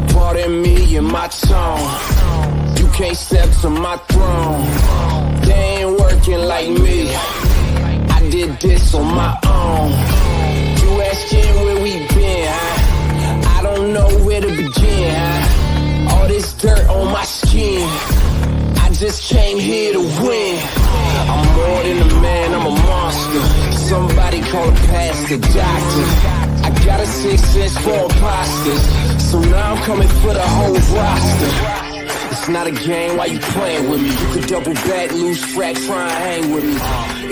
Pardon me and my tone. You can't step to my throne. They ain't working like me. I did this on my own. You asking where we been, huh? I don't know where to begin, huh? All this dirt on my skin. I just came here to win. I'm more than a man, I'm a monster. Somebody call a pastor, doctor. I got a 6 sense for imposters. So now I'm coming for the whole roster. It's not a game, why you playing with me? You could double back, lose track, try and hang with me.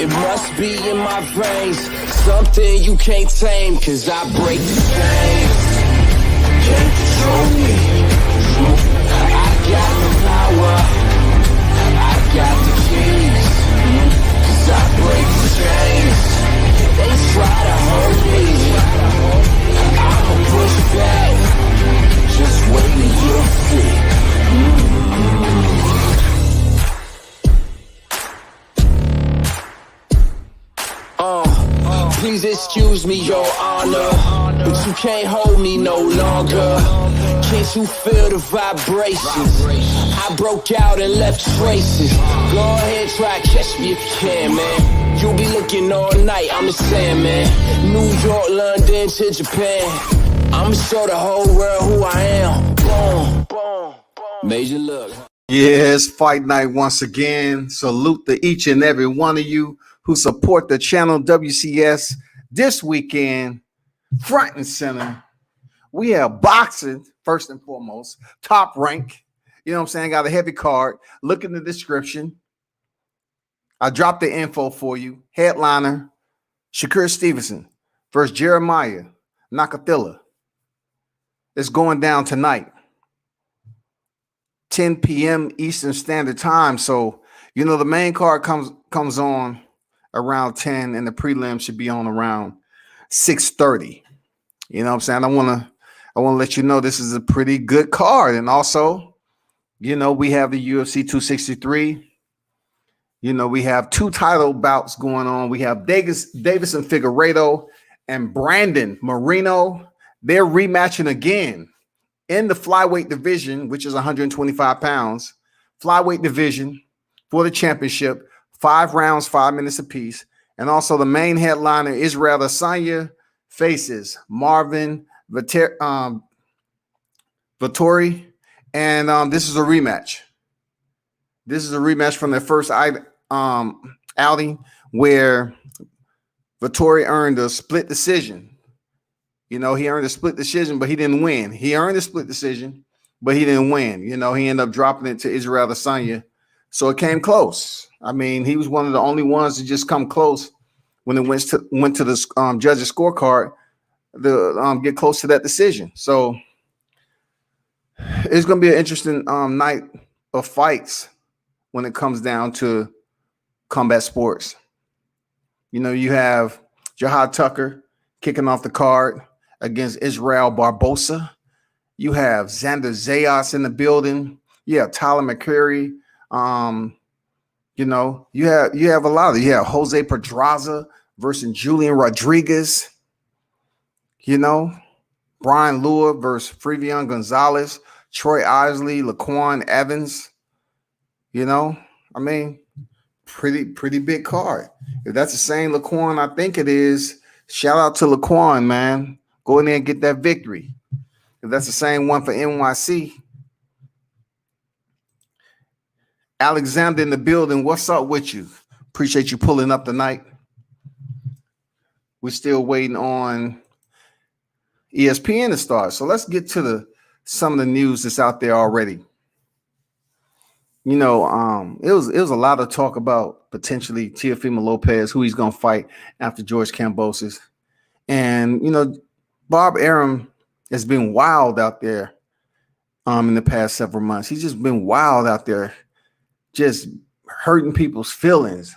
It must be in my veins, something you can't tame, cause I break the chains. Can't control me. I got the power, I got the keys, cause I break the chains. They try to hold me, I'ma push back, just wait and you'll see. Please excuse me, your honor, but you can't hold me no longer. Can't you feel the vibrations? I broke out and left traces. Go ahead, try catch me if you can, man. You'll be looking all night, I'm the Sandman. New York, London to Japan. I'ma show the whole world who I am. Boom, boom, boom. Major look. Yes, fight night once again. Salute to each and every one of you who support the channel WCS this weekend. Front and center, we have boxing first and foremost, top rank. You know what I'm saying? Got a heavy card. Look in the description. I dropped the info for you. Headliner, Shakur Stevenson versus Jeremiah Nakathila. It's going down tonight, 10 p.m. Eastern Standard Time. So, you know, the main card comes on around 10 and the prelim should be on around 6:30. You know what I'm saying? I want to let you know this is a pretty good card. And also, you know, we have the UFC 263. You know, we have 2 title bouts going on. We have Davison Figueiredo and Brandon Moreno. They're rematching again in the flyweight division, which is 125 pounds. Flyweight division for the championship. 5 rounds, 5 minutes apiece. And also the main headliner, Israel Adesanya, faces Marvin Vettori. And this is a rematch. This is a rematch from their first outing where Vettori earned a split decision. You know, he earned a split decision, but he didn't win. He earned a split decision, but he didn't win. You know, he ended up dropping it to Israel Adesanya. So it came close. I mean, he was one of the only ones to just come close when it went to the judges' scorecard to get close to that decision. So it's going to be an interesting night of fights when it comes down to combat sports. You know, you have Jahad Tucker kicking off the card against Israel Barbosa. You have Xander Zayas in the building. You have Tyler McCreary. You know, you have a lot of, you have Jose Pedraza versus Julian Rodriguez. You know, Bryan Luca versus Frevian Gonzalez, Troy Isley, LaQuan Evans. You know, I mean, pretty big card. If that's the same LaQuan I think it is, shout out to LaQuan, man. Go in there and get that victory. If that's the same one for NYC. Alexander in the building. What's up with you? Appreciate you pulling up tonight. We're still waiting on ESPN to start. So let's get to some of the news that's out there already. You know, it was a lot of talk about potentially Teofimo Lopez, who he's going to fight after George Kambosos. And, you know, Bob Arum has been wild out there in the past several months. He's just been wild out there, just hurting people's feelings.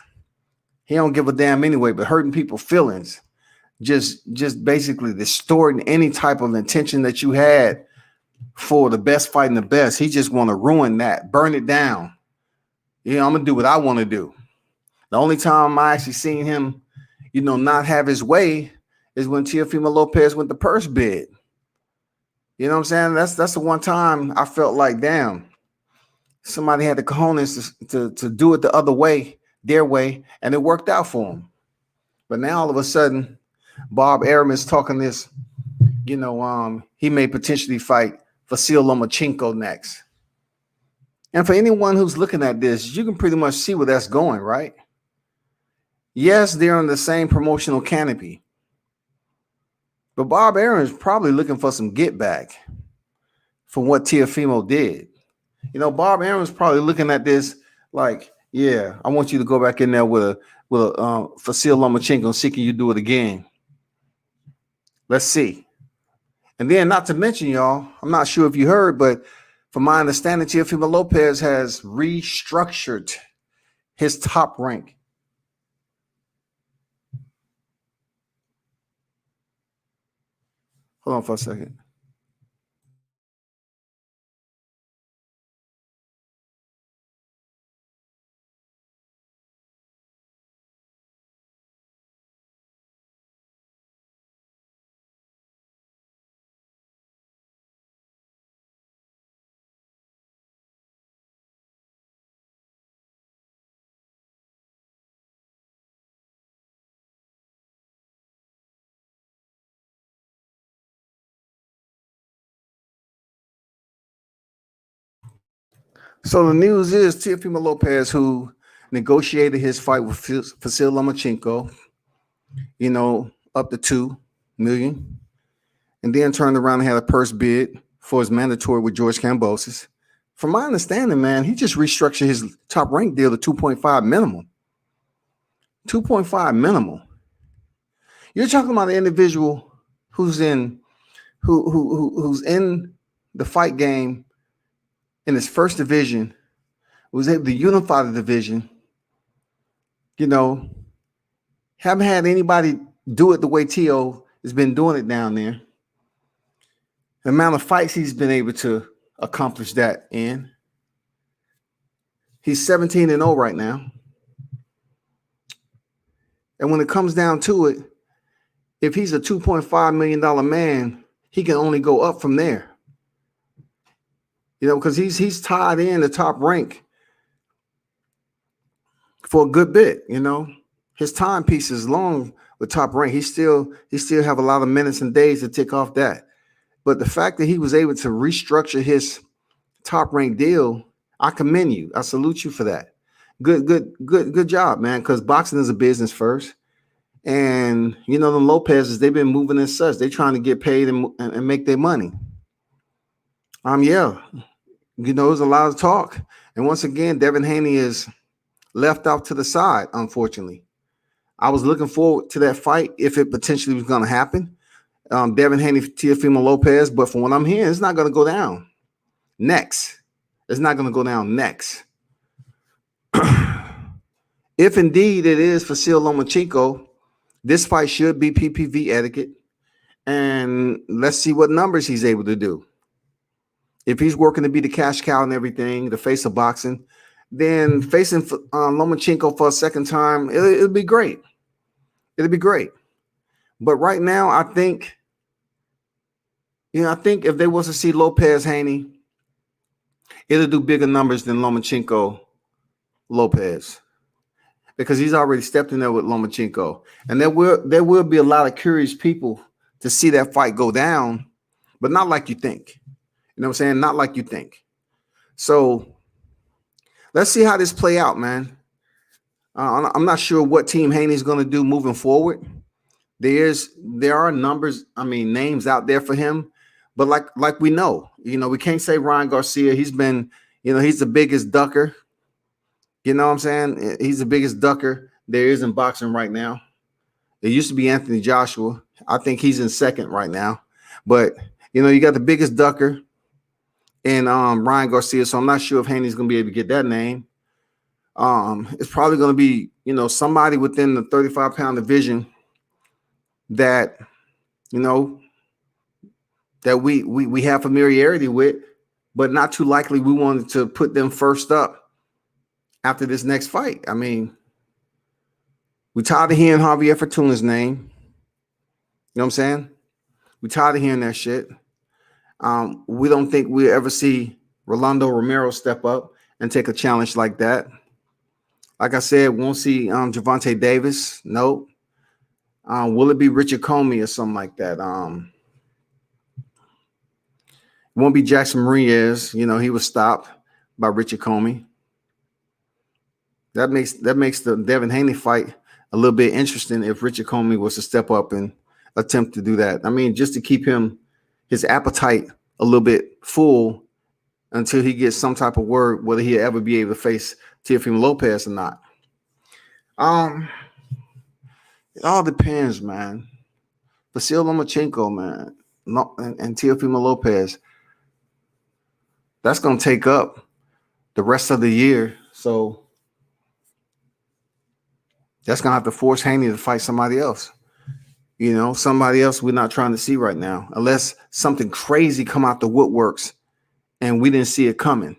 He don't give a damn anyway, but hurting people's feelings. Just basically distorting any type of intention that you had for the best fighting the best. He just want to ruin that, burn it down. You know, I'm going to do what I want to do. The only time I actually seen him, not have his way is when Teofimo Lopez went the purse bid. You know what I'm saying? That's the one time I felt like, damn, somebody had the cojones to do it the other way, their way, and it worked out for him. But now all of a sudden, Bob Arum is talking this, he may potentially fight Vasyl Lomachenko next. And for anyone who's looking at this, you can pretty much see where that's going, right? Yes, they're on the same promotional canopy. But Bob Arum is probably looking for some get back from what Teofimo did. Bob Arum is probably looking at this like, yeah, I want you to go back in there with a Vasyl Lomachenko and see can you do it again. Let's see. And then, not to mention, y'all, I'm not sure if you heard, but from my understanding, Teofimo Lopez has restructured his top rank. Hold on for a second. So the news is Teofimo Lopez, who negotiated his fight with Vasyl Lomachenko, up to $2 million, and then turned around and had a purse bid for his mandatory with George Kambosos. From my understanding, man, he just restructured his top rank deal to 2.5 minimum. 2.5 minimum. You're talking about an individual who's in the fight game in his first division, was able to unify the division, haven't had anybody do it the way Teo has been doing it down there. The amount of fights he's been able to accomplish that in. He's 17-0 right now. And when it comes down to it, if he's a $2.5 million man, he can only go up from there. Because he's tied in the top rank for a good bit. His timepiece is long with top rank. He still have a lot of minutes and days to tick off that. But the fact that he was able to restructure his top rank deal, I commend you. I salute you for that. Good job, man. Because boxing is a business first, and the Lopez's, they've been moving as such. They're trying to get paid and make their money. Yeah. There's a lot of talk. And once again, Devin Haney is left off to the side, unfortunately. I was looking forward to that fight if it potentially was going to happen. Devin Haney, Teofimo Lopez, but from what I'm hearing, it's not going to go down next. It's not going to go down next. If indeed it is Vasyl Lomachenko, this fight should be PPV etiquette. And let's see what numbers he's able to do. If he's working to be the cash cow and everything, the face of boxing, then facing Lomachenko for a second time, it'll be great. It'll be great. But right now, I think if they was to see Lopez Haney, it'll do bigger numbers than Lomachenko Lopez, because he's already stepped in there with Lomachenko. And there will be a lot of curious people to see that fight go down, but not like you think. You know what I'm saying? Not like you think. So let's see how this play out, man. I'm not sure what Team Haney's going to do moving forward. There are names out there for him, but like we know, we can't say Ryan Garcia. He's been, he's the biggest ducker. You know what I'm saying? He's the biggest ducker there is in boxing right now. It used to be Anthony Joshua. I think he's in second right now. But, you got the biggest ducker in Ryan Garcia, so I'm not sure if Haney's going to be able to get that name. It's probably going to be, somebody within the 35-pound division that, that we have familiarity with, but not too likely we wanted to put them first up after this next fight. I mean, We tired of hearing Javier Fortuna's name. You know what I'm saying? We tired of hearing that shit. We don't think we'll ever see Rolando Romero step up and take a challenge like that. Like I said, we won't see Gervonta Davis. Nope. Will it be Richard Comey or something like that? It won't be Jackson Mariez. You know, he was stopped by Richard Comey. That makes the Devin Haney fight a little bit interesting if Richard Comey was to step up and attempt to do that. I mean, just to keep his appetite a little bit full until he gets some type of word whether he'll ever be able to face Teofimo Lopez or not. It all depends, man. Vasyl Lomachenko, man, and Teofimo Lopez, that's going to take up the rest of the year. So that's going to have to force Haney to fight somebody else. You know, somebody else we're not trying to see right now, unless something crazy come out the woodworks and we didn't see it coming.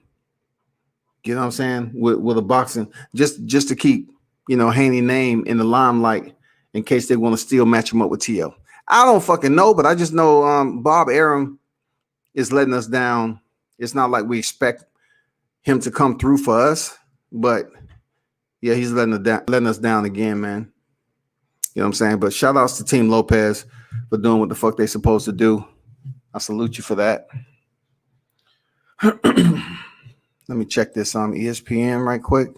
You know what I'm saying? With a boxing, just to keep, you know, Haney's name in the limelight in case they want to still match him up with Tio. I don't fucking know, but I just know Bob Arum is letting us down. It's not like we expect him to come through for us, but yeah, he's letting us down again, man. You know what I'm saying? But shout outs to Team Lopez for doing what the fuck they supposed to do. I salute you for that. Let me check this on ESPN right quick.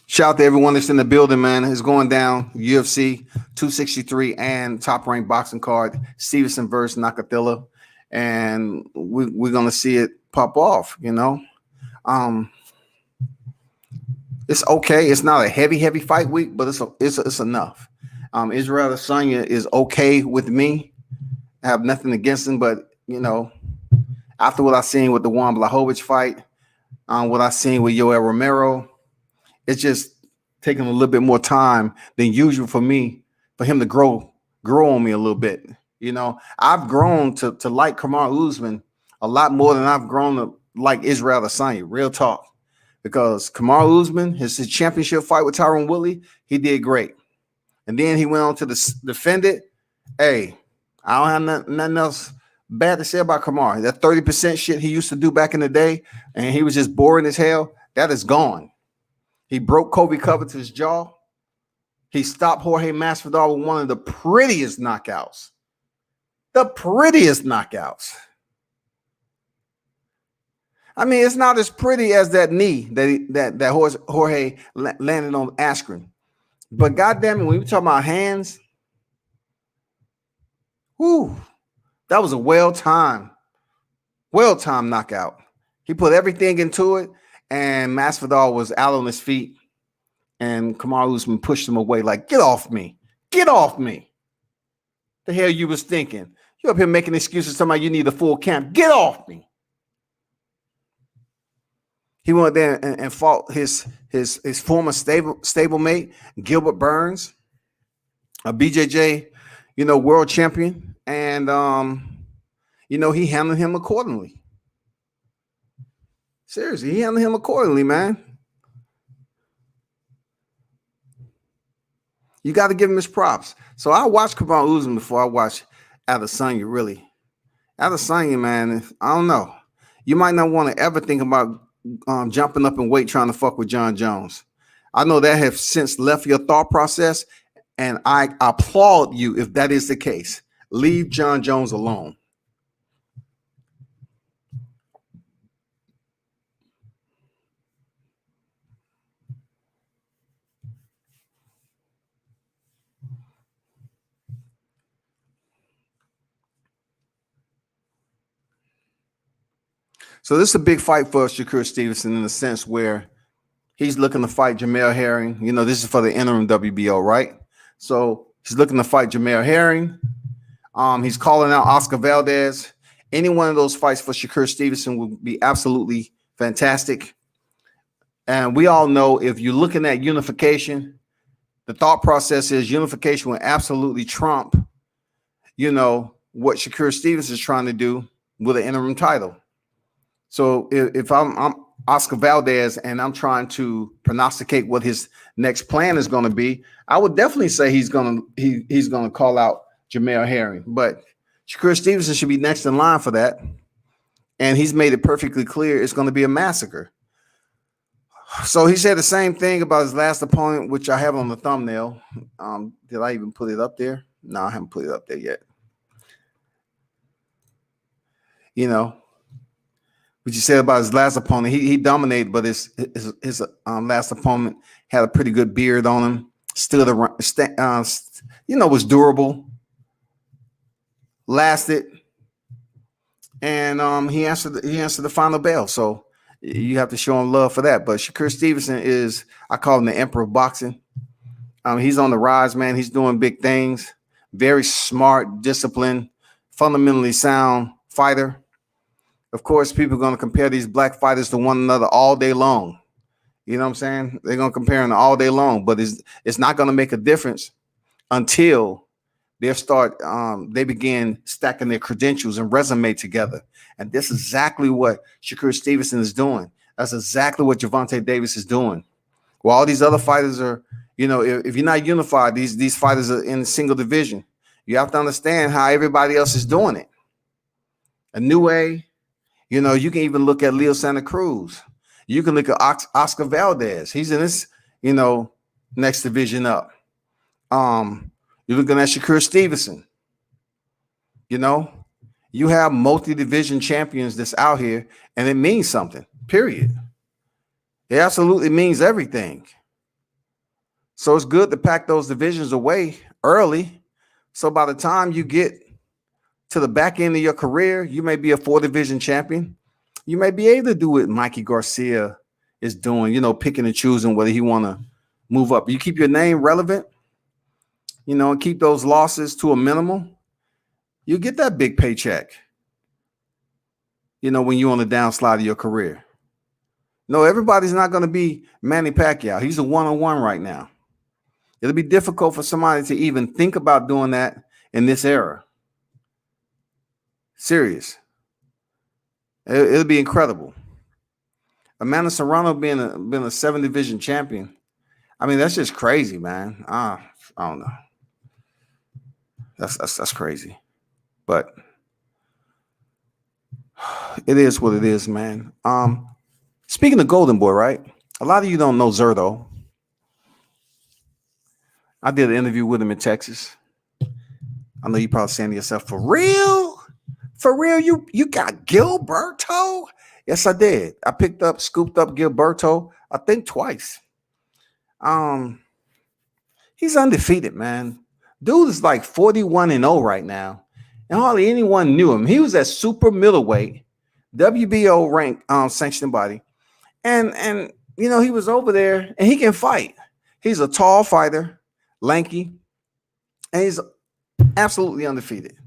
Shout out to everyone that's in the building, man. It's going down. UFC 263 and top ranked boxing card. Stevenson versus Nakathila. And we're going to see it pop off, you know. It's okay. It's not a heavy fight week, but it's enough. Israel Adesanya is okay with me. I have nothing against him, but, you know, after what I seen with the Juan Blachowicz fight, what I seen with Yoel Romero, it's just taking a little bit more time than usual for him to grow on me a little bit. You know, I've grown to like Kamaru Usman a lot more than I've grown to like Israel Adesanya. Real talk, because Kamaru Usman, his championship fight with Tyron Woodley, he did great, and then he went on to defend it. Hey, I don't have nothing else bad to say about Kamaru. That 30% shit he used to do back in the day, and he was just boring as hell. That is gone. He broke Kobe Covington's jaw. He stopped Jorge Masvidal with one of the prettiest knockouts. The prettiest knockouts. I mean, it's not as pretty as that knee that Jorge landed on Askren. But goddamn it, when we talk about hands, whoo, that was a well-timed knockout. He put everything into it, and Masvidal was out on his feet, and Kamaru Usman pushed him away like, get off me. Get off me. The hell you was thinking? You up here making excuses, somebody you need a full camp. Get off me. He went there and fought his former stablemate, Gilbert Burns, a BJJ, you know, world champion. And, you know, he handled him accordingly. Seriously, he handled him accordingly, man. You got to give him his props. So I watched Kamaru Usman before I watched Adesanya, really. Adesanya, man, I don't know. You might not want to ever think about jumping up in weight trying to fuck with John Jones. I know that have since left your thought process, and I applaud you if that is the case. Leave John Jones alone. So this is a big fight for Shakur Stevenson in the sense where he's looking to fight Jamel Herring. You know, this is for the interim WBO, right? So he's looking to fight Jamel Herring. He's calling out Oscar Valdez. Any one of those fights for Shakur Stevenson would be absolutely fantastic. And we all know if you're looking at unification, the thought process is unification will absolutely trump, you know, what Shakur Stevenson is trying to do with an interim title. So if I'm Oscar Valdez and I'm trying to prognosticate what his next plan is going to be, I would definitely say he's going to call out Jamel Herring. But Shakur Stevenson should be next in line for that. And he's made it perfectly clear it's going to be a massacre. So he said the same thing about his last opponent, which I have on the thumbnail. Did I even put it up there? No, I haven't put it up there yet. You know, what you said about his last opponent, he dominated, but his last opponent had a pretty good beard on him, stood around, was durable, lasted, and he answered the final bell. So you have to show him love for that. But Shakur Stevenson is, I call him the emperor of boxing. He's on the rise, man. He's doing big things. Very smart, disciplined, fundamentally sound fighter. Of course, people are going to compare these black fighters to one another all day long. You know what I'm saying? They're going to compare them all day long, but it's not going to make a difference until they begin stacking their credentials and resume together. And this is exactly what Shakur Stevenson is doing. That's exactly what Gervonta Davis is doing. While all these other fighters are, if you're not unified, these fighters are in a single division. You have to understand how everybody else is doing it. A new way. You can even look at Leo Santa Cruz. You can look at Oscar Valdez. He's in this, next division up. You're looking at Shakur Stevenson. You have multi-division champions that's out here, and it means something, period. It absolutely means everything. So it's good to pack those divisions away early. So by the time you get to the back end of your career, you may be a 4-division champion. You may be able to do what Mikey Garcia is doing, picking and choosing whether he want to move up. You keep your name relevant, and keep those losses to a minimum. You get that big paycheck, when you're on the downslide of your career. No, everybody's not going to be Manny Pacquiao. He's a one-on-one right now. It'll be difficult for somebody to even think about doing that in this era. Serious. It'll be incredible. Amanda Serrano being a 7-division champion. I mean, that's just crazy, man. I don't know. That's crazy. But it is what it is, man. Speaking of Golden Boy, right? A lot of you don't know Zerto. I did an interview with him in Texas. I know you're probably saying to yourself, for real? For real, you got Gilberto? Yes, I did. I scooped up Gilberto, I think twice. He's undefeated, man. Dude is like 41-0 right now. And hardly anyone knew him. He was at super middleweight, WBO rank sanctioned body. And he was over there and he can fight. He's a tall fighter, lanky, and he's absolutely undefeated.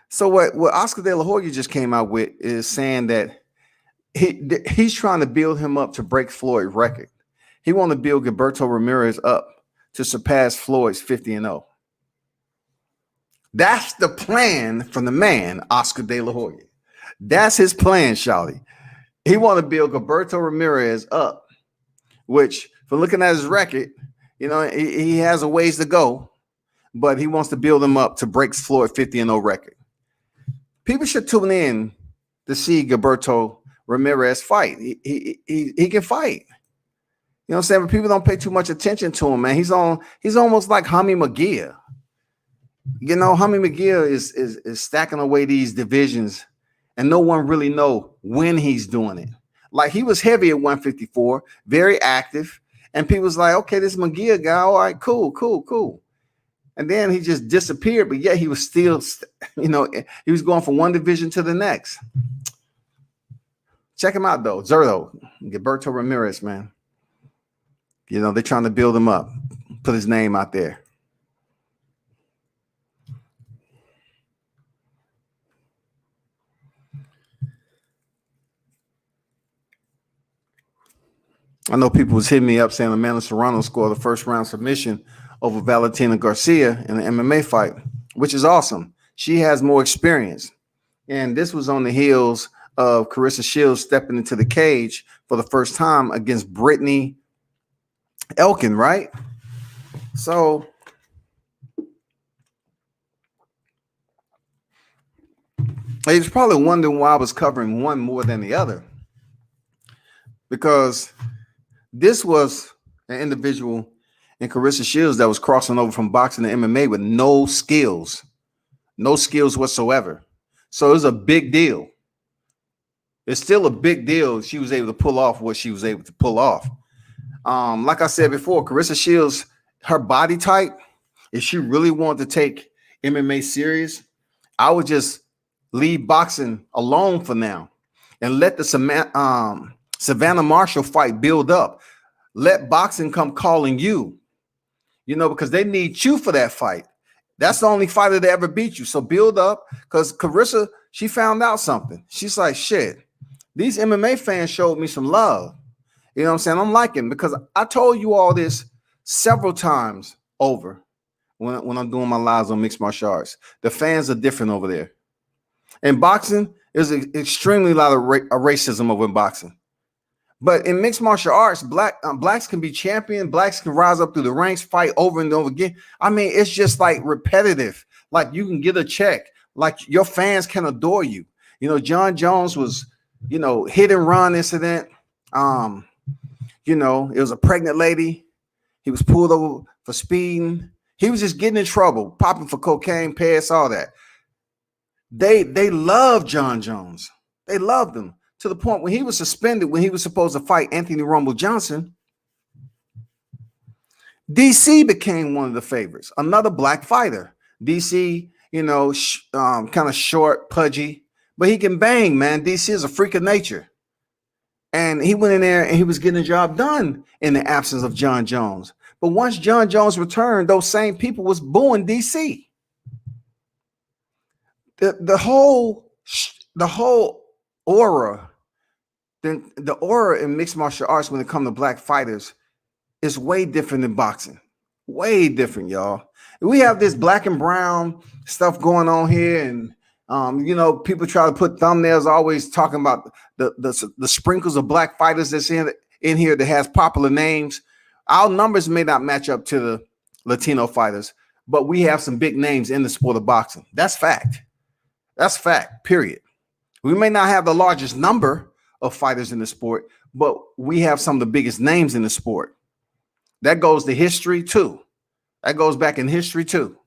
So what Oscar De La Hoya just came out with is saying that he's trying to build him up to break Floyd's record. He want to build Gilberto Ramirez up to surpass Floyd's 50-0. That's the plan from the man, Oscar De La Hoya. That's his plan, shawty. He want to build Gilberto Ramirez up, which, from looking at his record, he has a ways to go, but he wants to build him up to break Floyd's 50-0 record. People should tune in to see Gilberto Ramirez fight. He can fight. You know what I'm saying? But people don't pay too much attention to him, man. He's almost like Jaime Maguire. Jaime Maguire is stacking away these divisions, and no one really know when he's doing it. Like, he was heavy at 154, very active, and people was like, okay, this Maguire guy, all right, cool. And then he just disappeared, but yet he was still, he was going from one division to the next. Check him out, though. Zerto, Gilberto Ramirez, man. They're trying to build him up, put his name out there. I know people was hitting me up saying Amanda Serrano scored the first round submission over Valentina Garcia in an MMA fight, which is awesome. She has more experience. And this was on the heels of Carissa Shields stepping into the cage for the first time against Brittany Elkin, right? So he was probably wondering why I was covering one more than the other, because this was an individual in Carissa Shields that was crossing over from boxing to MMA with no skills whatsoever. So it was a big deal. It's still a big deal. She was able to pull off what she was able to pull off. Like I said before, Carissa Shields, her body type, if she really wanted to take MMA serious, I would just leave boxing alone for now and let the Savannah Marshall fight build up. Let boxing come calling you, because they need you for that fight. That's the only fighter that ever beat you. So build up, because Carissa, she found out something. She's like, shit, these MMA fans showed me some love. You know what I'm saying? I'm liking, because I told you all this several times over when I'm doing my lives on mixed martial arts. The fans are different over there. In boxing, there's extremely a lot of racism over in boxing. But in mixed martial arts, blacks can be champion. Blacks can rise up through the ranks, fight over and over again. I mean, it's just like repetitive. Like you can get a check. Like your fans can adore you. John Jones was, hit and run incident. It was a pregnant lady. He was pulled over for speeding. He was just getting in trouble, popping for cocaine, pass, all that. They loved John Jones. They loved him. To the point when he was suspended, when he was supposed to fight Anthony Rumble Johnson, DC became one of the favorites. Another black fighter. DC, kind of short, pudgy, but he can bang, man. DC is a freak of nature. And he went in there and he was getting the job done in the absence of John Jones. But once John Jones returned, those same people was booing DC. The whole aura, then the aura in mixed martial arts when it comes to black fighters is way different than boxing. Way different, y'all. We have this black and brown stuff going on here, and people try to put thumbnails always talking about the sprinkles of black fighters that's in here that has popular names. Our numbers may not match up to the Latino fighters, but we have some big names in the sport of boxing. That's fact. That's fact, period. We may not have the largest number of fighters in the sport, but we have some of the biggest names in the sport. That goes to history too. That goes back in history too.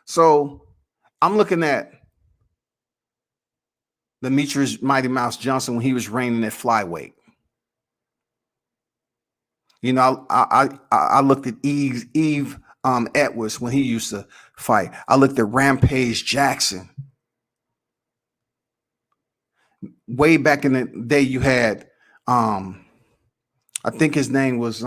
So I'm looking at Demetrius Mighty Mouse Johnson when he was reigning at flyweight. I looked at Eve Edwards when he used to fight. I looked at Rampage Jackson. Way back in the day, you had, I think his name was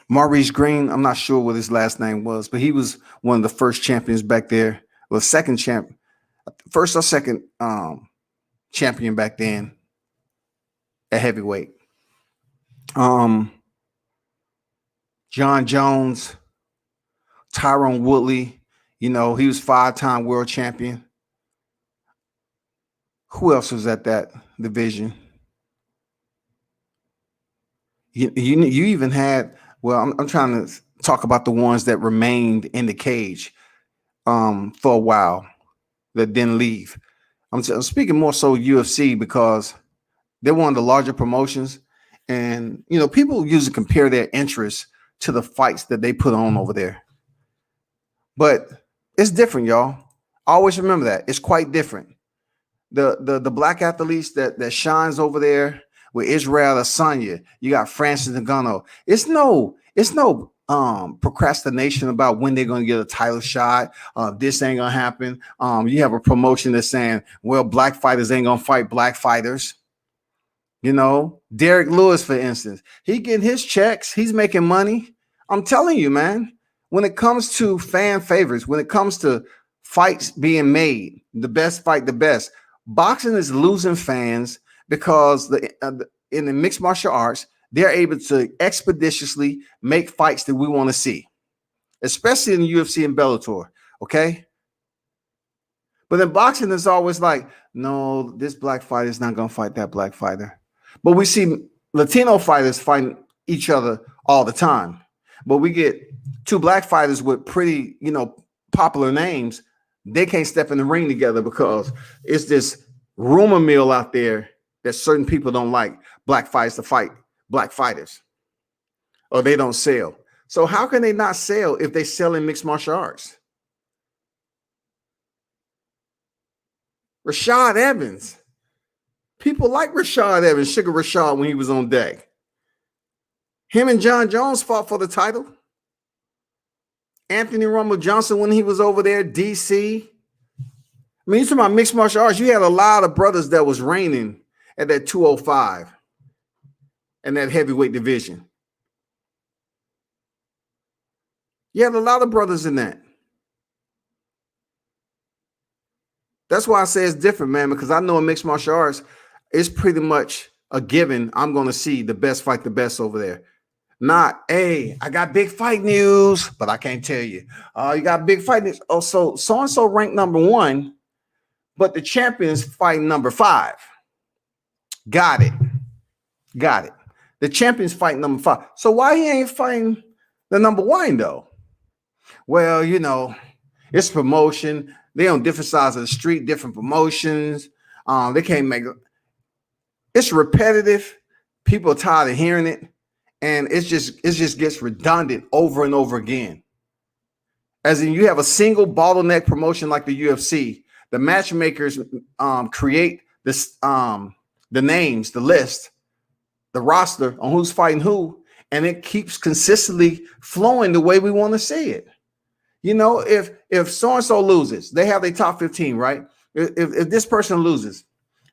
Maurice Green. I'm not sure what his last name was, but he was one of the first champions back there. Well, first or second champion back then at heavyweight. John Jones, Tyrone Woodley, he was 5-time world champion. Who else was at that division? You even had, well, I'm trying to talk about the ones that remained in the cage for a while that didn't leave. I'm speaking more so UFC because they're one of the larger promotions. And, people usually compare their interests to the fights that they put on over there. But it's different, y'all. Always remember that. It's quite different. The black athletes that shines over there with Israel Adesanya, you got Francis Ngannou. It's no procrastination about when they're going to get a title shot. This ain't gonna happen. You have a promotion that's saying, well, black fighters ain't gonna fight black fighters. Derek Lewis, for instance, he getting his checks. He's making money. I'm telling you, man, when it comes to fan favorites, when it comes to fights being made, the best fight, the best. Boxing is losing fans because in the mixed martial arts, they're able to expeditiously make fights that we want to see, especially in the UFC and Bellator, okay? But in boxing, it's always like no, this black fighter is not going to fight that black fighter. But we see Latino fighters fighting each other all the time. But we get two black fighters with pretty, popular names. They can't step in the ring together because it's this rumor mill out there that certain people don't like black fighters to fight black fighters, or they don't sell. So how can they not sell if they sell in mixed martial arts? Rashad Evans. People like Rashad Evans, Sugar Rashad, when he was on deck. Him and John Jones fought for the title. Anthony Rumble Johnson when he was over there, DC. I mean, you talking about mixed martial arts. You had a lot of brothers that was reigning at that 205 and that heavyweight division. You had a lot of brothers in that. That's why I say it's different, man, because I know in mixed martial arts, it's pretty much a given. I'm going to see the best fight the best over there. Not, hey, I got big fight news, but I can't tell you. You got big fight news. Oh, so-and-so ranked number 1, but the champion's fighting number 5. Got it. The champion's fighting number 5. So why he ain't fighting the number 1, though? Well, it's promotion. They on different sides of the street, different promotions. They can't make it. It's repetitive. People are tired of hearing it. And it just gets redundant over and over again. As in, you have a single bottleneck promotion like the UFC. The matchmakers create this the names, the list, the roster on who's fighting who, and it keeps consistently flowing the way we want to see it. If so-and-so loses, they have their top 15, right? If this person loses,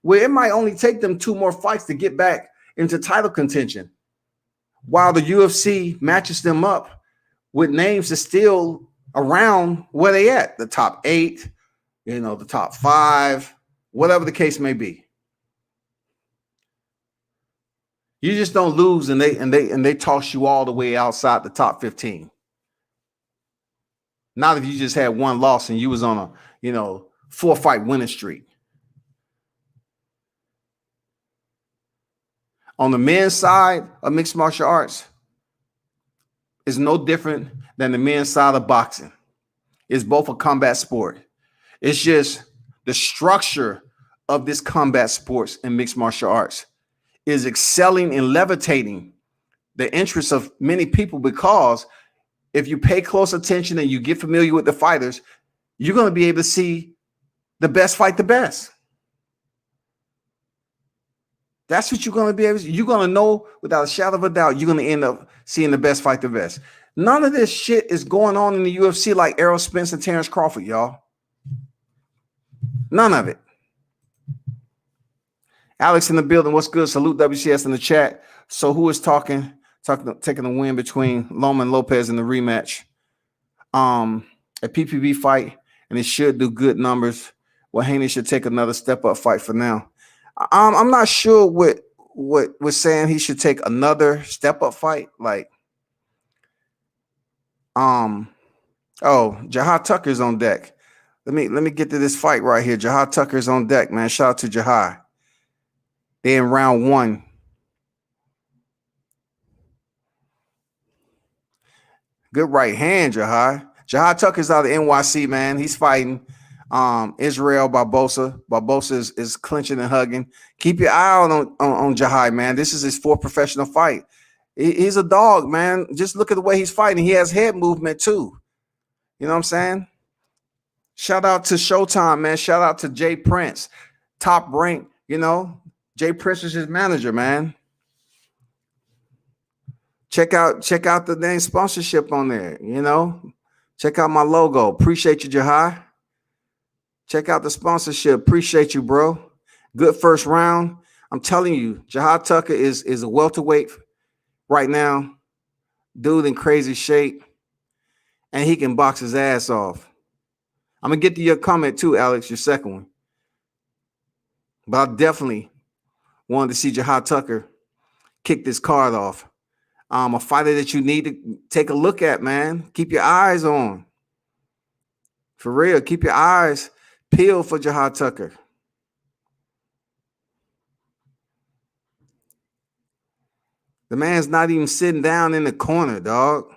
well, it might only take them 2 more fights to get back into title contention, while the UFC matches them up with names that's still around where they at, the top 8, the top 5, whatever the case may be. You just don't lose and they toss you all the way outside the top 15. Not if you just had 1 loss and you was on a 4-fight winning streak. On the men's side of mixed martial arts, is no different than the men's side of boxing. It's both a combat sport. It's just the structure of this combat sports and mixed martial arts is excelling and levitating the interests of many people, because if you pay close attention and you get familiar with the fighters, you're going to be able to see the best fight the best. That's what you're going to be able to. You're going to know without a shadow of a doubt, you're going to end up seeing the best fight the best. None of this shit is going on in the UFC like Errol Spence and Terrence Crawford, y'all. None of it. Alex in the building. What's good? Salute WCS in the chat. So who is taking the win between Loma and Lopez in the rematch? A PPV fight, and it should do good numbers. Well, Haney should take another step up fight for now. I'm not sure what we're saying. He should take another step up fight. Jahad Tucker's on deck. Let me get to this fight right here. Jahad Tucker's on deck, man. Shout out to Jahad. They're in round 1. Good right hand, Jahad. Jahad Tucker's out of NYC, man. He's fighting Israel Bauza. Bauza is clinching and hugging. Keep your eye on Jahad, man. This is his 4th professional fight. He's a dog, man. Just look at the way he's fighting. He has head movement too. You know what I'm saying? Shout out to Showtime, man. Shout out to Jay Prince, top rank. Jay Prince is his manager, man. Check out the name sponsorship on there. Check out my logo. Appreciate you, Jahad. Check out the sponsorship. Appreciate you, bro. Good first round. I'm telling you, Jahad Tucker is a welterweight right now. Dude in crazy shape. And he can box his ass off. I'm going to get to your comment too, Alex, your second one. But I definitely wanted to see Jahad Tucker kick this card off. A fighter that you need to take a look at, man. Keep your eyes on. For real, keep your eyes peeled for Jahad Tucker. The man's not even sitting down in the corner, dog.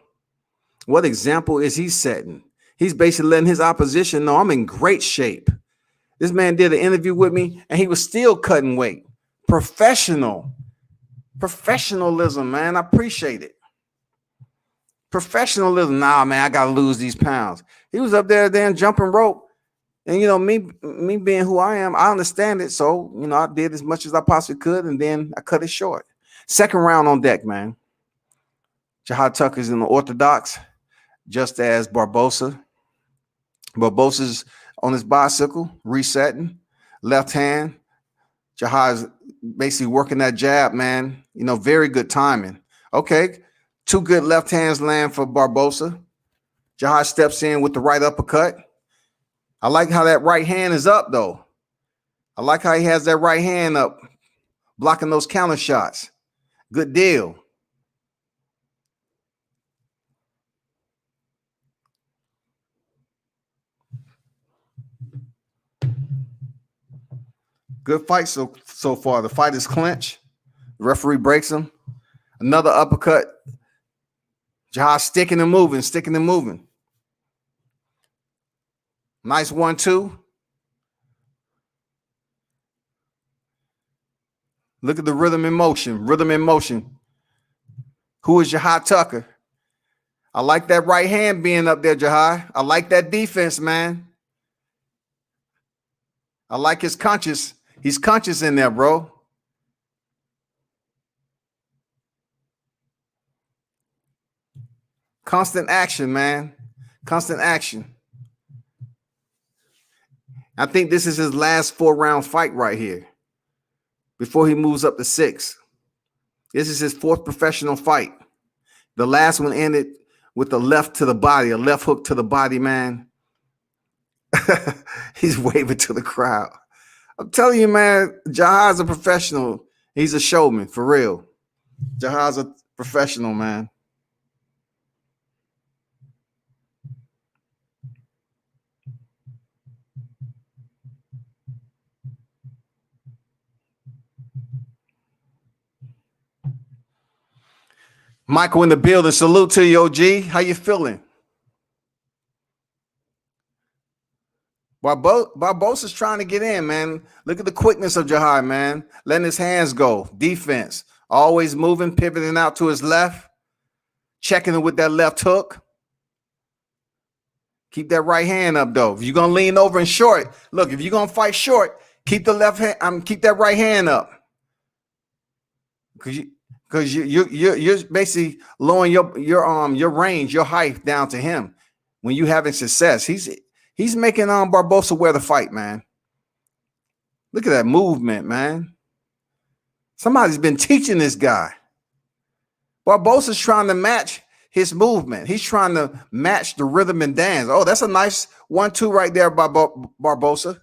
What example is he setting? He's basically letting his opposition know I'm in great shape. This man did an interview with me, and he was still cutting weight. Professionalism, man. I appreciate it. Professionalism. Nah, man, I got to lose these pounds. He was up there then jumping rope. And, me being who I am, I understand it. So, I did as much as I possibly could, and then I cut it short. Second round on deck, man. Jahad Tucker's in the orthodox, just as Barboza. Barboza's on his bicycle, resetting, left hand. Jahad's basically working that jab, man. Very good timing. Okay, 2 good left hands land for Barboza. Jahad steps in with the right uppercut. I like how that right hand is up, though. I like how he has that right hand up, blocking those counter shots. Good deal. Good fight so far. The fight is clinch. The referee breaks him. Another uppercut. Jahad sticking and moving. Nice 1-2. Look at the rhythm in motion. Who is Jahad Tucker? I like that right hand being up there, Jahad. I like that defense, man. I like his conscious. He's conscious in there, bro. Constant action, man. Constant action. I think this is his last 4-round fight right here before he moves up to 6. This is his 4th professional fight. The last one ended with a left to the body, a left hook to the body, man. He's waving to the crowd. I'm telling you, man, Jahad's a professional. He's a showman, for real. Jahad's a professional, man. Michael in the building. Salute to you, OG. How you feeling? Barbosa's trying to get in, man. Look at the quickness of Jahad, man. Letting his hands go. Defense. Always moving, pivoting out to his left. Checking it with that left hook. Keep that right hand up, though. If you're going to lean over and short, look, if you're going to fight short, keep the left hand, keep that right hand up. Because you're basically lowering your range, your height down to him when you're having success. He's making Barboza wear the fight, man. Look at that movement, man. Somebody's been teaching this guy. Barboza's trying to match his movement. He's trying to match the rhythm and dance. Oh, that's a nice 1-2 right there by Barboza.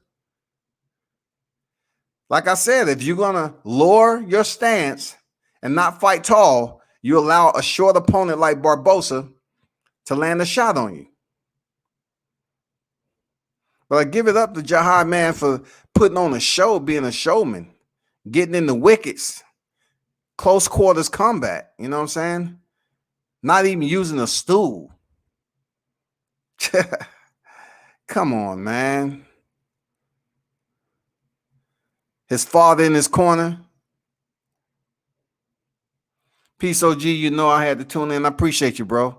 Like I said, if you're going to lower your stance and not fight tall, you allow a short opponent like Barboza to land a shot on you. But I give it up to Jahad, man, for putting on a show, being a showman, getting in the wickets, close quarters combat. You know what I'm saying? Not even using a stool. Come on, man. His father in his corner. Peace, OG. I had to tune in. I appreciate you, bro.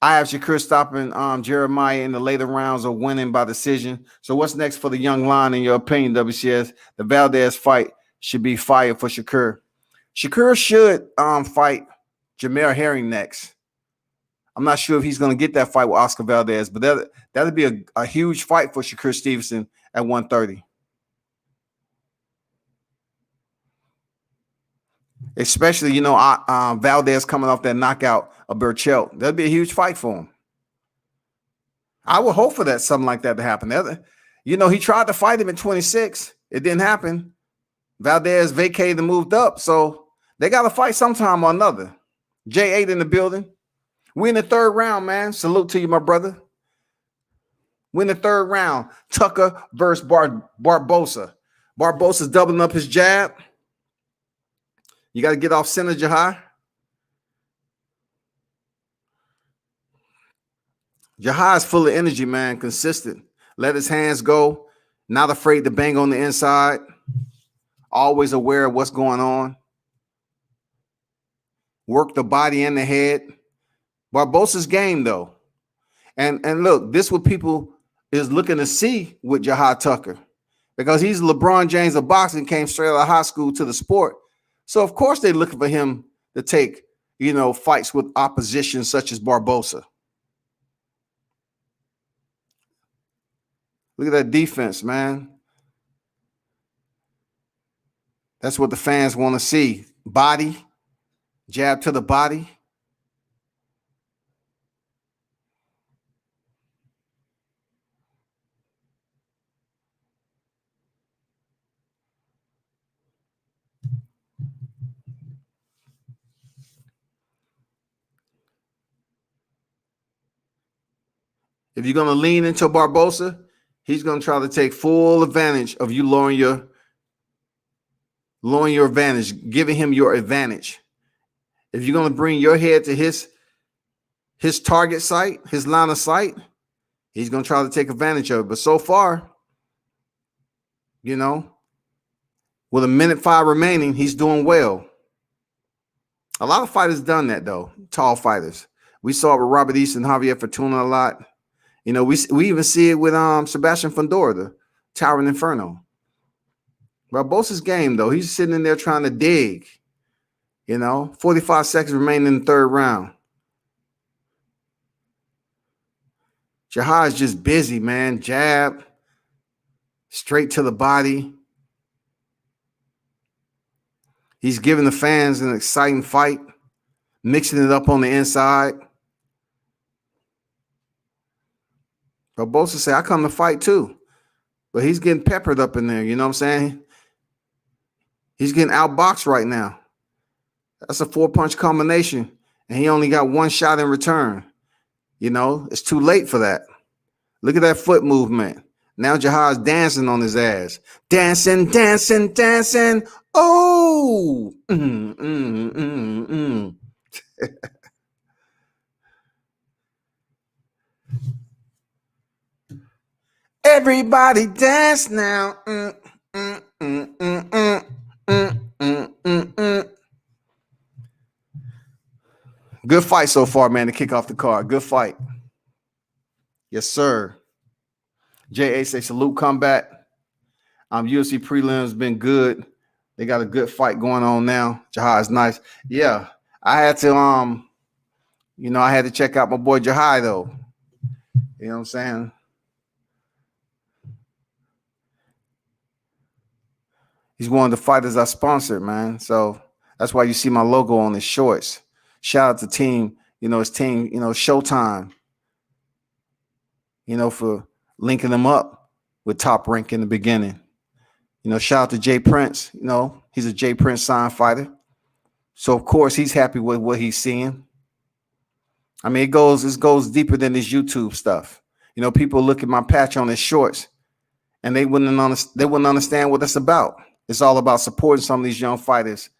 I have Shakur stopping Jeremiah in the later rounds of winning by decision. So what's next for the young lion in your opinion, WCS? The Valdez fight should be fire for Shakur. Shakur should fight Jamel Herring next. I'm not sure if he's going to get that fight with Oscar Valdez, but that'd be a huge fight for Shakur Stevenson at 130. Especially, Valdez coming off that knockout of Burchell. That'd be a huge fight for him. I would hope for that, something like that to happen. He tried to fight him at 26. It didn't happen. Valdez vacated and moved up. So they got to fight sometime or another. J8 in the building. We in the 3rd round, man. Salute to you, my brother. We in the 3rd round. Tucker versus Barboza. Barboza's doubling up his jab. You got to get off center, Jahai. Jahai is full of energy, man. Consistent. Let his hands go. Not afraid to bang on the inside. Always aware of what's going on. Work the body and the head. Barbosa's game, though. And look, this what people is looking to see with Jahai Tucker. Because he's LeBron James of boxing, came straight out of high school to the sport. So, of course, they're looking for him to take, fights with opposition such as Barboza. Look at that defense, man. That's what the fans want to see. Body, jab to the body. If you're going to lean into Barboza, he's going to try to take full advantage of you lowering your advantage, giving him your advantage. If you're going to bring your head to his target site, his line of sight, he's going to try to take advantage of it. But so far, with a minute 5 remaining, he's doing well. A lot of fighters done that, though, tall fighters. We saw it with Robert East and Javier Fortuna a lot. We even see it with Sebastian Fundora, the Towering Inferno. Barbosa's game, though, he's sitting in there trying to dig. 45 seconds remaining in the third round. Jahai is just busy, man. Jab, straight to the body. He's giving the fans an exciting fight, mixing it up on the inside. Barboza say, I come to fight too. But he's getting peppered up in there. You know what I'm saying? He's getting outboxed right now. That's a 4-punch combination. And he only got 1 shot in return. It's too late for that. Look at that foot movement. Now Jahai's dancing on his ass. Dancing, dancing, dancing. Oh! Everybody dance now. Good fight so far, man, to kick off the card. Good fight. Yes, sir. J.A. say salute combat. UFC prelims been good. They got a good fight going on now. Jahai is nice. Yeah, I had to I had to check out my boy Jahai, though. You know what I'm saying? He's one of the fighters I sponsored, man. So that's why you see my logo on his shorts. Shout out to team, his team, Showtime, for linking them up with Top Rank in the beginning. Shout out to Jay Prince. He's a Jay Prince signed fighter. So, of course, he's happy with what he's seeing. I mean, it goes deeper than this YouTube stuff. People look at my patch on his shorts and they wouldn't understand what that's about. It's all about supporting some of these young fighters.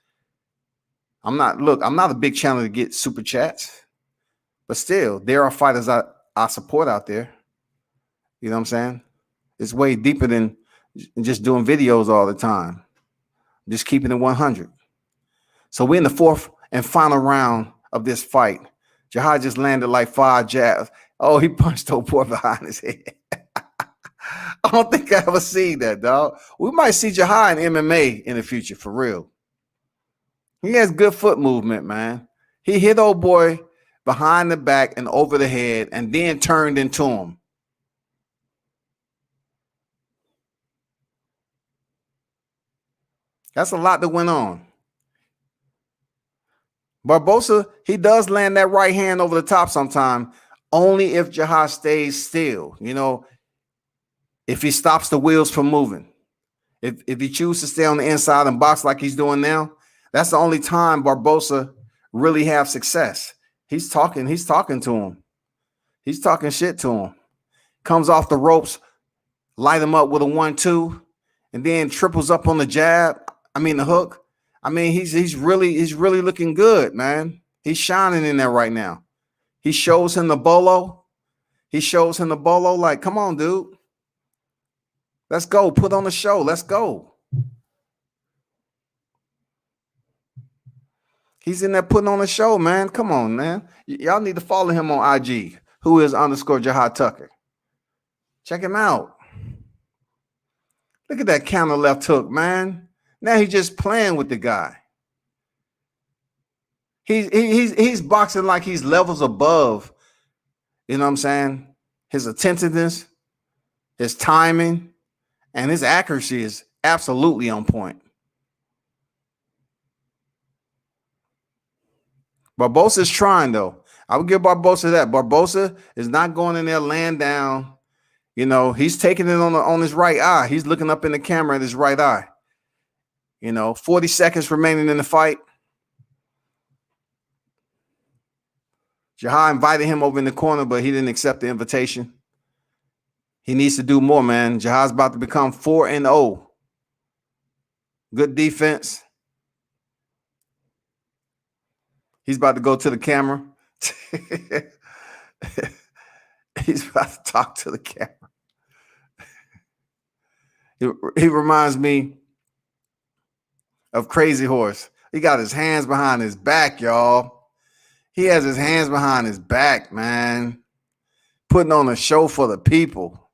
I'm not a big channel to get super chats, but still, there are fighters I support out there. You know what I'm saying? It's way deeper than just doing videos all the time. Just keeping it 100. So we're in the 4th and final round of this fight. Jahai just landed like 5 jabs. Oh, he punched old boy behind his head. I don't think I ever seen that, dog. We might see Jahai in MMA in the future, for real. He has good foot movement, man. He hit old boy behind the back and over the head and then turned into him. That's a lot that went on. Barboza, he does land that right hand over the top sometime, only if Jahai stays still. If he stops the wheels from moving. If he chooses to stay on the inside and box like he's doing now, that's the only time Barboza really have success. He's talking to him. He's talking shit to him. Comes off the ropes, light him up with a 1-2, and then triples up on the jab. The hook. I mean, he's really looking good, man. He's shining in there right now. He shows him the bolo. Like, come on, dude. Let's go. Put on the show. Let's go. He's in there putting on a show, man. Come on, man. Y'all need to follow him on IG. Who is _Jahad Tucker? Check him out. Look at that counter left hook, man. Now he's just playing with the guy. He's boxing like he's levels above. You know what I'm saying? His attentiveness, his timing, and his accuracy is absolutely on point. Barbosa's trying, though. I would give Barbosa that. Barbosa is not going in there laying down. You know, he's taking it on his right eye. He's looking up in the camera at his right eye. 40 seconds remaining in the fight. Jahad invited him over in the corner, but he didn't accept the invitation. He needs to do more, man. Jahad's about to become 4-0. Good defense. He's about to go to the camera. He's about to talk to the camera. He reminds me of Crazy Horse. He got his hands behind his back, y'all. He has his hands behind his back, man. Putting on a show for the people.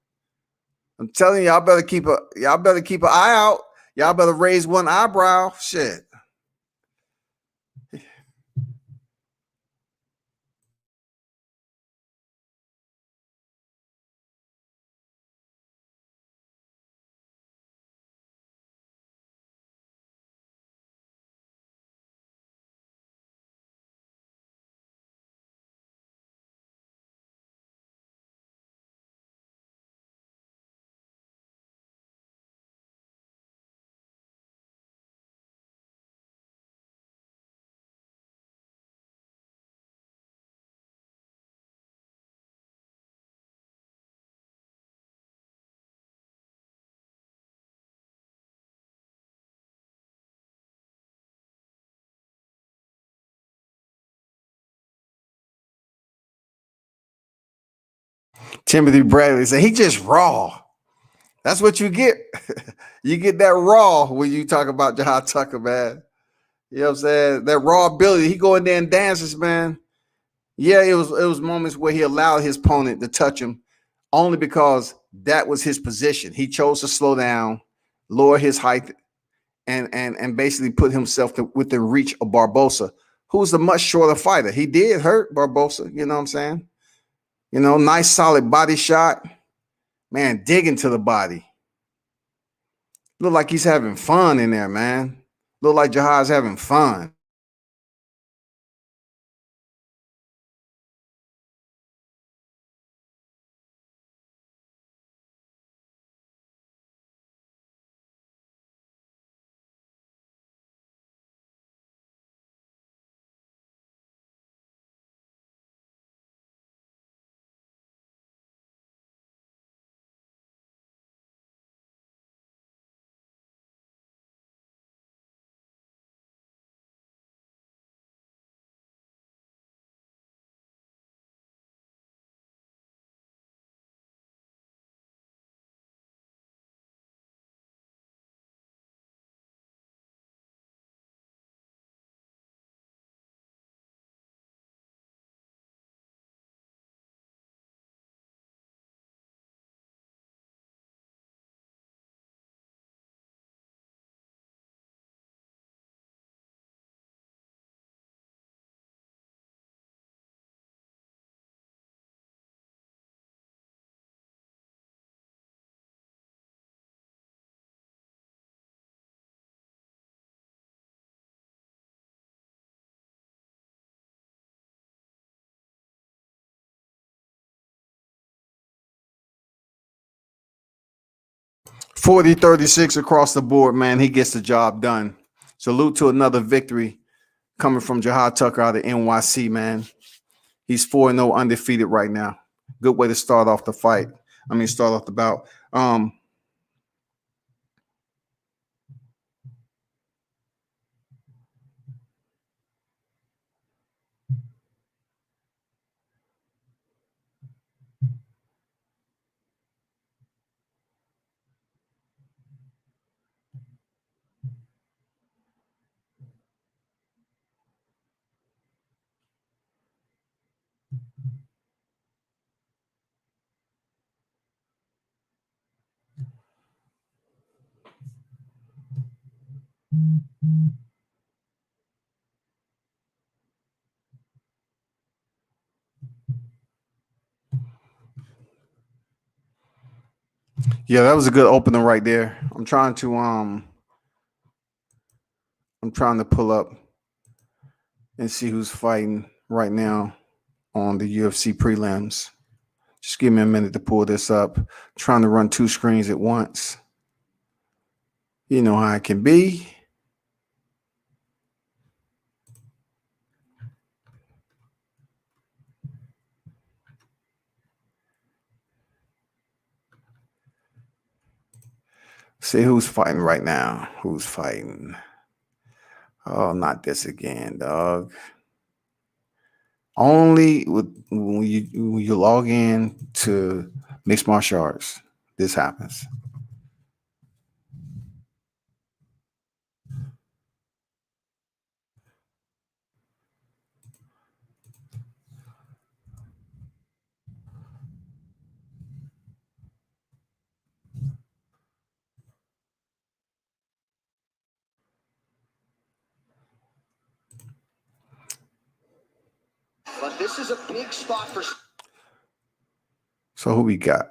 I'm telling you, y'all better keep an eye out. Y'all better raise one eyebrow. Shit. Timothy Bradley said he just raw. That's what you get. You get that raw when you talk about Jahad Tucker, man. You know what I'm saying? That raw ability. He go in there and dances, man. Yeah, it was moments where he allowed his opponent to touch him only because that was his position. He chose to slow down, lower his height, and basically put himself within reach of Barbosa, who's a much shorter fighter. He did hurt Barbosa, you know what I'm saying? Nice solid body shot. Man, digging to the body. Look like he's having fun in there, man. Look like Jahad's having fun. .40-36 across the board, man. He gets the job done. Salute to another victory coming from Jahad Tucker out of NYC, man. He's 4-0 undefeated right now. Good way to start off the fight. Start off the bout. Yeah, that was a good opener right there. I'm trying to pull up and see who's fighting right now on the UFC prelims. Just give me a minute to pull this up. Trying to run two screens at once. You know how it can be. See who's fighting right now. Who's fighting? Oh, not this again, dog. Only when you log in to mixed martial arts, this happens. But this is a big spot for. So who we got?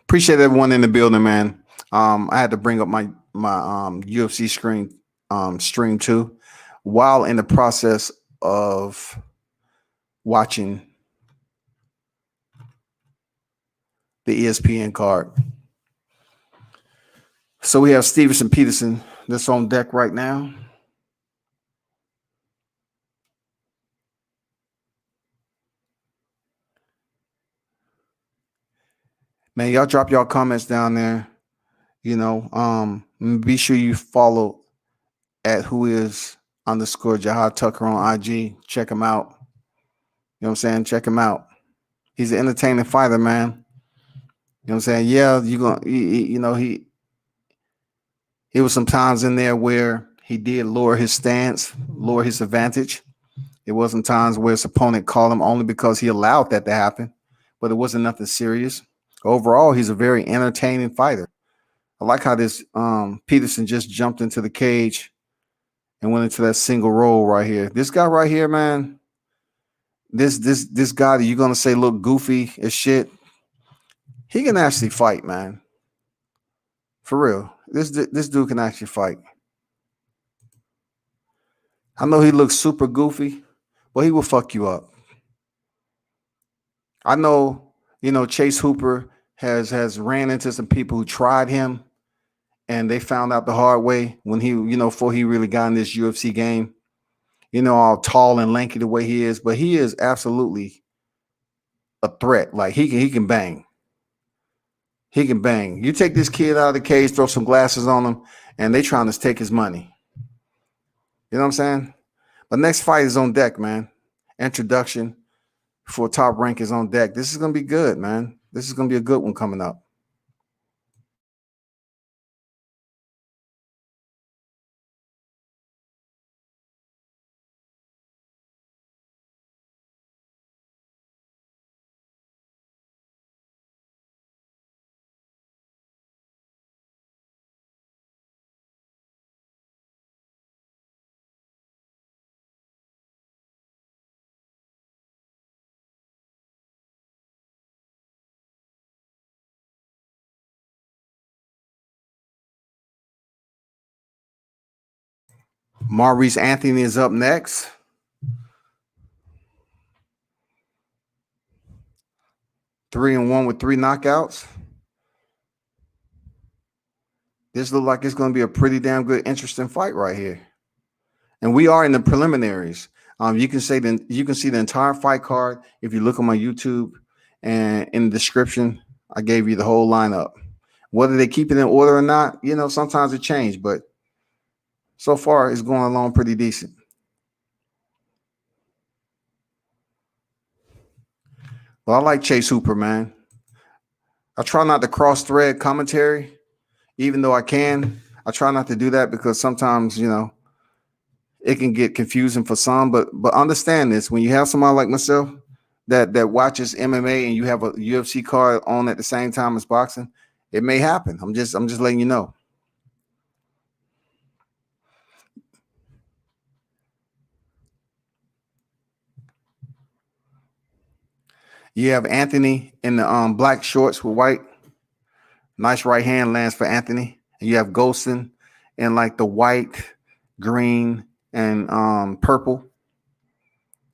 Appreciate everyone in the building, man. I had to bring up my UFC stream too, while in the process of watching the ESPN card. So we have Stevenson Peterson that's on deck right now. Man, y'all drop y'all comments down there. You know, be sure you follow at @whois_Jahad Tucker on IG. Check him out. You know what I'm saying? Check him out. He's an entertaining fighter, man. You know what I'm saying? Yeah, he was some times in there where he did lower his stance, lower his advantage. It wasn't times where his opponent called him only because he allowed that to happen, but it wasn't nothing serious. Overall, he's a very entertaining fighter. I like how this Peterson just jumped into the cage and went into that single roll right here. This guy right here, man, this guy that you're gonna say look goofy as shit, he can actually fight, man. For real, this dude can actually fight. I know he looks super goofy, but he will fuck you up. I know, Chase Hooper has ran into some people who tried him and they found out the hard way when he, before he really got in this UFC game, all tall and lanky the way he is, but he is absolutely a threat. Like he can bang. He can bang. You take this kid out of the cage, throw some glasses on him, and they trying to take his money. You know what I'm saying? But next fight is on deck, man. Introduction for Top Rank is on deck. This is going to be good, man. This is going to be a good one coming up. Maurice Anthony is up next. Three and one with 3 knockouts. This looks like it's going to be a pretty damn good, interesting fight right here. And we are in the preliminaries. You can see the entire fight card if you look on my YouTube, and in the description, I gave you the whole lineup. Whether they keep it in order or not, sometimes it changes, but so far it's going along pretty decent. Well, I like Chase Hooper, man. I try not to cross-thread commentary, even though I can. I try not to do that because sometimes, it can get confusing for some, but understand this: when you have somebody like myself that watches MMA and you have a UFC card on at the same time as boxing, it may happen. I'm just letting you know. You have Anthony in the black shorts with white. Nice right hand lands for Anthony. And you have Golston in like the white, green, and purple.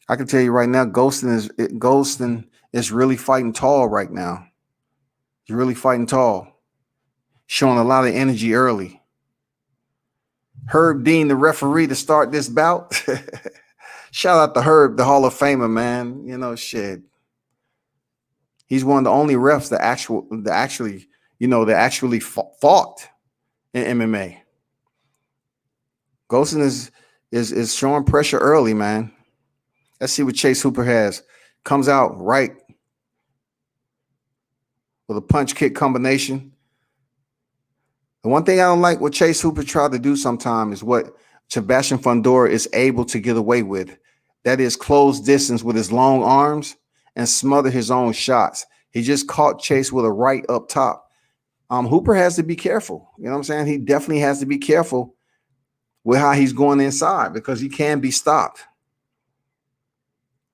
I can tell you right now, Golston is really fighting tall right now. He's really fighting tall, showing a lot of energy early. Herb Dean, the referee, to start this bout. Shout out to Herb, the Hall of Famer, man. You know, shit. He's one of the only refs that actually fought in MMA. Golston is showing pressure early, man. Let's see what Chase Hooper has. Comes out right with a punch kick combination. The one thing I don't like what Chase Hooper tried to do sometimes is what Sebastian Fundora is able to get away with. That is close distance with his long arms and smother his own shots. He just caught Chase with a right up top. Hooper has to be careful. You know what I'm saying? He definitely has to be careful with how he's going inside because he can be stopped.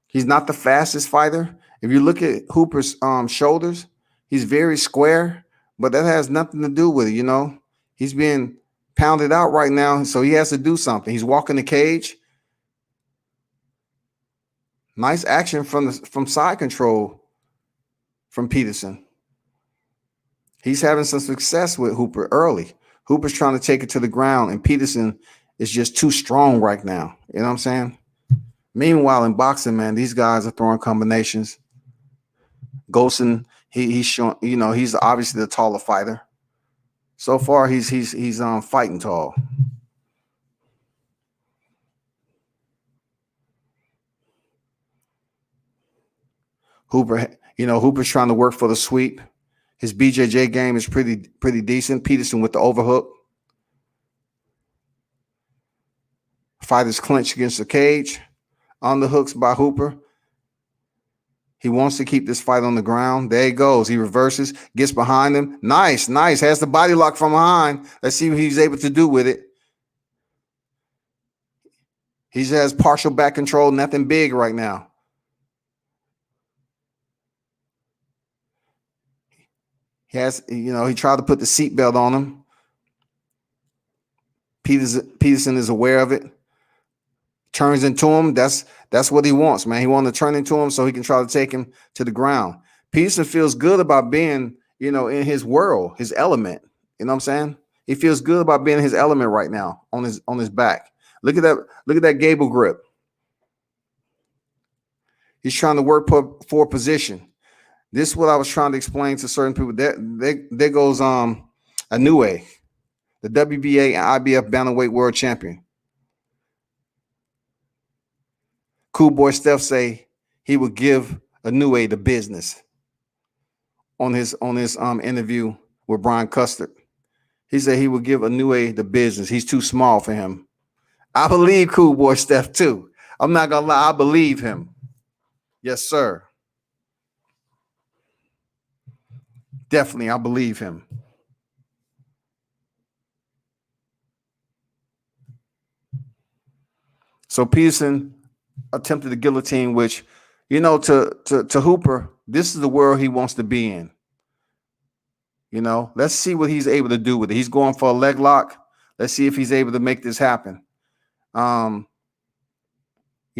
He's not the fastest fighter. If you look at Hooper's shoulders, he's very square, but that has nothing to do with it, you know. He's being pounded out right now, so he has to do something. He's walking the cage. Nice action from side control from Peterson. He's having some success with Hooper early. Hooper's trying to take it to the ground, and Peterson is just too strong right now. You know what I'm saying? Meanwhile, in boxing, man, these guys are throwing combinations. Golston, he's showing, you know, he's obviously the taller fighter. So far, he's fighting tall. Hooper, you know, Hooper's trying to work for the sweep. His BJJ game is pretty decent. Peterson with the overhook. Fighters clinch against the cage. On the hooks by Hooper. He wants to keep this fight on the ground. There he goes. He reverses, gets behind him. Nice. Has the body lock from behind. Let's see what he's able to do with it. He has partial back control, nothing big right now. He has, you know, he tried to put the seatbelt on him. Peterson is aware of it. Turns into him. That's what he wants, man. He wanted to turn into him so he can try to take him to the ground. Peterson feels good about being, you know, in his world, his element. You know what I'm saying? He feels good about being in his element right now on his back. Look at that. Look at that gable grip. He's trying to work for position. This is what I was trying to explain to certain people. There goes Inoue, the WBA and IBF bantamweight world champion. Cool Boy Steph say he would give Inoue the business on his interview with Brian Custard. He said he would give Inoue the business. He's too small for him. I believe Cool Boy Steph too. I'm not gonna lie, I believe him. Yes, sir. Definitely, I believe him. So Peterson attempted the guillotine, which, you know, to Hooper, this is the world he wants to be in. You know, let's see what he's able to do with it. He's going for a leg lock. Let's see if he's able to make this happen. You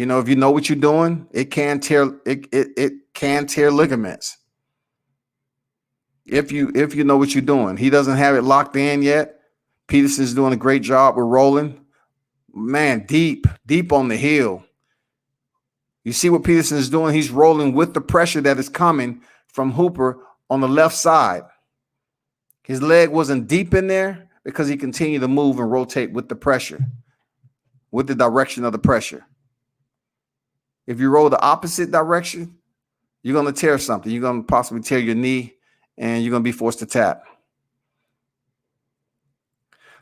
know, if you know what you're doing, it can tear ligaments. If you know what you're doing. He doesn't have it locked in yet. Peterson's doing a great job with rolling. Man, deep on the heel. You see what Peterson is doing? He's rolling with the pressure that is coming from Hooper on the left side. His leg wasn't deep in there because he continued to move and rotate with the pressure, with the direction of the pressure. If you roll the opposite direction, you're going to tear something. You're going to possibly tear your knee, and you're going to be forced to tap.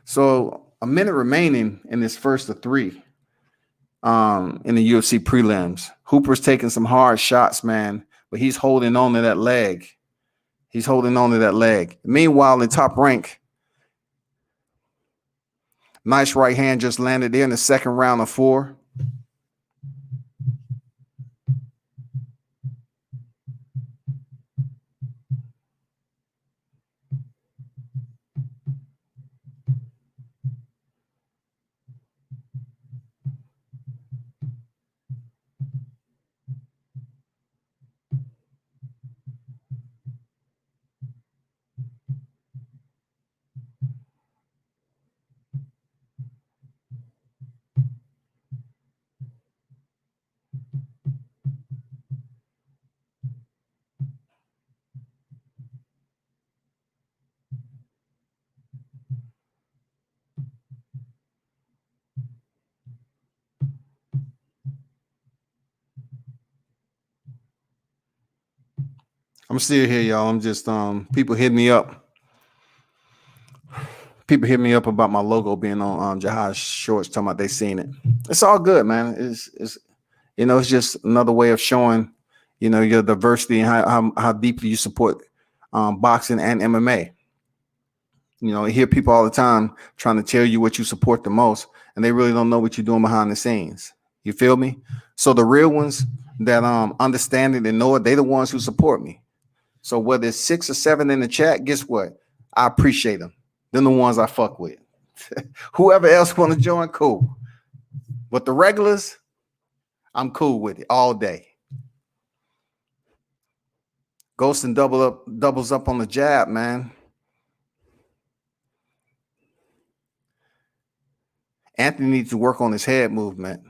So a minute remaining in this first of three. in the UFC prelims. Hooper's taking some hard shots, man, but he's holding on to that leg. He's holding on to that leg. Meanwhile, in Top Rank, nice right hand just landed there in the second round of 4. I'm still here, y'all. I'm just people hit me up. People hit me up about my logo being on Jahaz shorts, talking about they seen it. It's all good, man. It's it's just another way of showing, your diversity and how deeply you support boxing and MMA. I hear people all the time trying to tell you what you support the most, and they really don't know what you're doing behind the scenes. You feel me? So the real ones that understand it and know it, they the ones who support me. So whether it's 6 or 7 in the chat, guess what? I appreciate them. They're the ones I fuck with. Whoever else want to join, cool. But the regulars, I'm cool with it all day. Ghost and doubles up on the jab, man. Anthony needs to work on his head movement,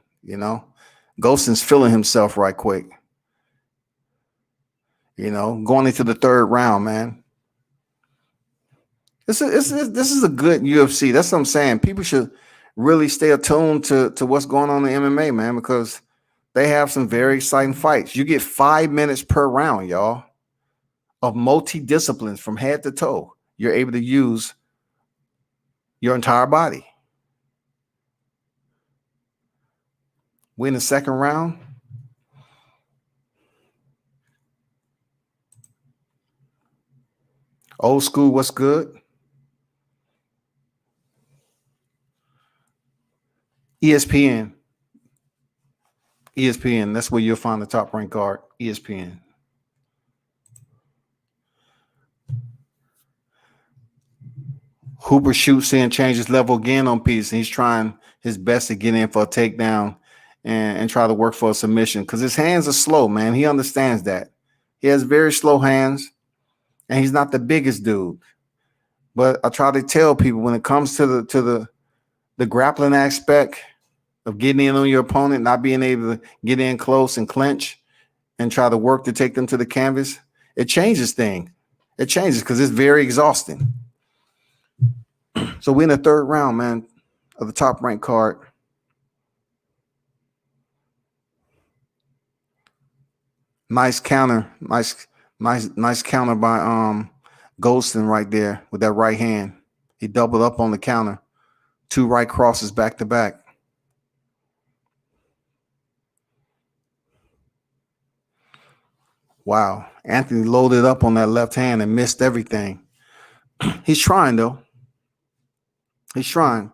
Ghostin's feeling himself right quick. Going into the 3rd round, man. This is a good UFC. That's what I'm saying. People should really stay attuned to what's going on in MMA, man, because they have some very exciting fights. You get 5 minutes per round, y'all, of multi-disciplines from head to toe. You're able to use your entire body. We're in the 2nd round. Old school, what's good? ESPN. That's where you'll find the Top Rank card. ESPN. Hooper shoots in, changes level again on Peterson. He's trying his best to get in for a takedown and try to work for a submission because his hands are slow, man. He understands that. He has very slow hands, and he's not the biggest dude. But I try to tell people when it comes to the grappling aspect of getting in on your opponent, not being able to get in close and clinch and try to work to take them to the canvas, it changes things. It changes because it's very exhausting. So we're in the 3rd round, man, of the Top Rank card. Nice counter. Nice counter by Goldston right there with that right hand. He doubled up on the counter. 2 right crosses back to back. Wow. Anthony loaded up on that left hand and missed everything. He's trying, though. He's trying.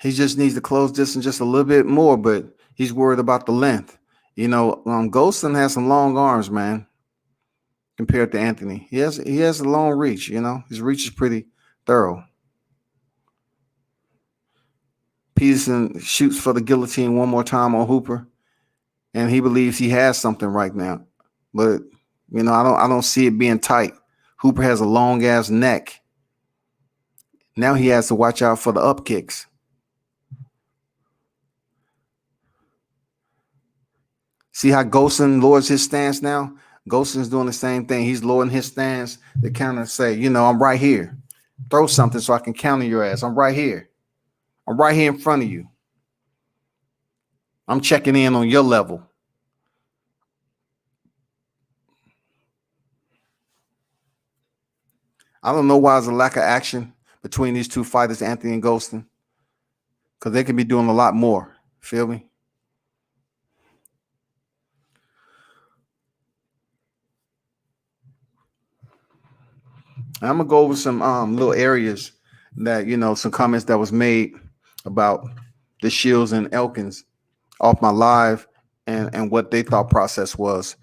He just needs to close distance just a little bit more, but he's worried about the length. Goldston has some long arms, man, compared to Anthony. He has a long reach, His reach is pretty thorough. Peterson shoots for the guillotine one more time on Hooper, and he believes he has something right now. But, I don't see it being tight. Hooper has a long-ass neck. Now he has to watch out for the up kicks. See how Golston lowers his stance now? Golston's doing the same thing. He's lowering his stance to kind of say, I'm right here. Throw something so I can counter your ass. I'm right here. I'm right here in front of you. I'm checking in on your level. I don't know why there's a lack of action between these two fighters, Anthony and Golston. because they can be doing a lot more. Feel me? I'm gonna go over some little areas that some comments that was made about the Shields and Elkins off my live and what they thought process was.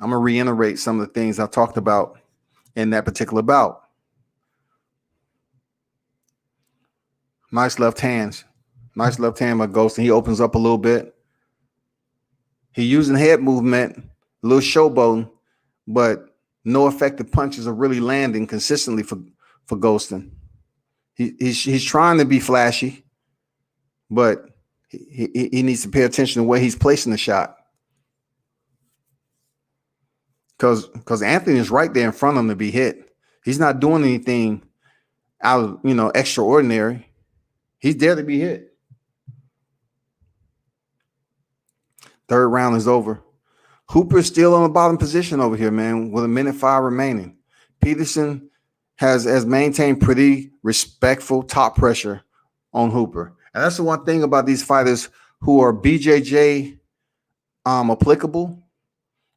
I'm gonna reiterate some of the things I talked about in that particular bout. Nice left hands. Nice left hand by Ghost, and he opens up a little bit. He using head movement, a little showboating, but no effective punches are really landing consistently for Ghostin. He's trying to be flashy, but he needs to pay attention to where he's placing the shot. Because Anthony is right there in front of him to be hit. He's not doing anything out of extraordinary. He's there to be hit. Third round is over. Hooper's still on the bottom position over here, man, with 1:05 remaining. Peterson has maintained pretty respectful top pressure on Hooper. And that's the one thing about these fighters who are BJJ applicable,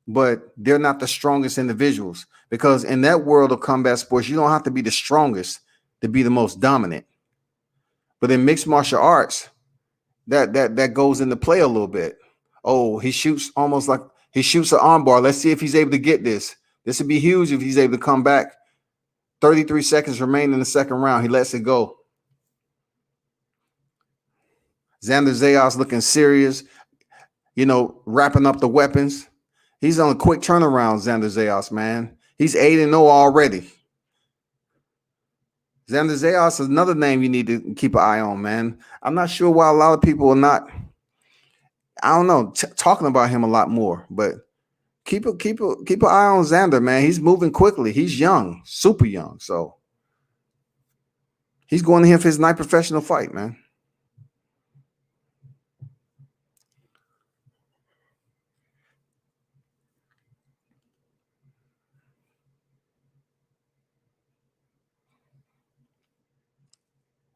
but they're not the strongest individuals. Because in that world of combat sports, you don't have to be the strongest to be the most dominant. But in mixed martial arts, that goes into play a little bit. Oh, he shoots almost like he shoots an armbar. Let's see if he's able to get this. This would be huge if he's able to come back. 33 seconds remain in the second round. He lets it go. Xander Zayas looking serious, wrapping up the weapons. He's on a quick turnaround, Xander Zayas, man. He's 8-0 already. Xander Zayas is another name you need to keep an eye on, man. I'm not sure why a lot of people are not, talking about him a lot more, but keep an eye on Xander, man. He's moving quickly. He's young, super young. So he's going to him for his ninth professional fight, man.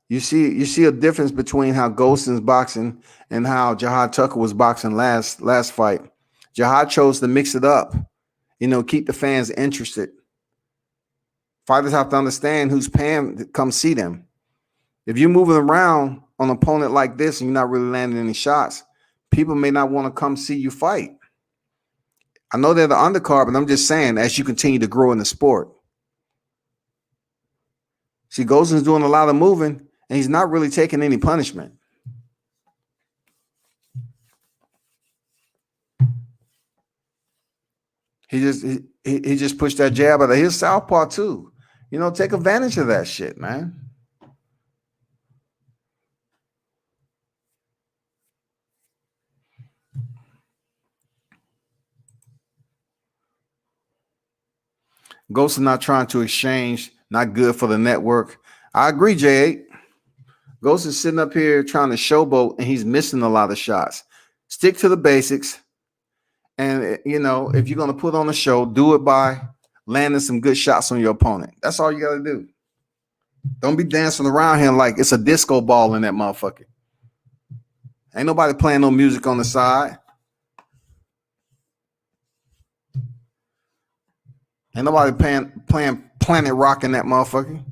You see a difference between how Golston's boxing and how Jihad Tucker was boxing last fight. Jihad chose to mix it up, keep the fans interested. Fighters have to understand who's paying to come see them. If you're moving around on an opponent like this and you're not really landing any shots, people may not want to come see you fight. I know they're the undercard, but I'm just saying as you continue to grow in the sport. See, Golston's doing a lot of moving, and he's not really taking any punishment. He just pushed that jab out of his southpaw too. Take advantage of that shit, man. Ghost is not trying to exchange, not good for the network. I agree, J8. Ghost is sitting up here trying to showboat, and he's missing a lot of shots. Stick to the basics. And, if you're going to put on a show, do it by landing some good shots on your opponent. That's all you got to do. Don't be dancing around here like it's a disco ball in that motherfucker. Ain't nobody playing no music on the side. Ain't nobody playing Planet Rock in that motherfucker.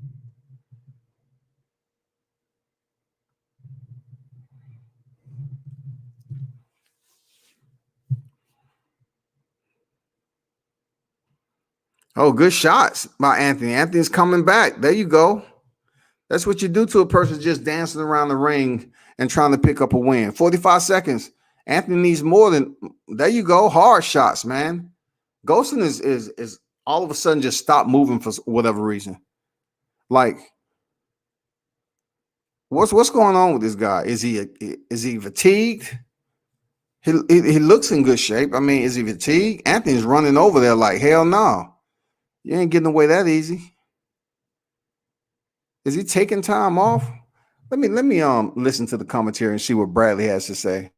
Oh, good shots by Anthony. Anthony's coming back. There you go. That's what you do to a person just dancing around the ring and trying to pick up a win. 45 seconds. Anthony needs more than there you go. Hard shots, man. Ghostin is all of a sudden just stopped moving for whatever reason. Like, what's going on with this guy? Is he fatigued? He looks in good shape. I mean, is he fatigued? Anthony's running over there like hell no. You ain't getting away that easy. Is he taking time off? Let me listen to the commentary and see what Bradley has to say.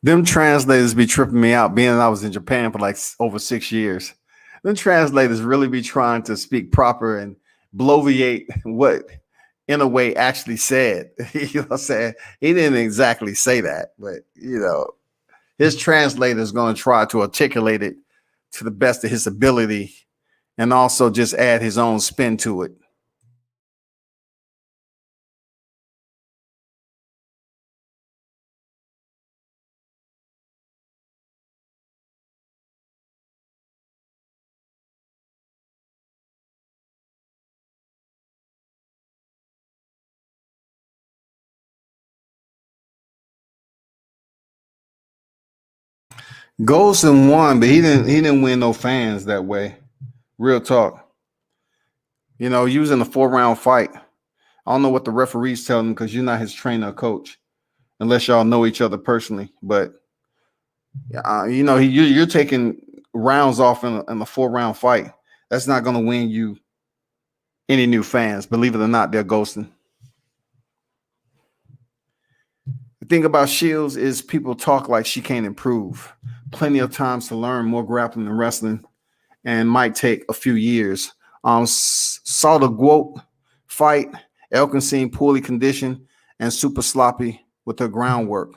Them translators be tripping me out, being that I was in Japan for like over 6 years. Them translators really be trying to speak proper and bloviate what in a way actually said. You know what I'm saying? He didn't exactly say that, but his translator is going to try to articulate it to the best of his ability and also just add his own spin to it. Golson won, but he didn't win no fans that way. Real talk. Using a 4-round fight. I don't know what the referees tell him because you're not his trainer or coach, unless y'all know each other personally. But you're taking rounds off in a 4-round fight. That's not going to win you any new fans. Believe it or not, they're ghosting. The thing about Shields is people talk like she can't improve. Plenty of times to learn more grappling and wrestling, and might take a few years. Saw the Guot fight. Elkin seemed poorly conditioned and super sloppy with her groundwork.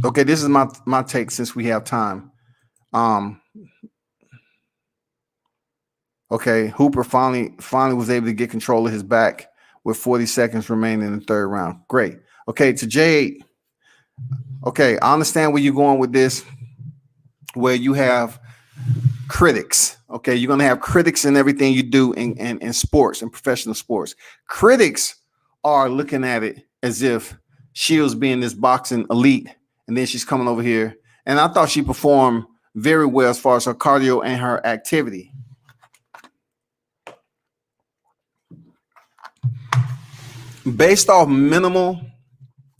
Okay, this is my take since we have time. Okay, Hooper finally was able to get control of his back with 40 seconds remaining in the 3rd round. Great. Okay, to J8. Okay, I understand where you're going with this, where you have critics. Okay, you're going to have critics in everything you do in sports and professional sports. Critics are looking at it as if Shields being this boxing elite, and then she's coming over here. And I thought she performed very well as far as her cardio and her activity. Based off minimal,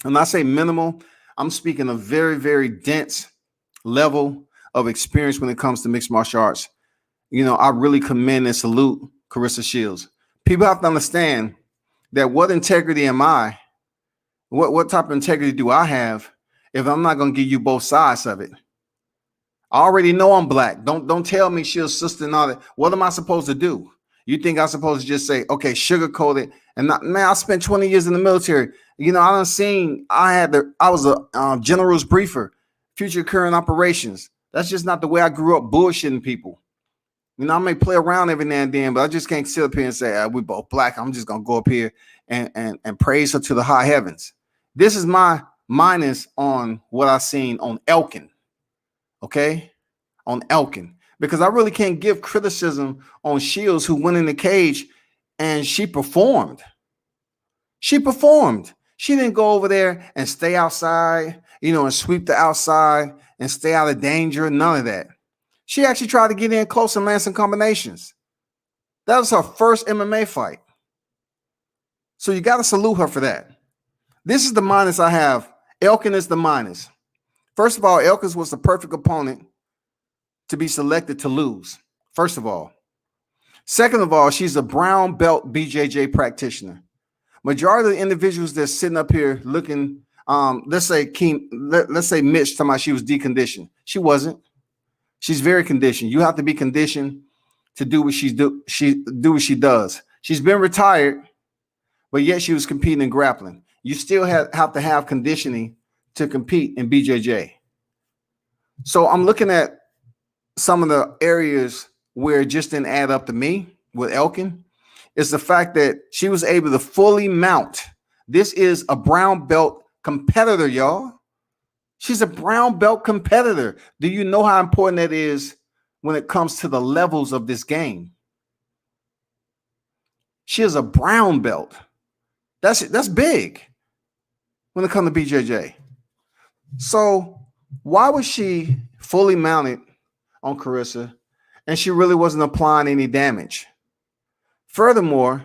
and I say minimal, I'm speaking a very, very dense level of experience when it comes to mixed martial arts. I really commend and salute Claressa Shields. People have to understand that what integrity am I? What type of integrity do I have if I'm not going to give you both sides of it? I already know I'm black. Don't tell me Shields' sister and all that. What am I supposed to do? You think I'm supposed to just say, okay, sugarcoat it? And not, man, I spent 20 years in the military. I was a general's briefer, future current operations. That's just not the way I grew up bullshitting people. I may play around every now and then, but I just can't sit up here and say, we both black. I'm just going to go up here and praise her to the high heavens. This is my minus on what I've seen on Elkin. Okay? On Elkin. Because I really can't give criticism on Shields, who went in the cage and she performed. She performed. She didn't go over there and stay outside, and sweep the outside and stay out of danger. None of that. She actually tried to get in close and land some combinations. That was her first MMA fight. So you got to salute her for that. This is the minus I have. Elkin is the minus. First of all, Elkins was the perfect opponent to be selected to lose. First of all. Second of all, she's a brown belt BJJ practitioner. Majority of the individuals that's sitting up here looking, let's say Mitch talking about she was deconditioned. She wasn't. She's very conditioned. You have to be conditioned to do what she does. She's been retired, but yet she was competing in grappling. You still have to have conditioning to compete in BJJ. So I'm looking at some of the areas where it just didn't add up to me with Elkin. Is the fact that she was able to fully mount. This is a brown belt competitor, y'all. She's a brown belt competitor. Do you know how important that is when it comes to the levels of this game? She is a brown belt. That's big when it comes to BJJ. So why was she fully mounted on Claressa and she really wasn't applying any damage? Furthermore,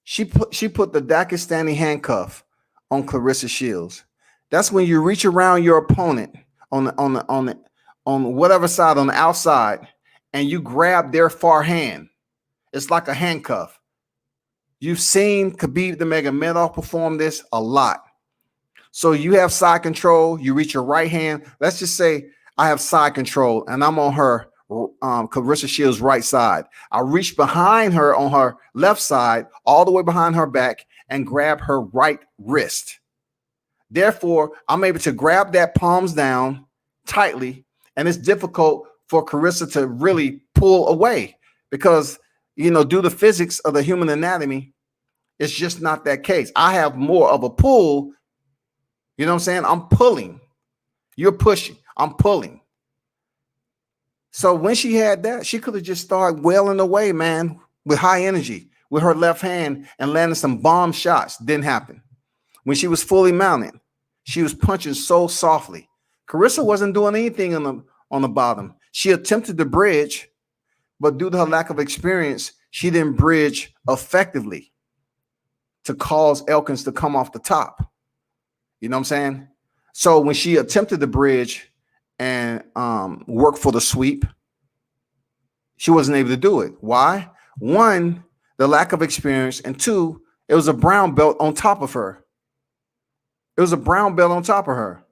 she put the Dagestani handcuff on Claressa Shields. That's when you reach around your opponent on whatever side, on the outside, and you grab their far hand. It's like a handcuff. You've seen Khabib Nurmagomedov perform this a lot. So you have side control. You reach your right hand. Let's just say I have side control and I'm on her, Clarissa Shields' right side. I reach behind her on her left side, all the way behind her back, and grab her right wrist. Therefore, I'm able to grab that palms down tightly, and it's difficult for Clarissa to really pull away because, due to physics of the human anatomy, it's just not that case. I have more of a pull. You know what I'm saying? I'm pulling. You're pushing. I'm pulling. So when she had that, she could have just started wailing away, man, with high energy, with her left hand and landing some bomb shots. Didn't happen. When she was fully mounted, she was punching so softly. Clarissa wasn't doing anything on the bottom. She attempted to bridge, but due to her lack of experience, she didn't bridge effectively to cause Elkins to come off the top. You know what I'm saying? So when she attempted to bridge and work for the sweep, she wasn't able to do it. Why? One, the lack of experience, and two, it was a brown belt on top of her. It was a brown belt on top of her.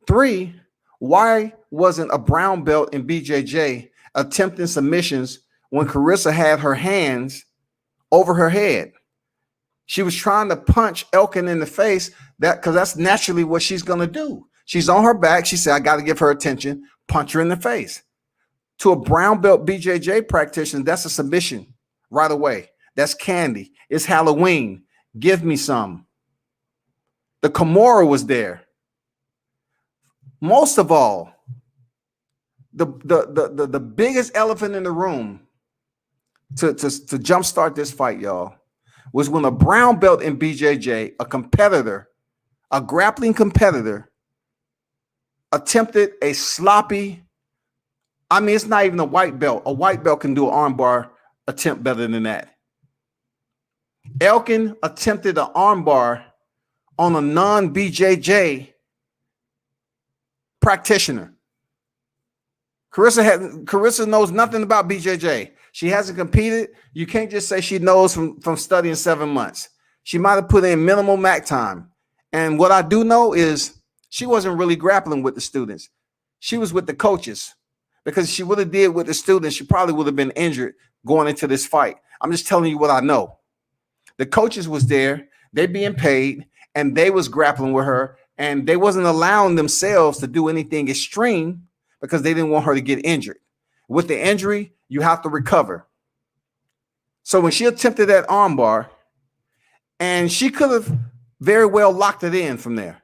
Three, why wasn't a brown belt in BJJ attempting submissions when Clarissa had her hands over her head? She was trying to punch Elkin in the face, because that's naturally what she's going to do. She's on her back. She said, I got to give her attention, punch her in the face. To a brown belt BJJ practitioner, that's a submission right away. That's candy. It's Halloween. Give me some. The Kimura was there. Most of all, the biggest elephant in the room to jumpstart this fight, y'all, was when a brown belt in BJJ, a competitor, a grappling competitor, attempted a sloppy, it's not even a white belt. A white belt can do an armbar attempt better than that. Elkin attempted an armbar on a non-BJJ practitioner. Clarissa knows nothing about BJJ. She hasn't competed. You can't just say she knows from studying 7 months. She might have put in minimal MAC time. And what I do know is she wasn't really grappling with the students. She was with the coaches, because she would have did with the students, she probably would have been injured going into this fight. I'm just telling you what I know. The coaches was there. They being paid, and they was grappling with her, and they wasn't allowing themselves to do anything extreme because they didn't want her to get injured. With the injury, you have to recover. So when she attempted that armbar, and she could have very well locked it in from there,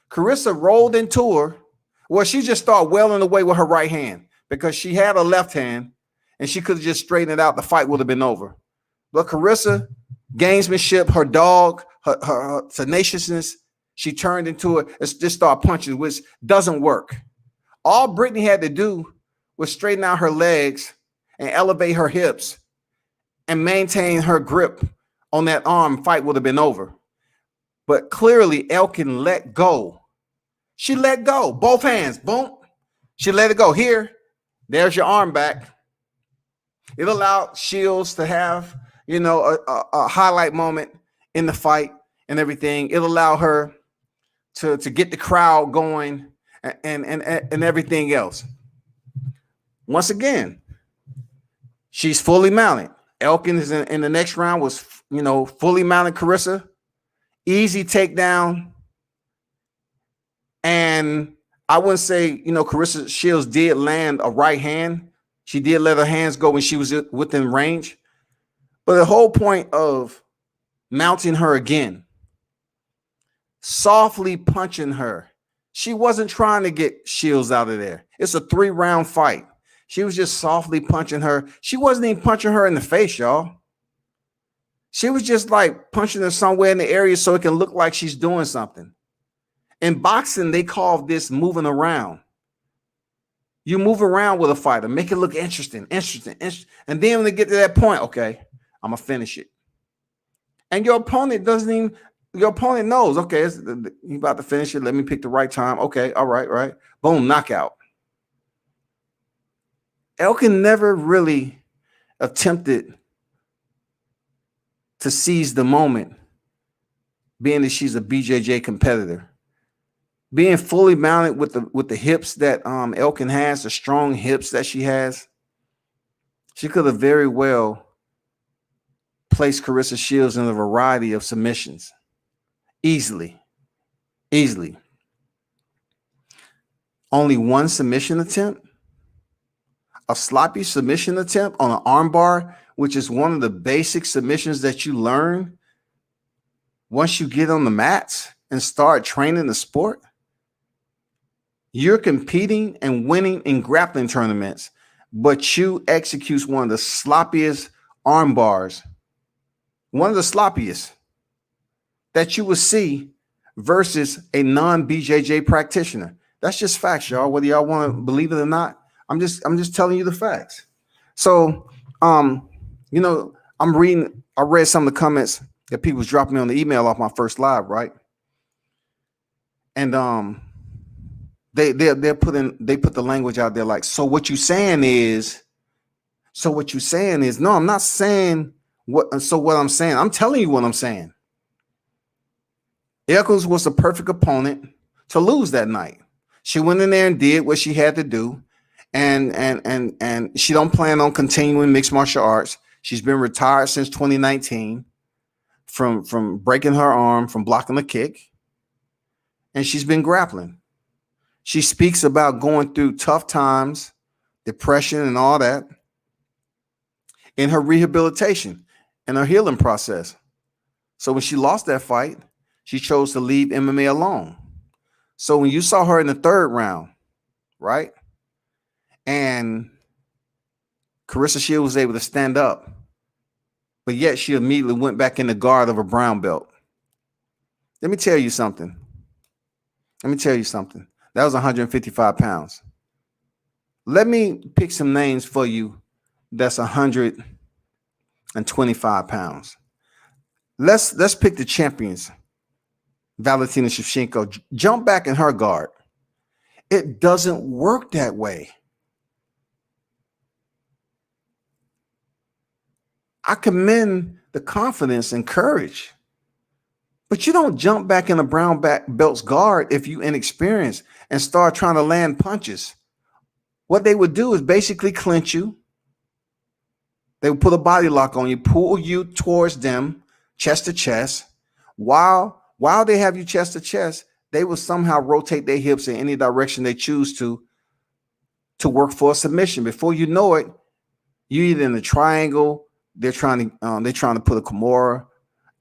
Clarissa rolled into her. Well, she just started wailing away with her right hand because she had a left hand, and she could have just straightened it out. The fight would have been over. But Clarissa, gamesmanship, her dog, her tenaciousness, she turned into it. It's just start punching, which doesn't work. All Brittany had to do was straighten out her legs and elevate her hips and maintain her grip on that arm. Fight would have been over. But clearly, Elkin let go. She let go. Both hands. Boom. She let it go. Here, there's your arm back. It allowed Shields to have, a highlight moment in the fight and everything. It allowed her to get the crowd going and everything else. Once again, she's fully mounted. Elkin is in the next round was, fully mounted Clarissa. Easy takedown. And I wouldn't say, Clarissa Shields did land a right hand. She did let her hands go when she was within range. But the whole point of mounting her again, softly punching her, she wasn't trying to get Shields out of there. It's a 3-round fight. She was just softly punching her. She wasn't even punching her in the face, y'all. She was just like punching her somewhere in the area so it can look like she's doing something. In boxing, they call this moving around. You move around with a fighter, make it look interesting. And then when they get to that point, okay, I'm going to finish it. And your opponent knows, okay, you about to finish it. Let me pick the right time. Okay, all right. Boom, knockout. Elkin never really attempted to seize the moment, being that she's a BJJ competitor. being fully mounted with the hips that Elkin has, the strong hips that she has, she could have very well placed Carissa Shields in a variety of submissions. Easily. Only one submission attempt, a sloppy submission attempt on an armbar, which is one of the basic submissions that you learn once you get on the mats and start training the sport. You're competing and winning in grappling tournaments, but you execute one of the sloppiest arm bars, one of the sloppiest that you will see versus a non-BJJ practitioner. That's just facts, y'all. Whether y'all want to believe it or not, I'm just telling you the facts. So, I read some of the comments that people was dropping me on the email off my first live, right? And they put the language out there like, so what you saying is, no, I'm not saying what I'm saying. I'm telling you what I'm saying. Eccles was the perfect opponent to lose that night. She went in there and did what she had to do. And she don't plan on continuing mixed martial arts. She's been retired since 2019 from breaking her arm, from blocking the kick. And she's been grappling. She speaks about going through tough times, depression and all that in her rehabilitation and her healing process. So when she lost that fight, she chose to leave MMA alone. So when you saw her in the third round, right? And Carissa Shields was able to stand up, but yet she immediately went back in the guard of a brown belt. Let me tell you something. That was 155 pounds. Let me pick some names for you that's 125 pounds. Let's pick the champions. Valentina Shevchenko, jump back in her guard. It doesn't work that way. I commend the confidence and courage, but you don't jump back in a brown belt's guard if you inexperienced and start trying to land punches. What they would do is basically clinch you. They would put a body lock on you, pull you towards them, chest to chest. While they have you chest to chest, they will somehow rotate their hips in any direction they choose to work for a submission. Before you know it, you're either in a triangle. They're trying to put a Kimura.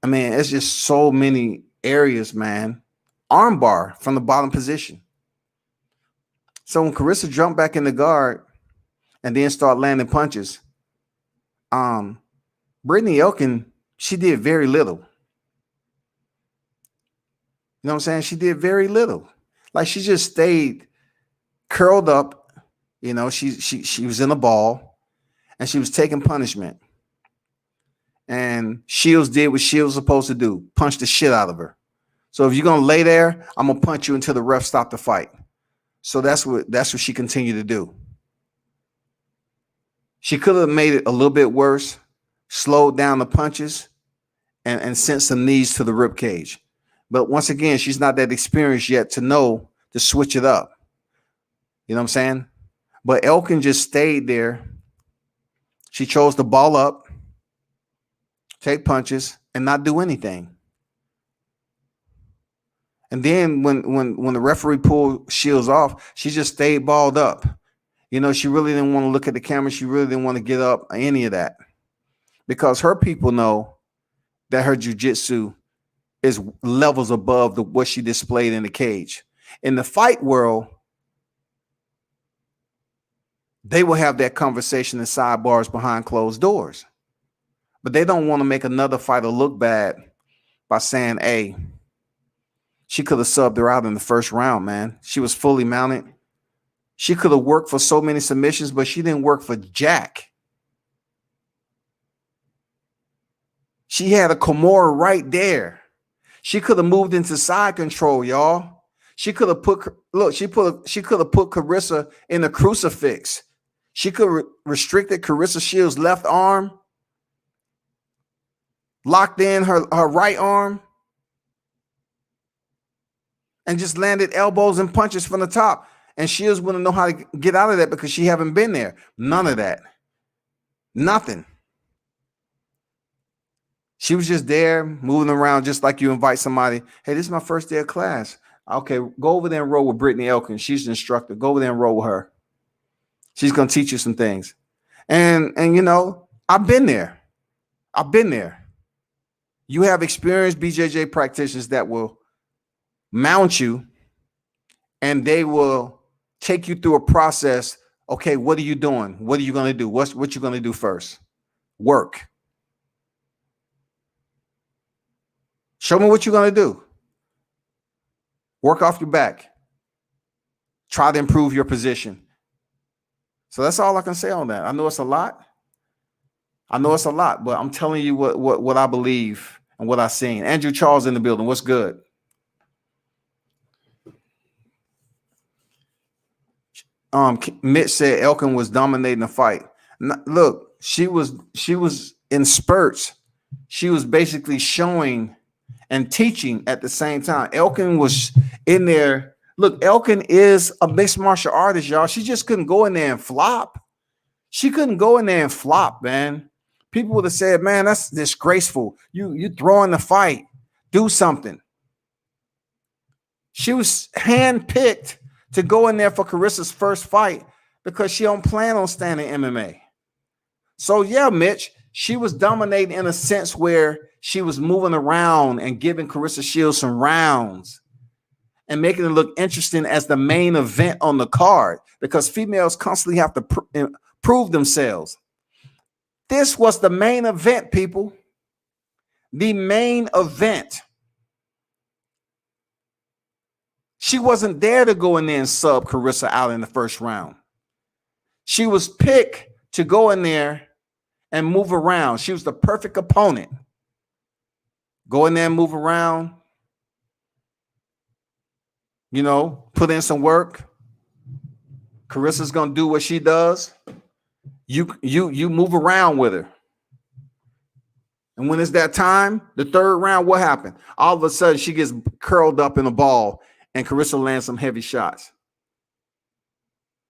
I mean, it's just so many areas, man. Armbar from the bottom position. So when Carissa jumped back in the guard and then start landing punches, Brittany Elkin, she did very little. You know what I'm saying? She did very little. Like she just stayed curled up. You know, she was in a ball and she was taking punishment. And Shields did what Shields was supposed to do, punch the shit out of her. So if you're gonna lay there, I'm gonna punch you until the ref stop the fight. So that's what she continued to do. She could have made it a little bit worse, slowed down the punches, and sent some knees to the rib cage. But once again, she's not that experienced yet to know to switch it up. You know what I'm saying? But Elkin just stayed there. She chose to ball up, take punches, and not do anything. And then when the referee pulled Shields off, she just stayed balled up. You know, she really didn't want to look at the camera. She really didn't want to get up, any of that. Because her people know that her jiu-jitsu is levels above what she displayed in the cage. In the fight world, they will have that conversation in sidebars behind closed doors. But they don't want to make another fighter look bad by saying, hey, she could have subbed her out in the first round, man. She was fully mounted. She could have worked for so many submissions, but she didn't work for jack. She had a Kimura right there. She could have moved into side control, y'all. She could have put Carissa in a crucifix. She could have restricted Carissa Shields' left arm, locked in her right arm, and just landed elbows and punches from the top. And Shields wouldn't know how to get out of that because she haven't been there. None of that. Nothing. She was just there moving around just like you invite somebody. Hey, this is my first day of class. Okay, go over there and roll with Brittany Elkins. She's the instructor. Go over there and roll with her. She's going to teach you some things. And you know, I've been there. I've been there. You have experienced BJJ practitioners that will mount you and they will take you through a process. Okay, what are you doing? What are you going to do? What you going to do first? Work. Show me what you're going to do. Work off your back. Try to improve your position. So that's all I can say on that. I know it's a lot. But I'm telling you what I believe and what I've seen. Andrew Charles in the building. What's good? Mitch said Elkin was dominating the fight. Look, she was in spurts. She was basically showing and teaching at the same time. Elkin was in there. Look, Elkin is a mixed martial artist, y'all. She just couldn't go in there and flop. She couldn't go in there and flop, man. People would have said, man, that's disgraceful. You throwing the fight. Do something. She was handpicked to go in there for Carissa's first fight because she don't plan on standing MMA. So, yeah, Mitch, she was dominating in a sense where she was moving around and giving Carissa Shields some rounds and making it look interesting as the main event on the card because females constantly have to prove themselves. This was the main event, people. The main event. She wasn't there to go in there and sub Carissa out in the first round. She was picked to go in there and move around. She was the perfect opponent. Go in there and move around. You know, put in some work. Carissa's gonna do what she does. You move around with her. And when it's that time, the third round, what happened? All of a sudden, she gets curled up in a ball and Carissa lands some heavy shots.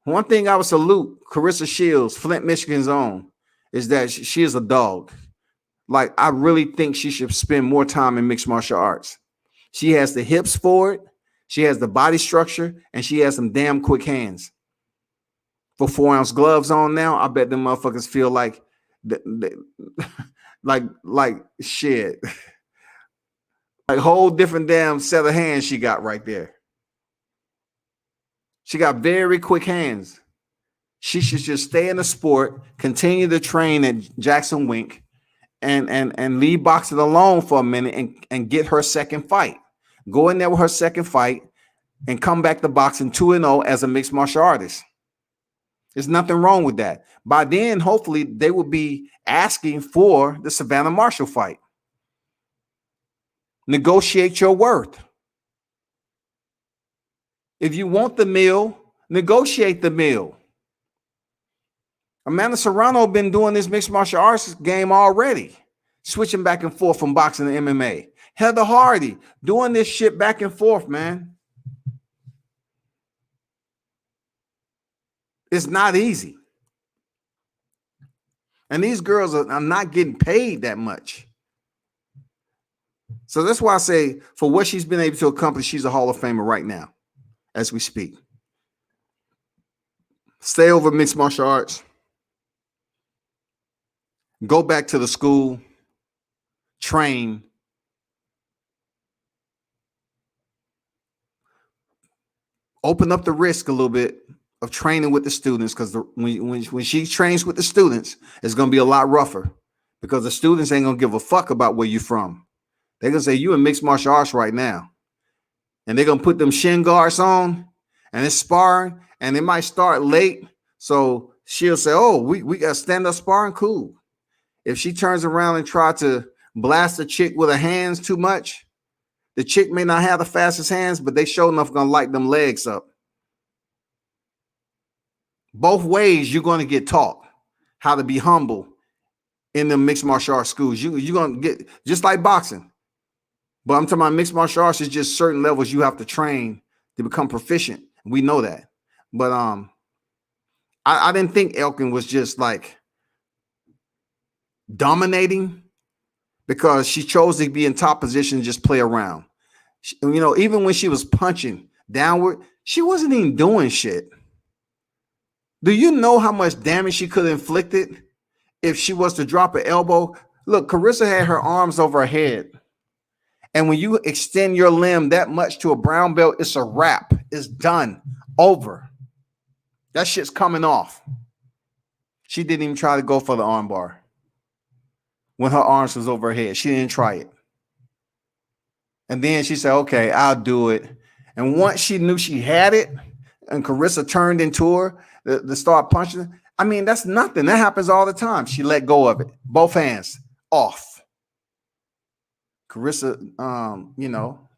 One thing I would salute Carissa Shields, Flint, Michigan's own, is that she is a dog. Like, I really think she should spend more time in mixed martial arts. She has the hips for it. She has the body structure, and she has some damn quick hands. For 4-ounce gloves on now, I bet them motherfuckers feel like like shit. Like whole different damn set of hands she got right there. She got very quick hands. She should just stay in the sport, continue to train at Jackson Wink, and leave boxing alone for a minute and get her second fight. Go in there with her second fight and come back to boxing 2-0 as a mixed martial artist. There's nothing wrong with that. By then, hopefully, they will be asking for the Savannah Marshall fight. Negotiate your worth. If you want the meal, negotiate the meal. Amanda Serrano been doing this mixed martial arts game already, switching back and forth from boxing to MMA. Heather Hardy doing this shit back and forth, man. It's not easy. And these girls are not getting paid that much. So that's why I say for what she's been able to accomplish, she's a Hall of Famer right now as we speak. Stay over mixed martial arts. Go back to the school. Train. Open up the risk a little bit of training with the students, because when she trains with the students, it's going to be a lot rougher because the students ain't going to give a fuck about where you're from. They're going to say, you in mixed martial arts right now. And they're going to put them shin guards on and it's sparring, and it might start late. So she'll say, oh, we got stand-up sparring. Cool. If she turns around and try to blast a chick with her hands too much, the chick may not have the fastest hands, but they sure enough going to light them legs up. Both ways, you're going to get taught how to be humble in the mixed martial arts schools. You're going to get, just like boxing, But I'm talking about mixed martial arts is just certain levels you have to train to become proficient. We know that. But I didn't think Elkin was just like dominating because she chose to be in top position and just play around. You know, even when she was punching downward, she wasn't even doing shit. Do you know how much damage she could have inflicted if she was to drop an elbow? Look, Carissa had her arms over her head. And when you extend your limb that much to a brown belt, it's a wrap. It's done. Over. That shit's coming off. She didn't even try to go for the arm bar. When her arms was over her head, she didn't try it. And then she said, okay, I'll do it. And once she knew she had it, and Carissa turned into her to start punching, I mean, that's nothing. That happens all the time. She let go of it. Both hands off. Carissa,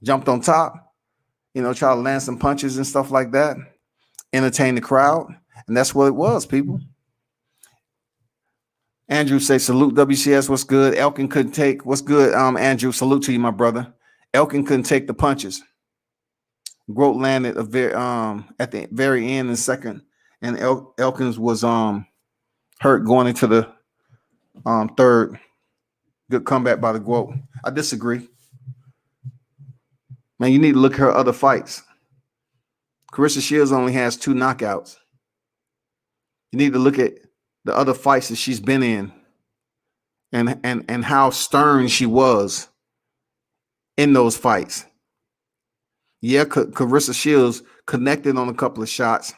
jumped on top, try to land some punches and stuff like that, entertain the crowd. And that's what it was, people. Andrew say, salute WCS. What's good? Elkin couldn't take. What's good, Andrew? Salute to you, my brother. Elkin couldn't take the punches. Grote landed at the very end in second, and Elkins was hurt going into the third. Good comeback by the Grote. I disagree. Man, you need to look at her other fights. Carissa Shields only has 2 knockouts. You need to look at the other fights that she's been in and how stern she was in those fights. Yeah, Carissa Shields connected on a couple of shots,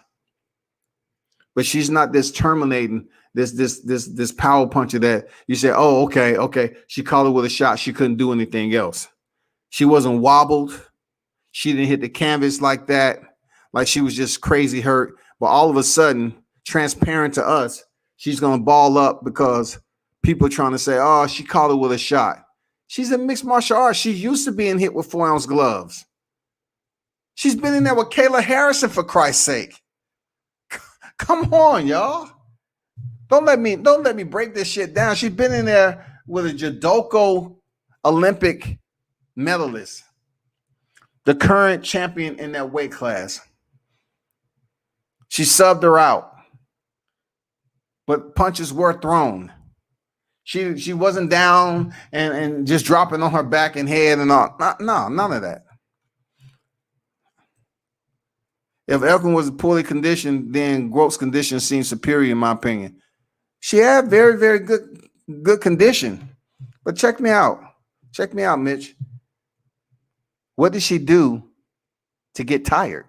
but she's not this terminating, this power puncher that you say, oh, okay. She caught her with a shot. She couldn't do anything else. She wasn't wobbled. She didn't hit the canvas like that, like she was just crazy hurt. But all of a sudden, transparent to us, she's going to ball up because people are trying to say, oh, she caught her with a shot. She's in mixed martial arts. She used to being hit with 4-ounce gloves. She's been in there with Kayla Harrison, for Christ's sake. Come on, y'all. Don't let me break this shit down. She's been in there with a judoka Olympic medalist, the current champion in that weight class. She subbed her out, but punches were thrown. She wasn't down and just dropping on her back and head and all. No, none of that. If Elkin was poorly conditioned, then Grote's condition seems superior, in my opinion. She had very, very good condition. But check me out. Check me out, Mitch. What did she do to get tired?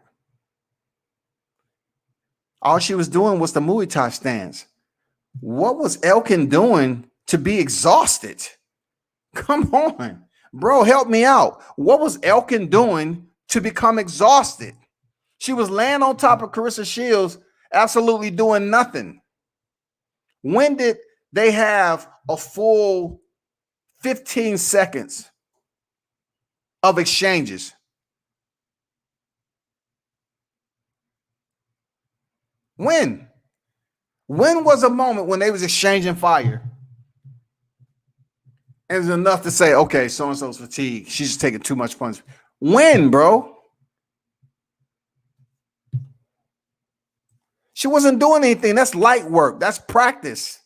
All she was doing was the Muay Thai stance. What was Elkin doing to be exhausted? Come on, bro, help me out. What was Elkin doing to become exhausted? She was laying on top of Carissa Shields, absolutely doing nothing. When did they have a full 15 seconds of exchanges? When? When was a moment when they was exchanging fire? And it was enough to say, okay, so-and-so's fatigued. She's just taking too much punch. When, bro? She wasn't doing anything. That's light work. That's practice.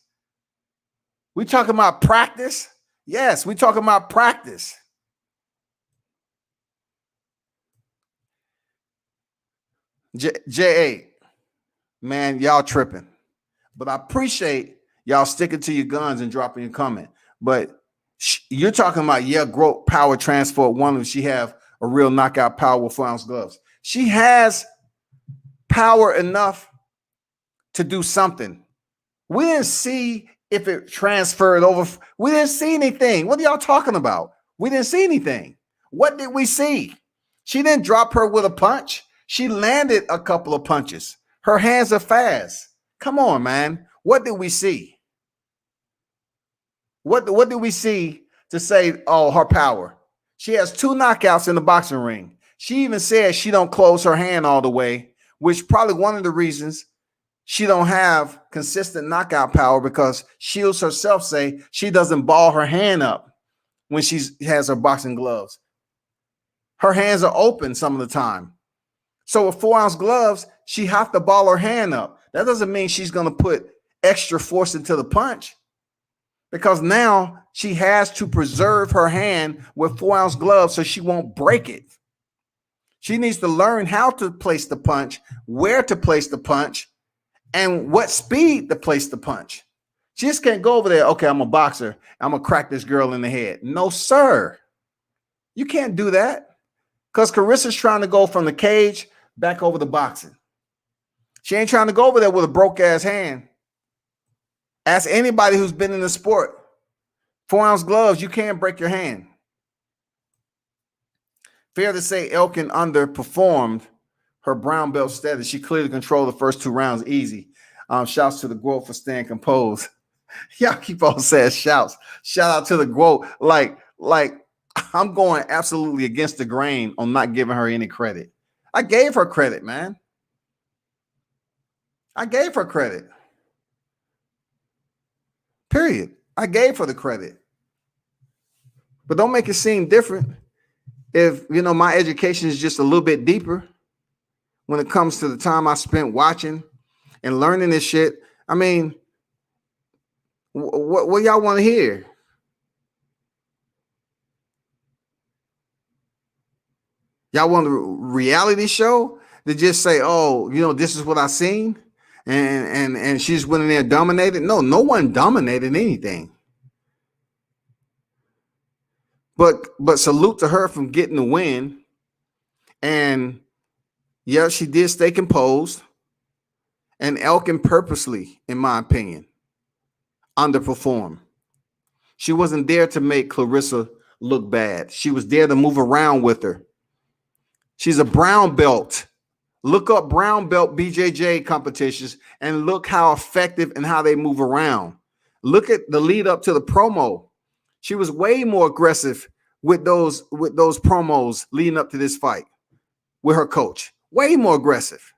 We talking about practice? Yes, we talking about practice. J8, man, y'all tripping. But I appreciate y'all sticking to your guns and dropping your comment. But you're talking about, Grote power transfer. One, she have a real knockout power with 4-ounce gloves. She has power enough to do something. We didn't see if it transferred over. We didn't see anything. What are y'all talking about? We didn't see anything. What did we see? She didn't drop her with a punch. She landed a couple of punches. Her hands are fast. Come on, man. What did we see? What did we see to say, oh, her power? She has 2 knockouts in the boxing ring. She even said she don't close her hand all the way, which probably one of the reasons she don't have consistent knockout power, because Shields herself say she doesn't ball her hand up when she has her boxing gloves. Her hands are open some of the time. So with 4-ounce gloves, she have to ball her hand up. That doesn't mean she's going to put extra force into the punch, because now she has to preserve her hand with 4-ounce gloves so she won't break it. She needs to learn how to place the punch, where to place the punch, and what speed to place the punch. She just can't go over there, okay, I'm a boxer, I'm going to crack this girl in the head. No, sir. You can't do that, because Carissa's trying to go from the cage back over to boxing. She ain't trying to go over there with a broke-ass hand. Ask anybody who's been in the sport. 4-ounce gloves, you can't break your hand. Fair to say Elkin underperformed her brown belt status. She clearly controlled the first 2 rounds easy. Shouts to the GWOAT for staying composed. Y'all keep on saying shouts. Shout out to the GWOAT. Like I'm going absolutely against the grain on not giving her any credit. I gave her credit, man. I gave her credit. Period. I gave her the credit. But don't make it seem different if, you know, my education is just a little bit deeper when it comes to the time I spent watching and learning this shit. I mean, what y'all want to hear? Y'all want a reality show to just say, oh, you know, this is what I seen, and she's winning there dominated? No one dominated anything. But salute to her from getting the win. And yeah, she did stay composed. And Elkin purposely, in my opinion, underperformed. She wasn't there to make Clarissa look bad. She was there to move around with her. She's a brown belt. Look up brown belt BJJ competitions and look how effective and how they move around. Look at the lead up to the promo. She was way more aggressive with those promos leading up to this fight with her coach. Way more aggressive.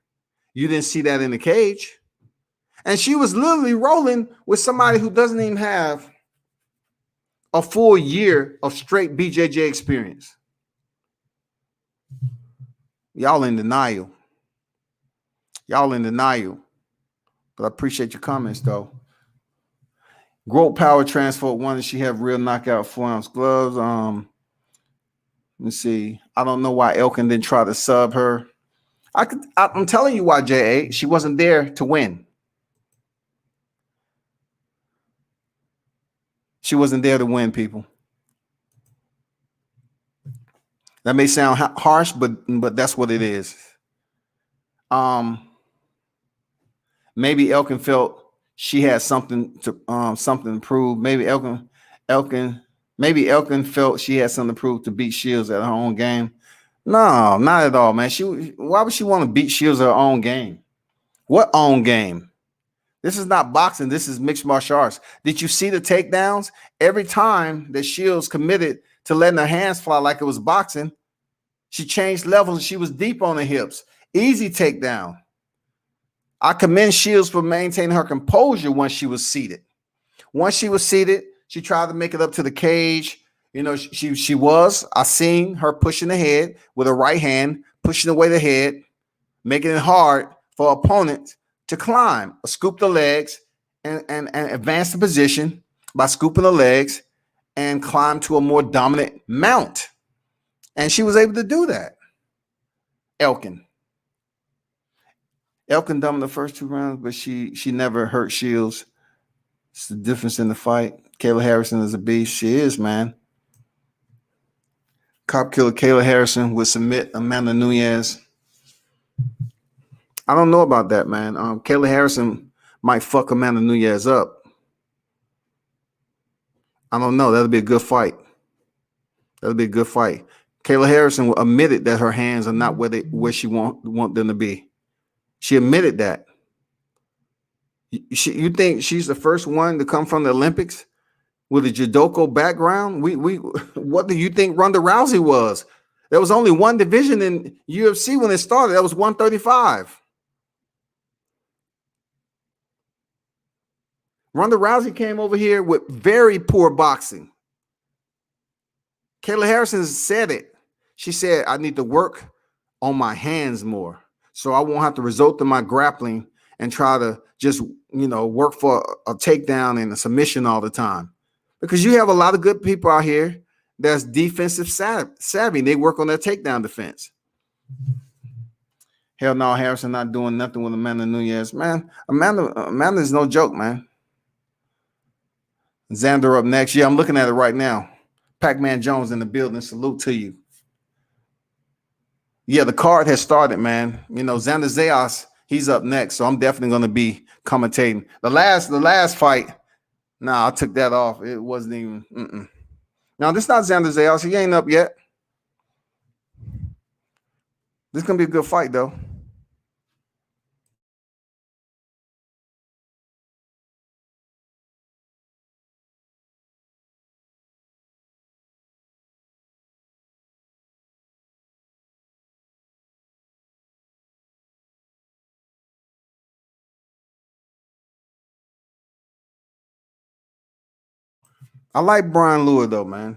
You didn't see that in the cage. And she was literally rolling with somebody who doesn't even have a full year of straight BJJ experience. Y'all in denial. Y'all in denial. But I appreciate your comments, though. GWOAT Power Transfer wanted she have real knockout 4-ounce gloves. Let me see. I don't know why Elkin didn't try to sub her. I'm telling you why, J.A. She wasn't there to win. She wasn't there to win, people. That may sound harsh, but that's what it is. Maybe Elkin felt she had something to prove. Maybe Elkin felt she had something to prove to beat Shields at her own game. No, not at all, man. Why would she want to beat Shields at her own game? What own game? This is not boxing. This is mixed martial arts. Did you see the takedowns? Every time that Shields committed to letting her hands fly like it was boxing, she changed levels and she was deep on the hips. Easy takedown. I commend Shields for maintaining her composure once she was seated. Once she was seated, she tried to make it up to the cage. You know, I seen her pushing the head with her right hand, pushing away the head, making it hard for opponents to climb, or scoop the legs and advance the position by scooping the legs and climb to a more dominant mount. And she was able to do that. Elkin dominated the first 2 rounds, but she never hurt Shields. It's the difference in the fight. Kayla Harrison is a beast. She is, man. Cop killer Kayla Harrison would submit Amanda Nunes. I don't know about that, man. Kayla Harrison might fuck Amanda Nunes up. I don't know. That'll be a good fight. Kayla Harrison admitted that her hands are not where she want them to be. She admitted that. You think she's the first one to come from the Olympics with a judoka background? What do you think Ronda Rousey was? There was only one division in UFC when it started. That was 135. Ronda Rousey came over here with very poor boxing. Kayla Harrison said it. She said, I need to work on my hands more so I won't have to resort to my grappling and try to just, work for a takedown and a submission all the time. Because you have a lot of good people out here that's defensive savvy. They work on their takedown defense. Hell no, Harrison not doing nothing with Amanda Nunes. Man, Amanda is no joke, man. Xander up next. Yeah, I'm looking at it right now. Pac-Man Jones in the building. Salute to you. Yeah, the card has started, man. Xander Zayas, he's up next, so I'm definitely going to be commentating. The last fight, I took that off. It wasn't even. Now, this is not Xander Zayas. He ain't up yet. This is going to be a good fight, though. I like Bryan Lewis, though, man.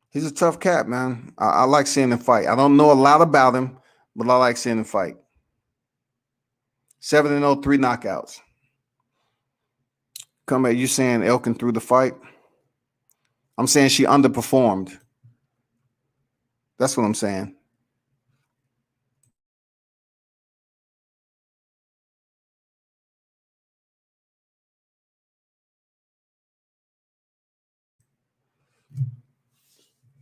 He's a tough cat, man. I like seeing him fight. I don't know a lot about him, but I like seeing him fight. 7-0, 3 knockouts. Come at you saying Elkin threw the fight? I'm saying she underperformed. That's what I'm saying.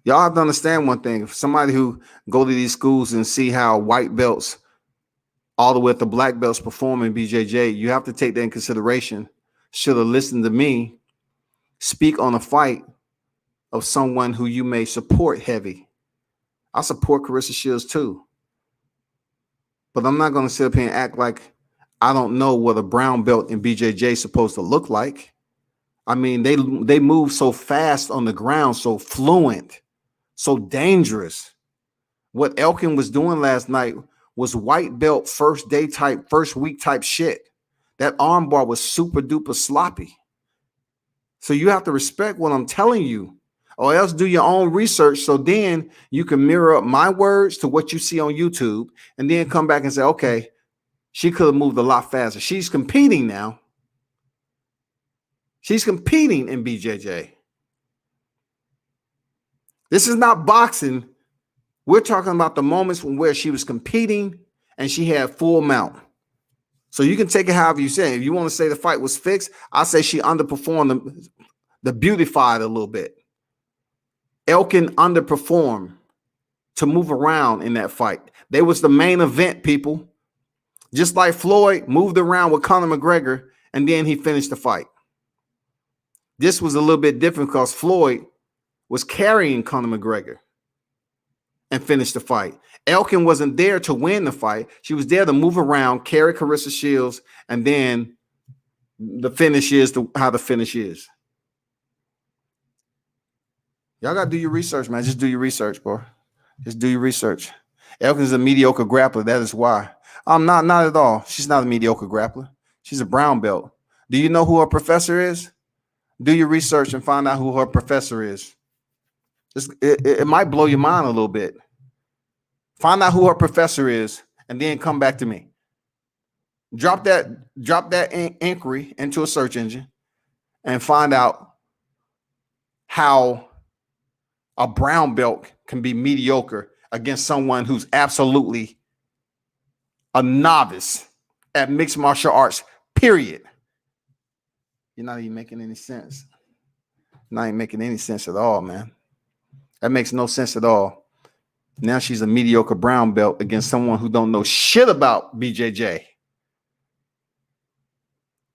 Y'all have to understand one thing. For somebody who go to these schools and see how white belts all the way up to black belts perform in BJJ, you have to take that in consideration. Should have listened to me speak on a fight of someone who you may support heavy. I support Carissa Shields too. But I'm not going to sit up here and act like I don't know what a brown belt in BJJ is supposed to look like. I mean, they move so fast on the ground, so fluent, so dangerous. What Elkin was doing last night was white belt first week type shit. That armbar was super duper sloppy. So you have to respect what I'm telling you, or else do your own research so then you can mirror up my words to what you see on YouTube and then come back and say, okay, she could have moved a lot faster. She's competing now. She's competing in BJJ. This is not boxing. We're talking about the moments where she was competing and she had full mount. So you can take it however you say. If you want to say the fight was fixed, I say she underperformed the beautified a little bit. Elkin underperformed to move around in that fight. They was the main event, people. Just like Floyd moved around with Conor McGregor and then he finished the fight. This was a little bit different because Floyd was carrying Conor McGregor and finished the fight. Elkin wasn't there to win the fight. She was there to move around, carry Carissa Shields, and then the finish is how the finish is. Y'all got to do your research, man. Just do your research, bro. Just do your research. Elkin's a mediocre grappler. That is why. Not at all. She's not a mediocre grappler. She's a brown belt. Do you know who her professor is? Do your research and find out who her professor is. It might blow your mind a little bit. Find out who her professor is and then come back to me. Drop that inquiry into a search engine and find out how a brown belt can be mediocre against someone who's absolutely a novice at mixed martial arts, period. You're not even making any sense. Not even making any sense at all, man. That makes no sense at all. Now she's a mediocre brown belt against someone who don't know shit about BJJ.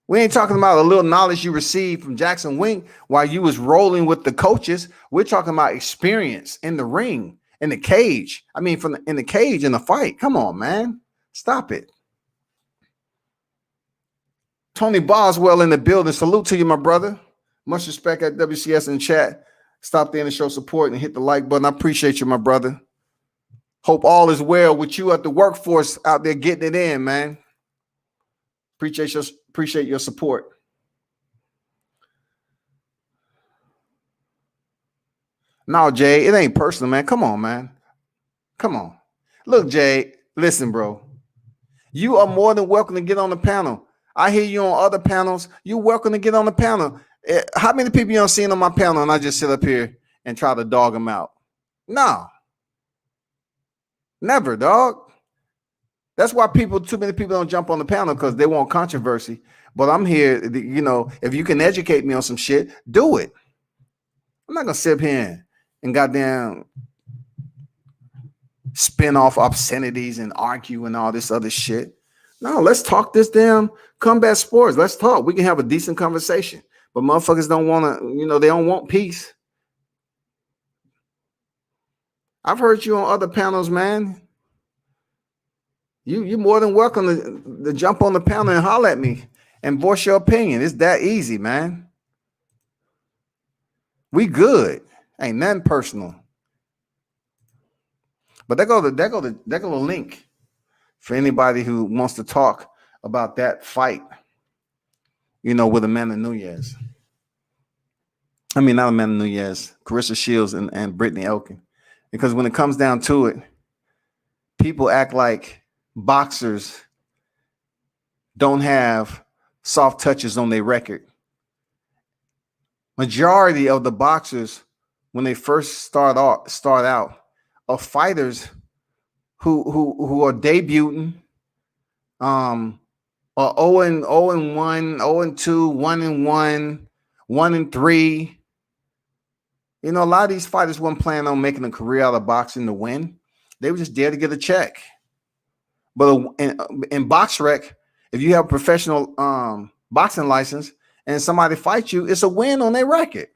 We ain't talking about a little knowledge you received from Jackson Wink while you was rolling with the coaches. We're talking about experience in the ring, in the cage. I mean, in the cage in the fight. Come on, man. Stop it. Tony Boswell in the building. Salute to you, my brother. Much respect at WCS in chat. Stop there and show support and hit the like button. I appreciate you, my brother. Hope all is well with you at the workforce out there getting it in, man. Appreciate your support. No, Jay, it ain't personal, man. Come on, man. Come on. Look, Jay, listen, bro. You are more than welcome to get on the panel. I hear you on other panels. You're welcome to get on the panel. How many people you don't seen on my panel and I just sit up here and try to dog them out? No. Never, dog. That's why too many people don't jump on the panel because they want controversy. But I'm here, if you can educate me on some shit, do it. I'm not going to sit up here and goddamn spin off obscenities and argue and all this other shit. No, let's talk this damn combat sports. Let's talk. We can have a decent conversation. But motherfuckers don't want to, they don't want peace. I've heard you on other panels, man. You're more than welcome to jump on the panel and holler at me and voice your opinion. It's that easy, man. We good. Ain't nothing personal. But there go the link for anybody who wants to talk about that fight, with Amanda Nunes. I mean, not Amanda Nunes, Carissa Shields and Brittany Elkin. Because when it comes down to it, people act like boxers don't have soft touches on their record. Majority of the boxers, when they first start out, are fighters who are debuting, are 0-1, 0-2, 1-1, 1-3. A lot of these fighters weren't planning on making a career out of boxing to win. They were just there to get a check. But in BoxRec, if you have a professional boxing license and somebody fights you, it's a win on their record.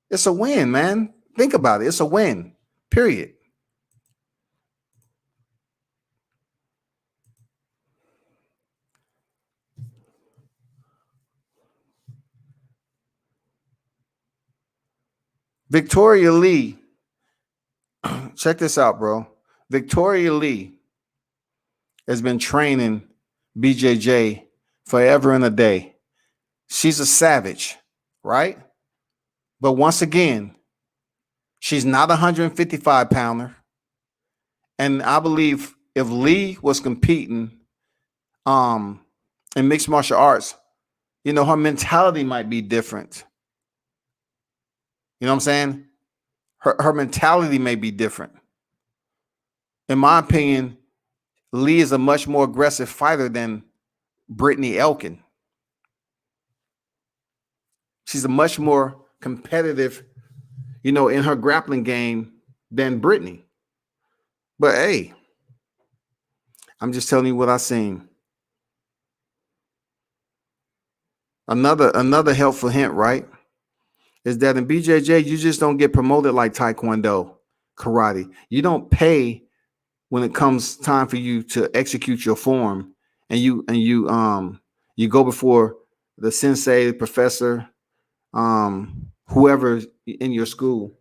It's a win, man. Think about it. It's a win, period. Victoria Lee, check this out, bro. Victoria Lee has been training BJJ forever and a day. She's a savage, right? But once again, she's not a 155-pounder. And I believe if Lee was competing in mixed martial arts, her mentality might be different. You know what I'm saying? Her mentality may be different. In my opinion, Lee is a much more aggressive fighter than Brittany Elkin. She's a much more competitive, in her grappling game than Brittany. But hey, I'm just telling you what I've seen. Another helpful hint, right? Is that in BJJ, you just don't get promoted like Taekwondo, karate. You don't pay when it comes time for you to execute your form, and you go before the sensei, the professor, whoever in your school,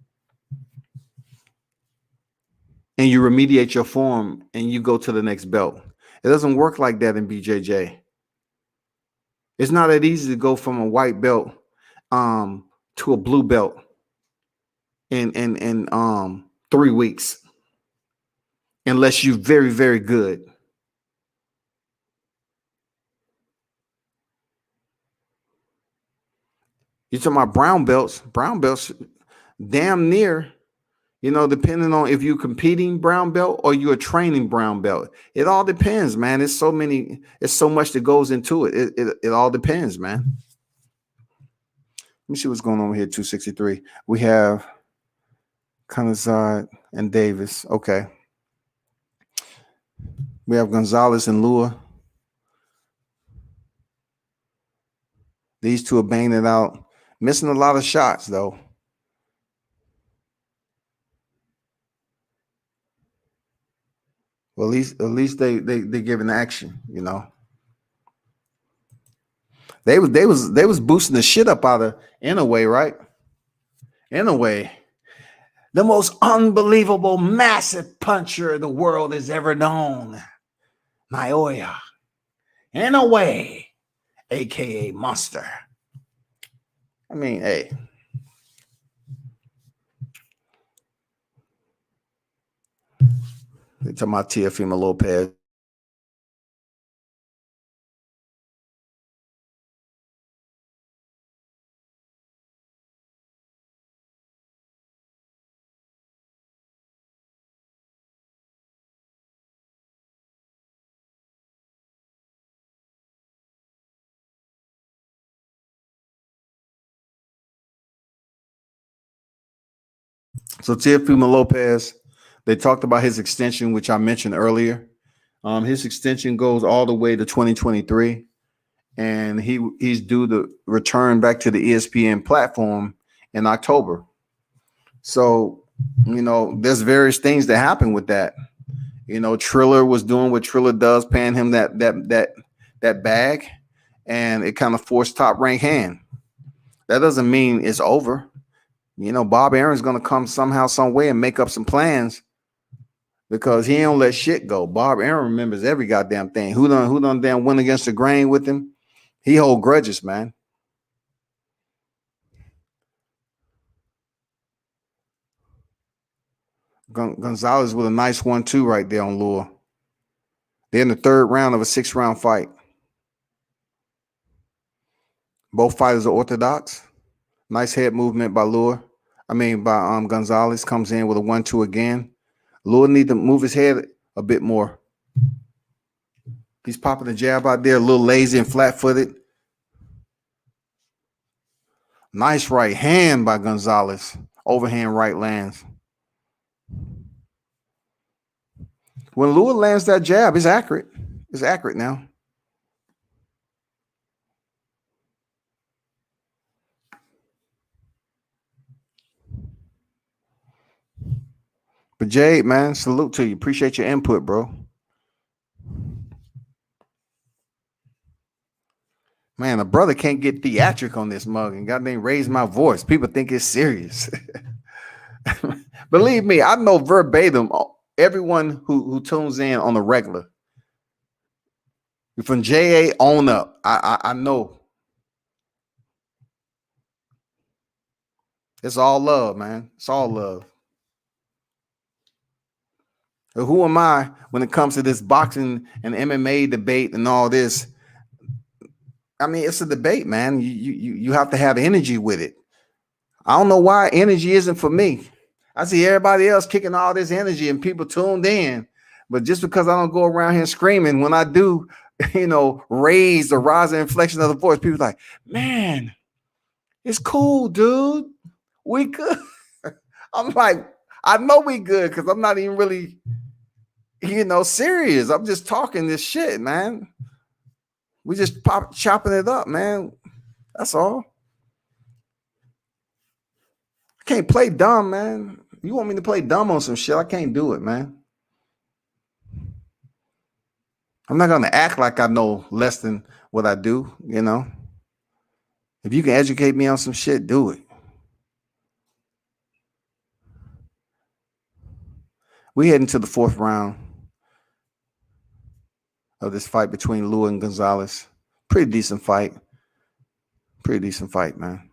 and you remediate your form and you go to the next belt. It doesn't work like that in BJJ. It's not that easy to go from a white belt to a blue belt in 3 weeks, unless you're very, very good. You're talking about brown belts, damn near, depending on if you're competing brown belt or you're a training brown belt. It all depends, man. It's so much that goes into it. It all depends, man. Let me see what's going on here. 263. We have Kanazad and Davis. Okay. We have Gonzalez and Lua. These two are banging it out. Missing a lot of shots, though. Well, at least they giving action, They was boosting the shit up out of Inouye, right? Inouye, the most unbelievable, massive puncher the world has ever known. Naoya, Inouye, aka Monster. I mean, hey, They're talking about Teofimo Lopez. So Teofimo Lopez, they talked about his extension, which I mentioned earlier. His extension goes all the way to 2023, and he's due to return back to the ESPN platform in October. So, there's various things that happen with that. Triller was doing what Triller does, paying him that bag, and it kind of forced Top Rank hand. That doesn't mean it's over. Bob Aaron's going to come somehow, some way and make up some plans because he don't let shit go. Bob Aaron remembers every goddamn thing. Who done damn went against the grain with him? He hold grudges, man. Gonzalez with a nice 1-2 right there on Lua. They're in the third round of a 6-round fight. Both fighters are orthodox. Nice head movement by Gonzalez. Comes in with a 1-2 again. Lua need to move his head a bit more. He's popping the jab out there, a little lazy and flat-footed. Nice right hand by Gonzalez. Overhand right lands. When Lua lands that jab, it's accurate. It's accurate now. But Jade, man, salute to you. Appreciate your input, bro. Man, a brother can't get theatric on this mug and goddamn raise my voice. People think it's serious. Believe me, I know verbatim everyone who tunes in on the regular. From JA on up, I know. It's all love, man. It's all love. Who am I when it comes to this boxing and MMA debate and all this? I mean, it's a debate, man. You have to have energy with it. I don't know why energy isn't for me. I see everybody else kicking all this energy and people tuned in. But just because I don't go around here screaming, when I do, raise the rise and inflection of the voice, people like, man, it's cool, dude. We good. I'm like, I know we good because I'm not even really, serious. I'm just talking this shit, man. We just chopping it up, man. That's all. I can't play dumb, man. You want me to play dumb on some shit? I can't do it, man. I'm not going to act like I know less than what I do, If you can educate me on some shit, do it. We heading to the fourth round of this fight between Lua and Gonzalez. Pretty decent fight. Man.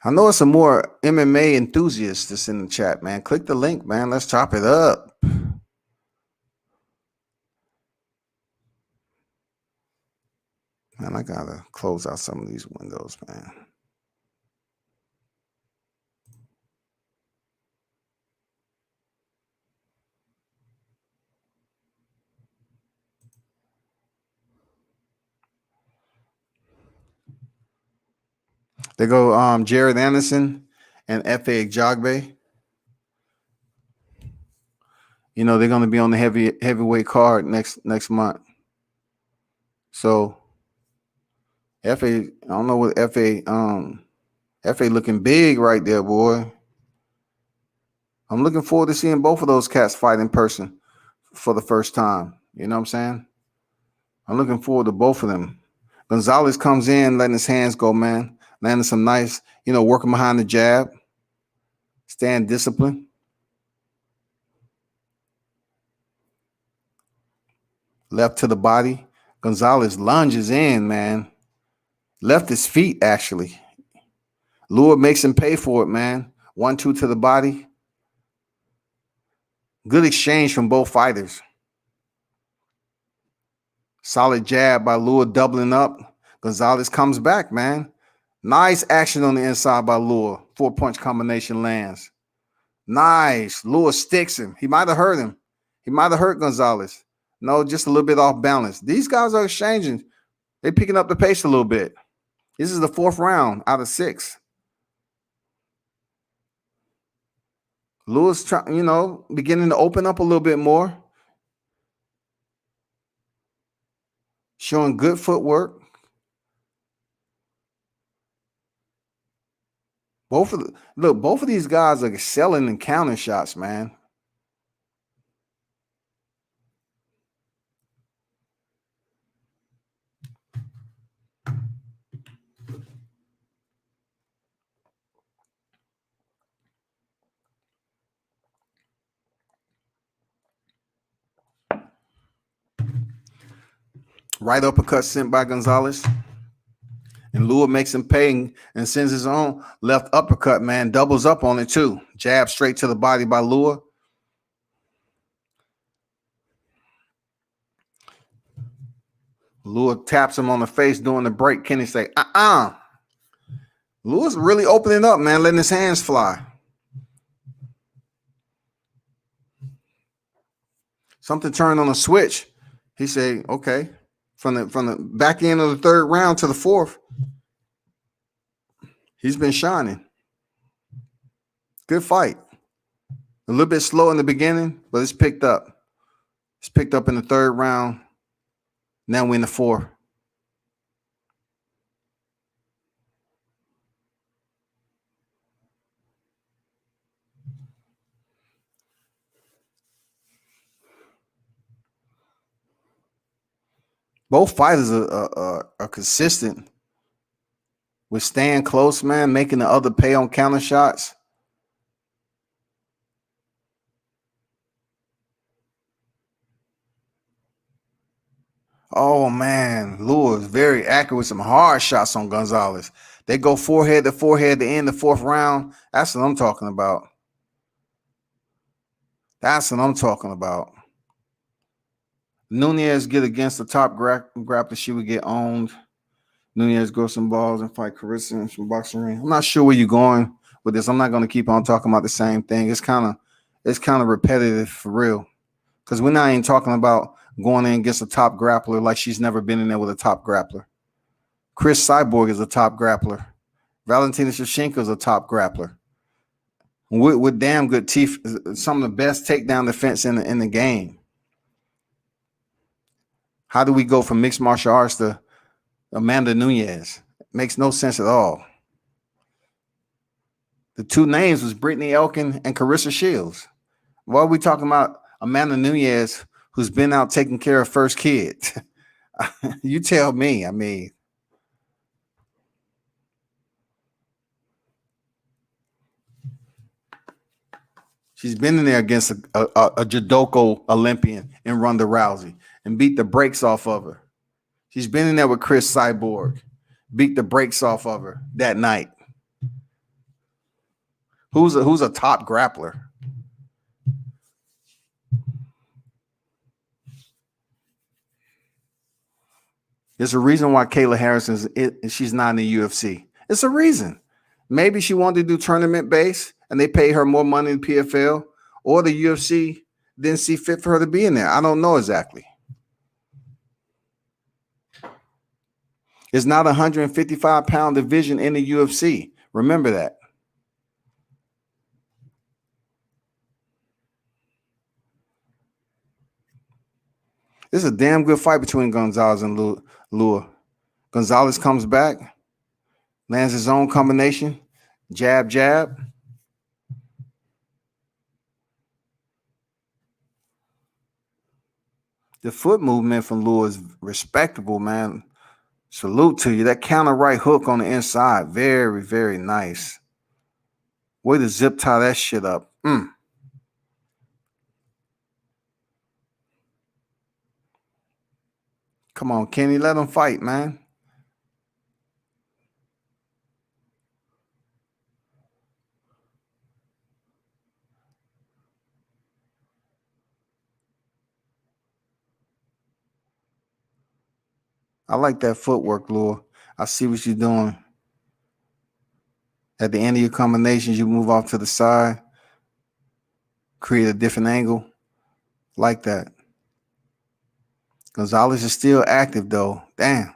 I know it's some more MMA enthusiasts that's in the chat, man. Click the link, man. Let's chop it up. Man, I gotta close out some of these windows, man. They go Jared Anderson and F.A. Jogbe. They're going to be on the heavyweight card next month. So F.A. I don't know what F.A. F.A. looking big right there, boy. I'm looking forward to seeing both of those cats fight in person for the first time. You know what I'm saying? I'm looking forward to both of them. Gonzalez comes in, letting his hands go, man. Landing some nice, working behind the jab. Staying disciplined. Left to the body. Gonzalez lunges in, man. Left his feet, actually. Lua makes him pay for it, man. 1-2 to the body. Good exchange from both fighters. Solid jab by Lua, doubling up. Gonzalez comes back, man. Nice action on the inside by Lua. 4-punch combination lands. Nice. Lua sticks him. He might have hurt him. He might have hurt Gonzalez. No, just a little bit off balance. These guys are exchanging. They're picking up the pace a little bit. This is the 4th round out of 6. Lua's trying, beginning to open up a little bit more. Showing good footwork. Both of these guys are excelling in counter shots, man. Right uppercut sent by Gonzalez. And Lua makes him pay and sends his own left uppercut, man. Doubles up on it, too. Jab straight to the body by Lua. Lua taps him on the face during the break. Kenny say, Lua's really opening up, man, letting his hands fly. Something turned on a switch. He said, okay. From the back end of the 3rd round to the 4th, he's been shining. Good fight. A little bit slow in the beginning, but it's picked up. It's picked up in the 3rd round. Now we're in the 4th. Both fighters are consistent with staying close, man, making the other pay on counter shots. Oh, man, Lua is very accurate with some hard shots on Gonzalez. They go forehead to forehead to end the 4th round. That's what I'm talking about. That's what I'm talking about. Nunez get against the top grappler, she would get owned. Nunez grow some balls and fight Christon in some boxing ring. I'm not sure where you're going with this. I'm not going to keep on talking about the same thing. It's kind of repetitive for real. Because we're not even talking about going in against a top grappler like she's never been in there with a top grappler. Chris Cyborg is a top grappler. Valentina Shevchenko is a top grappler. With damn good teeth, some of the best takedown defense in the game. How do we go from mixed martial arts to Amanda Nunez? It makes no sense at all. The 2 names was Brittany Elkin and Carissa Shields. Why are we talking about Amanda Nunez, who's been out taking care of first kid? You tell me. I mean, she's been in there against a judoka Olympian in Ronda Rousey and beat the brakes off of her. She's been in there with Chris Cyborg, beat the brakes off of her that night. Who's a top grappler? There's a reason why Kayla Harrison she's not in the UFC. It's a reason. Maybe she wanted to do tournament base and they paid her more money in PFL, or the UFC didn't see fit for her to be in there. I don't know exactly. It's not a 155-pound division in the UFC. Remember that. This is a damn good fight between Gonzalez and Lua. Gonzalez comes back, lands his own combination, jab, jab. The foot movement from Lua is respectable, man. Salute to you. That counter right hook on the inside. Very, very nice. Way to zip tie that shit up. Come on, Kenny. Let him fight, man. I like that footwork, Lure. I see what you're doing. At the end of your combinations, you move off to the side, create a different angle. Like that. Gonzalez is still active, though. Damn.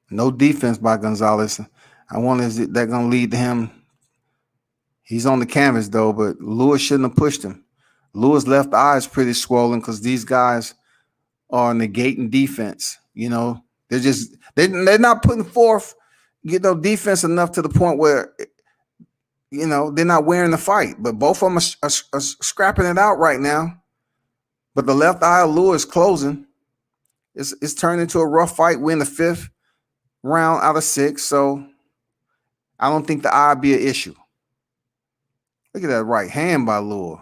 No defense by Gonzalez. I wonder, is that going to lead to him? He's on the canvas, though, but Lewis shouldn't have pushed him. Lewis' left eye is pretty swollen because these guys are negating defense. You know, they're not putting forth, defense enough to the point where, they're not wearing the fight. But both of them are scrapping it out right now. But the left eye of Lewis closing. It's turned into a rough fight. We're in the 5th round out of 6, so I don't think the eye be an issue. Look at that right hand by Lure.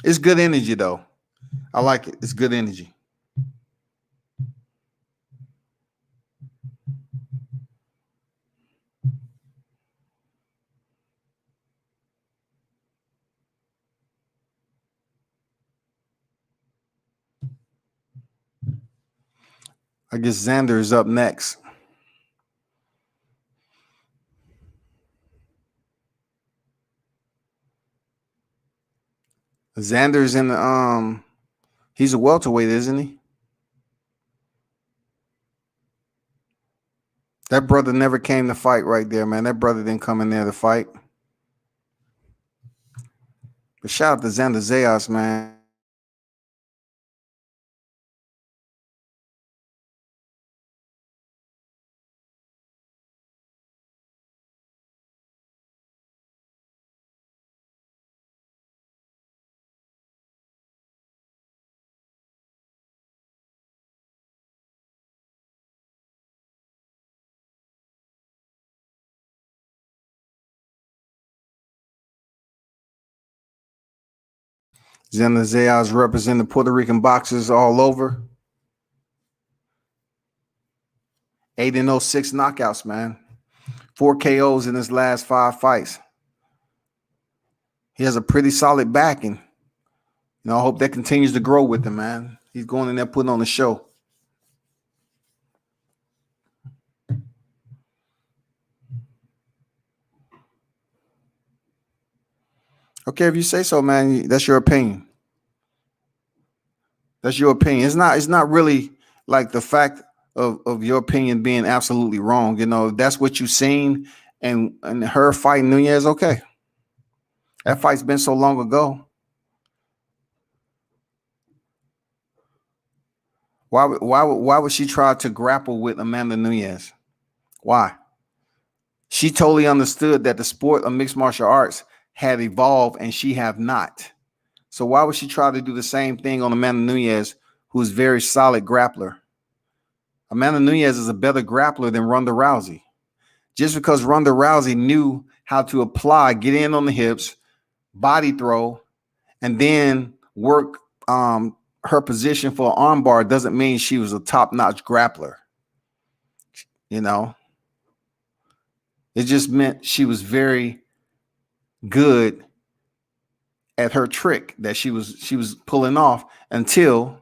It's good energy, though. I like it. It's good energy. I guess Xander is up next. Xander's in the he's a welterweight, isn't he? That brother never came to fight right there, man. That brother didn't come in there to fight. But shout out to Xander Zayas, man. Xander Zayas representing Puerto Rican boxers all over. 8-6 knockouts, man. 4 KOs in his last 5 fights. He has a pretty solid backing. I hope that continues to grow with him, man. He's going in there putting on a show. Okay, if you say so, man, that's your opinion. That's your opinion. It's not really like the fact of your opinion being absolutely wrong. If that's what you've seen and her fighting Nunez, okay. That fight's been so long ago. Why would she try to grapple with Amanda Nunez? Why? She totally understood that the sport of mixed martial arts had evolved and she have not. So why would she try to do the same thing on Amanda Nunez, who's a very solid grappler? Amanda Nunez is a better grappler than Ronda Rousey. Just because Ronda Rousey knew how to get in on the hips, body throw, and then work her position for an armbar doesn't mean she was a top-notch grappler. It just meant she was very good at her trick that she was pulling off until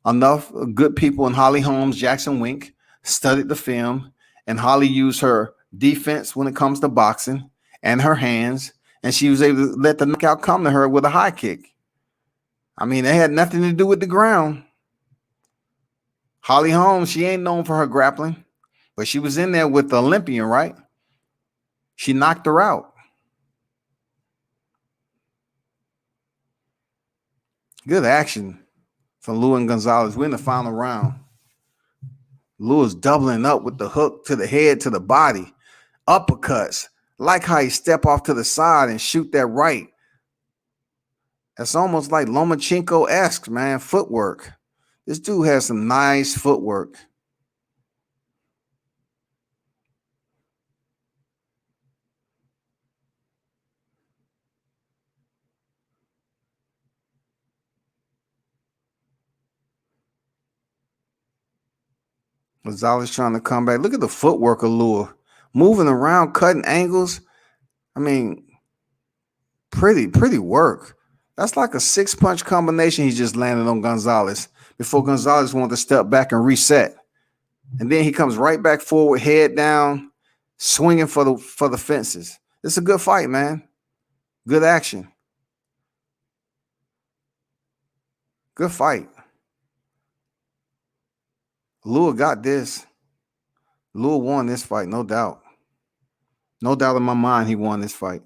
enough good people in Holly Holmes, Jackson Wink studied the film, and Holly used her defense when it comes to boxing and her hands, and she was able to let the knockout come to her with a high kick. I mean, it had nothing to do with the ground. Holly Holmes, she ain't known for her grappling, but she was in there with the Olympian, right? She knocked her out. Good action from Lou and Gonzalez. We're in the final round. Lou is doubling up with the hook to the head, to the body. Uppercuts. Like how he step off to the side and shoot that right. That's almost like Lomachenko-esque, man, footwork. This dude has some nice footwork. Gonzalez trying to come back. Look at the footwork of Lua. Moving around, cutting angles. I mean, pretty work. That's like a 6-punch combination he just landed on Gonzalez before Gonzalez wanted to step back and reset. And then he comes right back forward, head down, swinging for the fences. It's a good fight, man. Good action. Good fight. Lua got this. Lua won this fight, no doubt. No doubt in my mind he won this fight.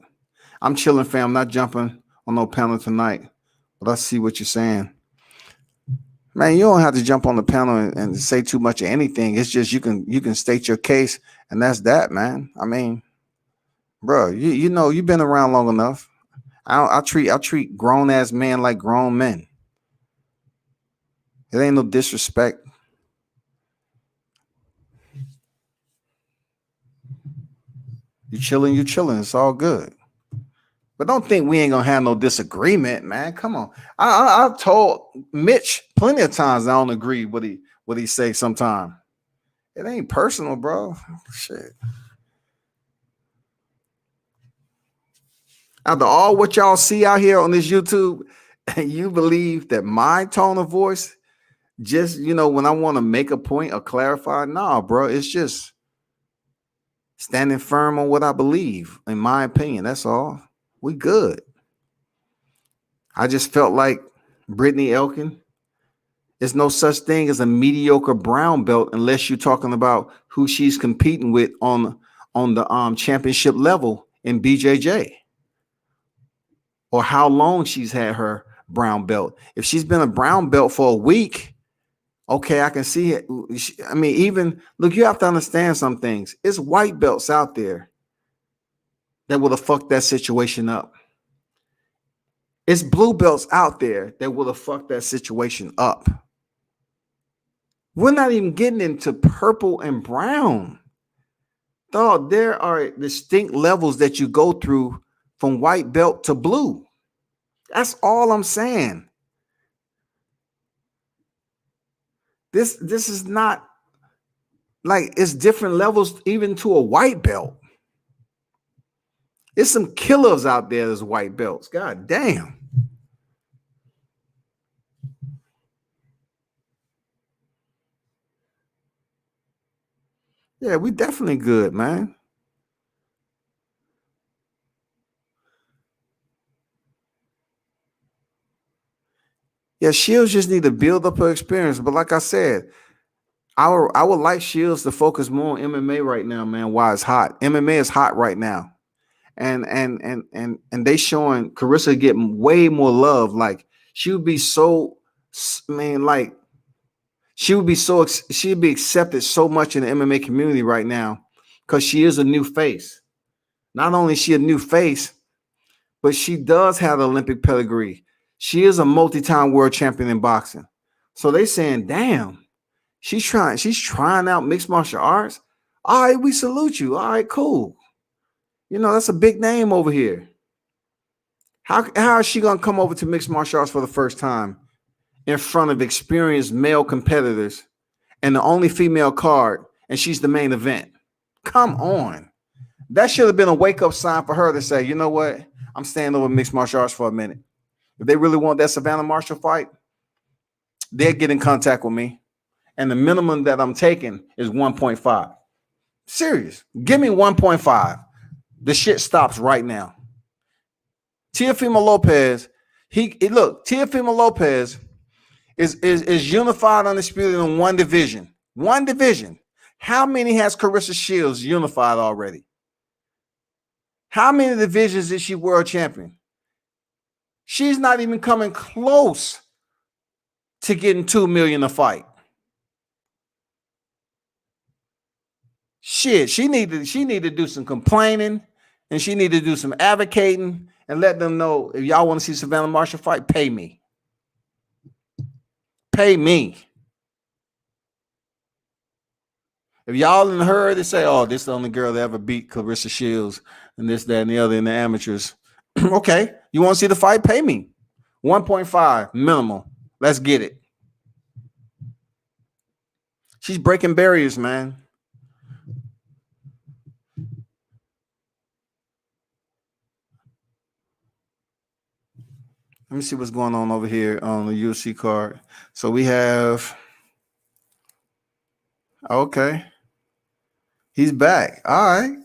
I'm chilling, fam. Not jumping on no panel tonight. But I see what you're saying. Man, you don't have to jump on the panel and say too much of anything. It's just you can state your case, and that's that, man. I mean, bro, you know you've been around long enough. I treat grown ass men like grown men. It ain't no disrespect. You chilling. It's all good. But don't think we ain't gonna have no disagreement, man. Come on. I've told Mitch plenty of times I don't agree with what he say sometimes. It ain't personal, bro. Shit. After all what y'all see out here on this YouTube, and you believe that my tone of voice, just when I want to make a point or clarify, nah, bro, it's just standing firm on what I believe, in my opinion. That's all. We good. I just felt like Brittany Elkin, there's no such thing as a mediocre brown belt unless you're talking about who she's competing with on the championship level in BJJ, or how long she's had her brown belt. If she's been a brown belt for a week, okay, I can see it. I mean, even look, you have to understand some things. It's white belts out there that would have fucked that situation up. It's blue belts out there that would have fucked that situation up. We're not even getting into purple and brown. Dog, there are distinct levels that you go through from white belt to blue. That's all I'm saying. This is not like it's different levels even to a white belt. There's some killers out there that's white belts. God damn. Yeah, we definitely good, man. Yeah, Shields just need to build up her experience. But like I said, I would like Shields to focus more on MMA right now, man. Why it's hot. MMA is hot right now. And they showing Carissa getting way more love. Like she would be so, man, like she'd be accepted so much in the MMA community right now because she is a new face. Not only is she a new face, but she does have the Olympic pedigree. She is a multi-time world champion in boxing. So they saying, damn, she's trying out mixed martial arts. All right, we salute you. All right, cool. That's a big name over here. How is she gonna come over to mixed martial arts for the first time in front of experienced male competitors and the only female card, and she's the main event? Come on. That should have been a wake-up sign for her to say, you know what? I'm staying over mixed martial arts for a minute. If they really want that Savannah Marshall fight, they'll get in contact with me. And the minimum that I'm taking is 1.5. Serious. Give me 1.5. The shit stops right now. Teofimo Lopez, Teofimo Lopez is unified, undisputed in one division. One division. How many has Carissa Shields unified already? How many divisions is she world champion? She's not even coming close to getting $2 million a fight. Shit, she need to do some complaining, and she need to do some advocating and let them know, if y'all want to see Savannah Marshall fight, pay me. Pay me. If y'all didn't heard it say, oh, this is the only girl that ever beat Clarissa Shields and this, that, and the other in the amateurs. Okay. You want to see the fight? Pay me. 1.5 minimum. Let's get it. She's breaking barriers, man. Let me see what's going on over here on the UFC card. So we have, okay, he's back. All right.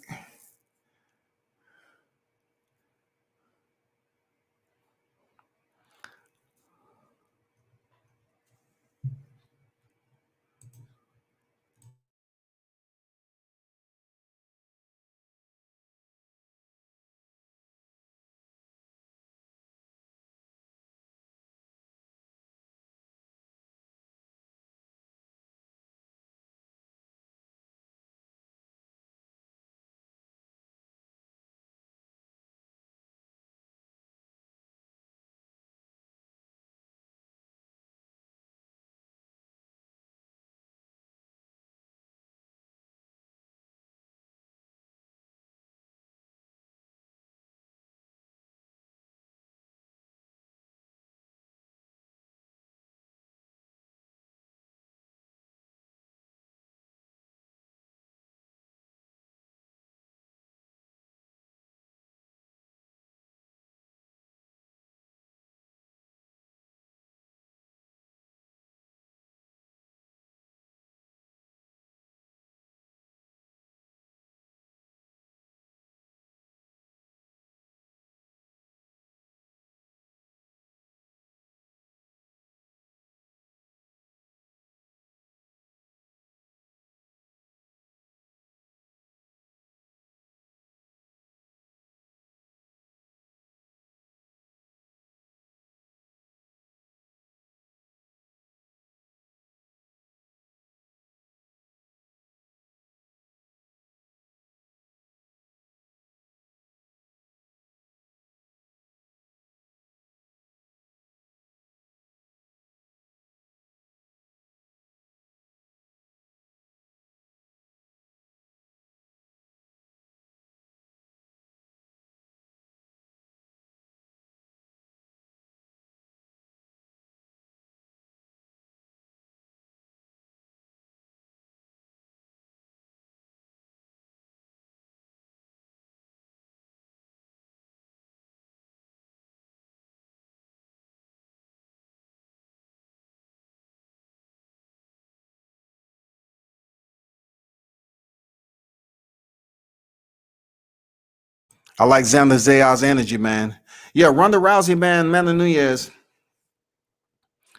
I like Xander Zayas' energy, man. Yeah, Ronda Rousey, man, Amanda Nunes.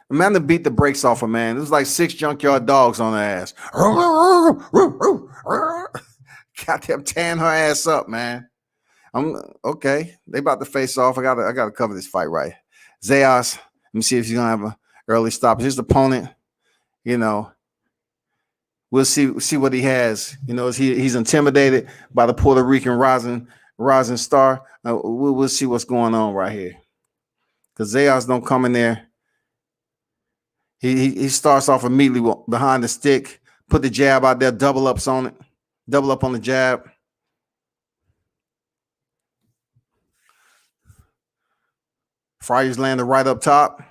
Amanda beat the brakes off her, man. It was like 6 junkyard dogs on her ass. Got them tearing her ass up, man. I'm okay. They about to face off. I gotta cover this fight right. Zayas, let me see if he's gonna have an early stop. His opponent, you know, we'll see what he has. You know, he's intimidated by the Puerto Rican rising star. We'll see what's going on right here. Because Zayas don't come in there. He starts off immediately behind the stick, put the jab out there, double up on the jab. Fryer's landed right up top.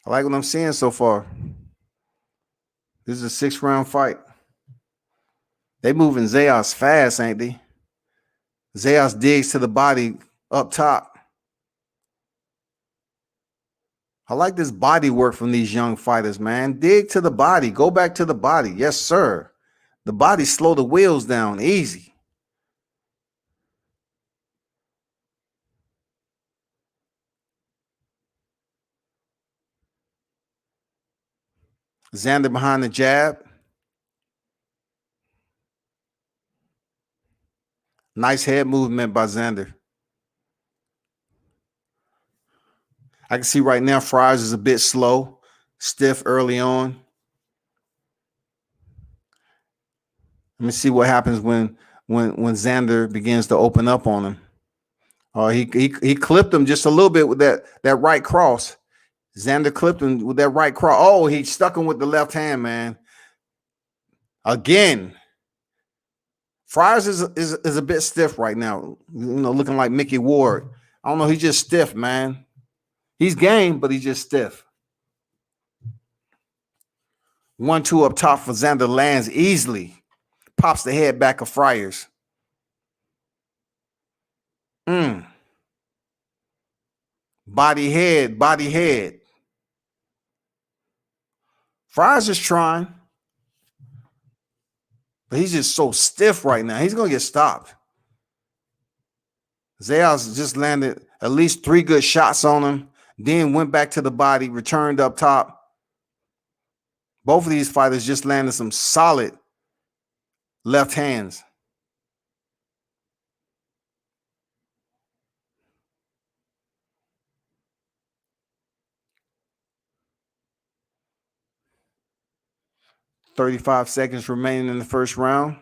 I like what I'm seeing so far. This is a 6-round fight. They moving Zayas fast, ain't they? Zayas digs to the body up top. I like this body work from these young fighters, man. Dig to the body. Go back to the body. Yes, sir. The body slow the wheels down easy. Xander behind the jab. Nice head movement by Xander. I can see right now Fryers is a bit slow, stiff early on. Let me see what happens when Xander begins to open up on him. He clipped him just a little bit with that right cross. Xander clipped him with that right cross. Oh, he stuck him with the left hand, man. Again, Fryers is a bit stiff right now. You know, looking like Mickey Ward. I don't know. He's just stiff, man. He's game, but he's just stiff. 1-2 up top for Xander lands easily. Pops the head back of Friars. Body head. Friars is trying, but he's just so stiff right now. He's going to get stopped. Zayas just landed at least 3 good shots on him, then went back to the body, returned up top. Both of these fighters just landed some solid left hands. "35 seconds remaining in the first round.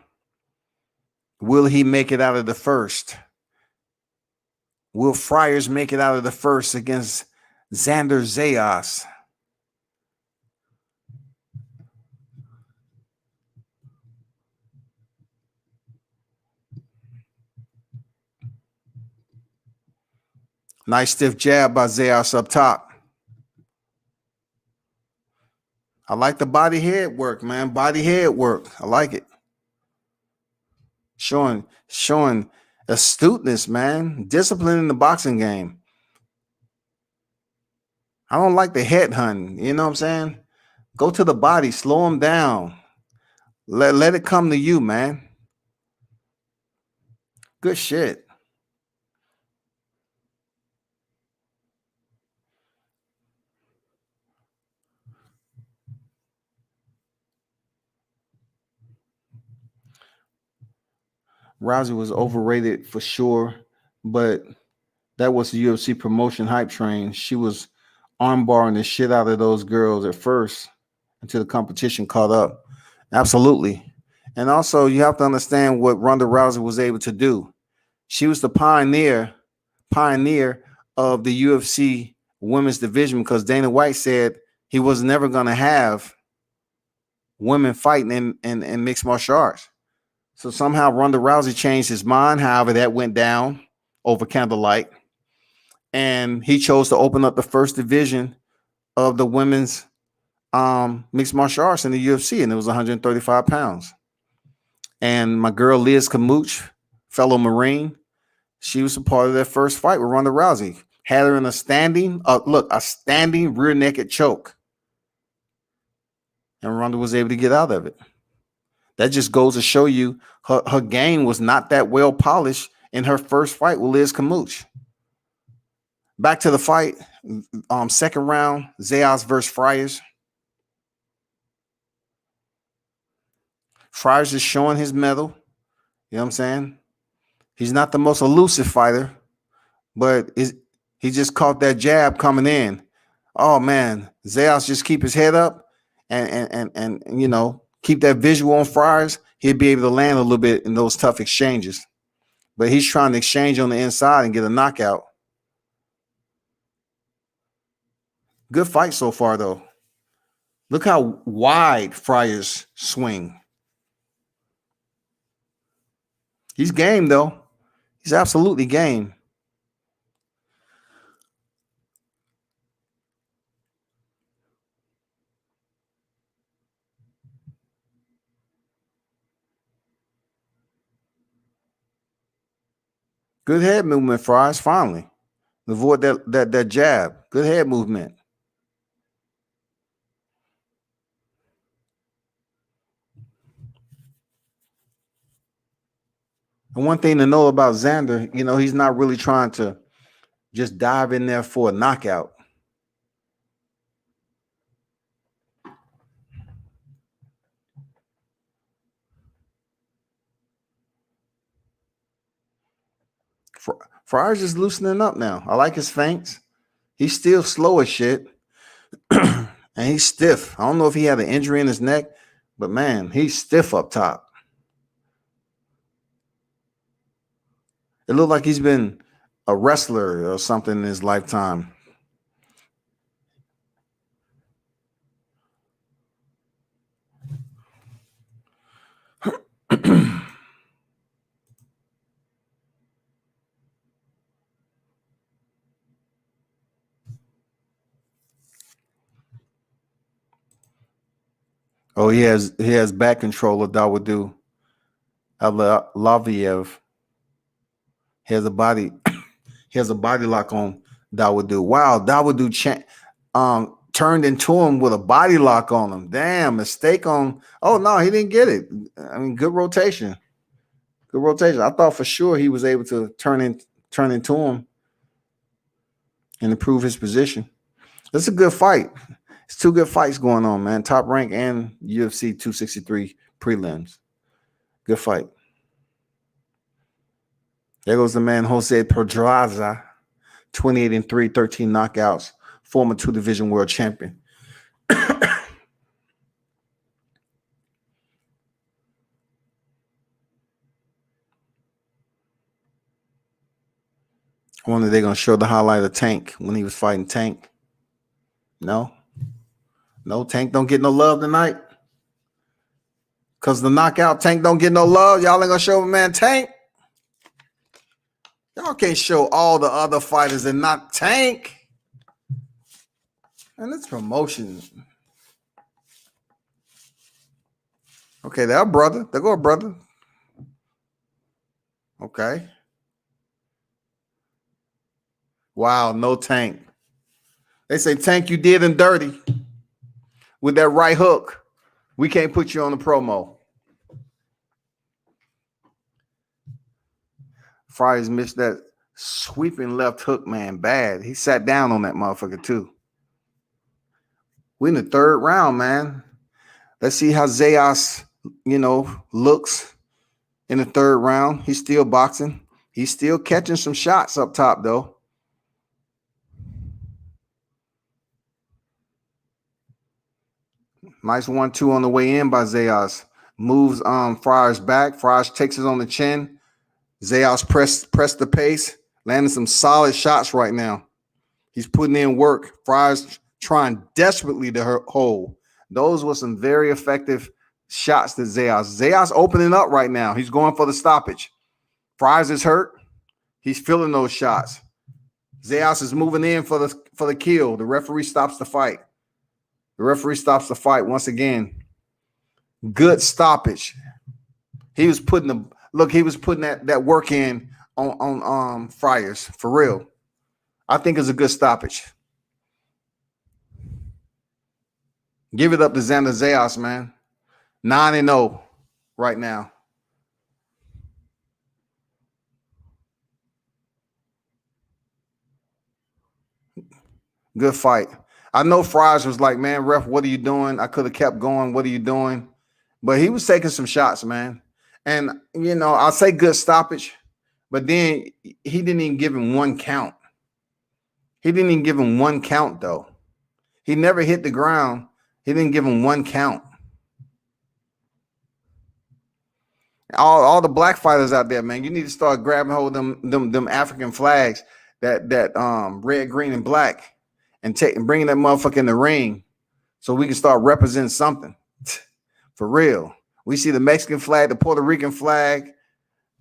Will he make it out of the first? Will Friars make it out of the first against Xander Zayas?" Nice stiff jab by Zayas up top. I like the body head work, man. Body head work. I like it. Showing astuteness, man. Discipline in the boxing game. I don't like the head hunting. You know what I'm saying? Go to the body. Slow him down. Let it come to you, man. Good shit. Rousey was overrated for sure, but that was the UFC promotion hype train. She was armbarring the shit out of those girls at first until the competition caught up. Absolutely. And also, you have to understand what Ronda Rousey was able to do. She was the pioneer of the UFC women's division, because Dana White said he was never going to have women fighting in mixed martial arts. So somehow Ronda Rousey changed his mind. However, that went down over candlelight. And he chose to open up the first division of the women's mixed martial arts in the UFC, and it was 135 pounds. And my girl Liz Kamuch, fellow Marine, she was a part of that first fight with Ronda Rousey. Had her in a standing rear naked choke. And Ronda was able to get out of it. That just goes to show you her game was not that well polished in her first fight with Liz Kamuch. Back to the fight. Second round, Zayas versus Friars. Friars is showing his mettle. You know what I'm saying? He's not the most elusive fighter, but he just caught that jab coming in. Oh man, Zayas just keep his head up and you know, keep that visual on Friars. He'll be able to land a little bit in those tough exchanges. But he's trying to exchange on the inside and get a knockout. Good fight so far, though. Look how wide Friars swing. He's game, though. He's absolutely game. Good head movement, Friars, finally. Avoid that jab. Good head movement. And one thing to know about Xander, you know, he's not really trying to just dive in there for a knockout. Friars is loosening up now. I like his feints. He's still slow as shit. And he's stiff. I don't know if he had an injury in his neck, but man, he's stiff up top. It looked like he's been a wrestler or something in his lifetime. Oh, he has back control of Dawodu. Laviev. He has a body lock on Dawodu. Wow, Dawodu turned into him with a body lock on him. Damn, mistake on. Oh no, he didn't get it. I mean, good rotation. Good rotation. I thought for sure he was able to turn into him and improve his position. It's a good fight. It's two good fights going on, man. Top rank and UFC 263 prelims. Good fight. There goes the man Jose Pedraza, 28-3, 13 knockouts, former 2-division world champion. I wonder if they're going to show the highlight of Tank when he was fighting Tank. No, Tank don't get no love tonight. Because the knockout Tank don't get no love. Y'all ain't going to show him, man, Tank. Y'all can't show all the other fighters and not Tank. And it's promotion. Okay, they're brother. They go a brother. Okay. Wow, no Tank. They say, Tank, you did him dirty with that right hook. We can't put you on the promo. Fryers missed that sweeping left hook, man, bad. He sat down on that motherfucker, too. We in the third round, man. Let's see how Zayas, looks in the third round. He's still boxing. He's still catching some shots up top, though. Nice 1-2 on the way in by Zayas. Moves Fryers back. Fryers takes it on the chin. Zayas pressed the pace, landing some solid shots right now. He's putting in work. Fryers trying desperately to hold. Those were some very effective shots to Zayas. Zayas opening up right now. He's going for the stoppage. Fryers is hurt. He's feeling those shots. Zayas is moving in for the kill. The referee stops the fight. The referee stops the fight once again. Good stoppage. He was putting that work in on Fryers for real. I think it's a good stoppage. Give it up to Xander Zayas, man. 9-0 right now. Good fight. I know Fryers was like, man, ref, what are you doing? I could have kept going. What are you doing? But he was taking some shots, man. And, I'll say good stoppage, but then he didn't even give him one count. He didn't even give him one count, though. He never hit the ground. He didn't give him one count. All the black fighters out there, man, you need to start grabbing hold of them African flags, that red, green, and black, and bringing that motherfucker in the ring so we can start representing something. For real. We see the Mexican flag, the Puerto Rican flag,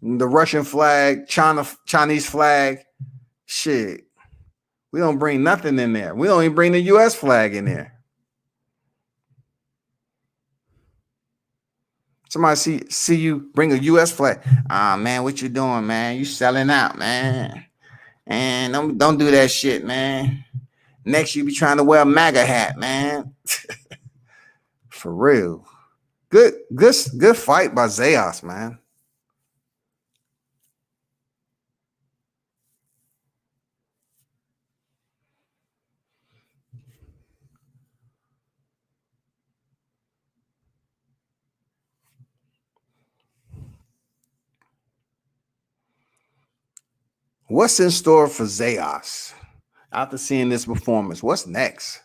the Russian flag, Chinese flag. Shit. We don't bring nothing in there. We don't even bring the U.S. flag in there. Somebody see you bring a U.S. flag. Man, what you doing, man? You selling out, man. And don't do that shit, man. Next, you be trying to wear a MAGA hat, man. For real. Good fight by Zayas, man. What's in store for Zayas after seeing this performance? What's next?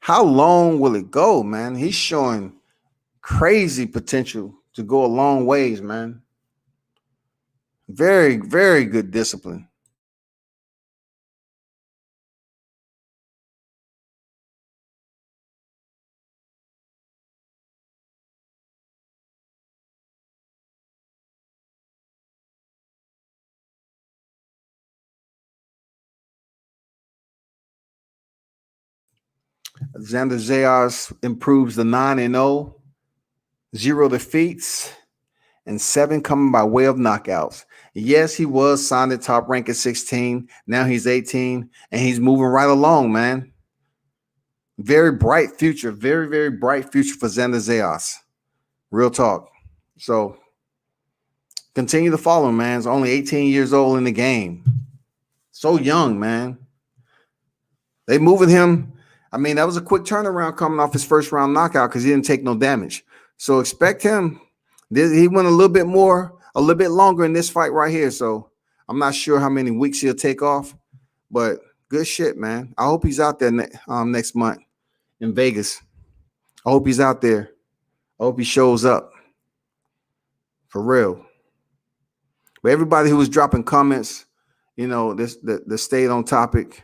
How long will it go, man? He's showing crazy potential to go a long ways, man. Very, very good discipline. Xander Zayas improves the 9-0, 0 defeats, and 7 coming by way of knockouts. Yes, he was signed at top rank at 16. Now he's 18, and he's moving right along, man. Very bright future. Very, very bright future for Xander Zayas. Real talk. So continue to follow him, man. He's only 18 years old in the game. So young, man. They moving him. I mean, that was a quick turnaround coming off his first round knockout because he didn't take no damage. So expect him. He went a little bit longer in this fight right here. So I'm not sure how many weeks he'll take off, but good shit, man. I hope he's out there next month in Vegas. I hope he's out there. I hope he shows up for real. But everybody who was dropping comments, you know, that stayed on topic,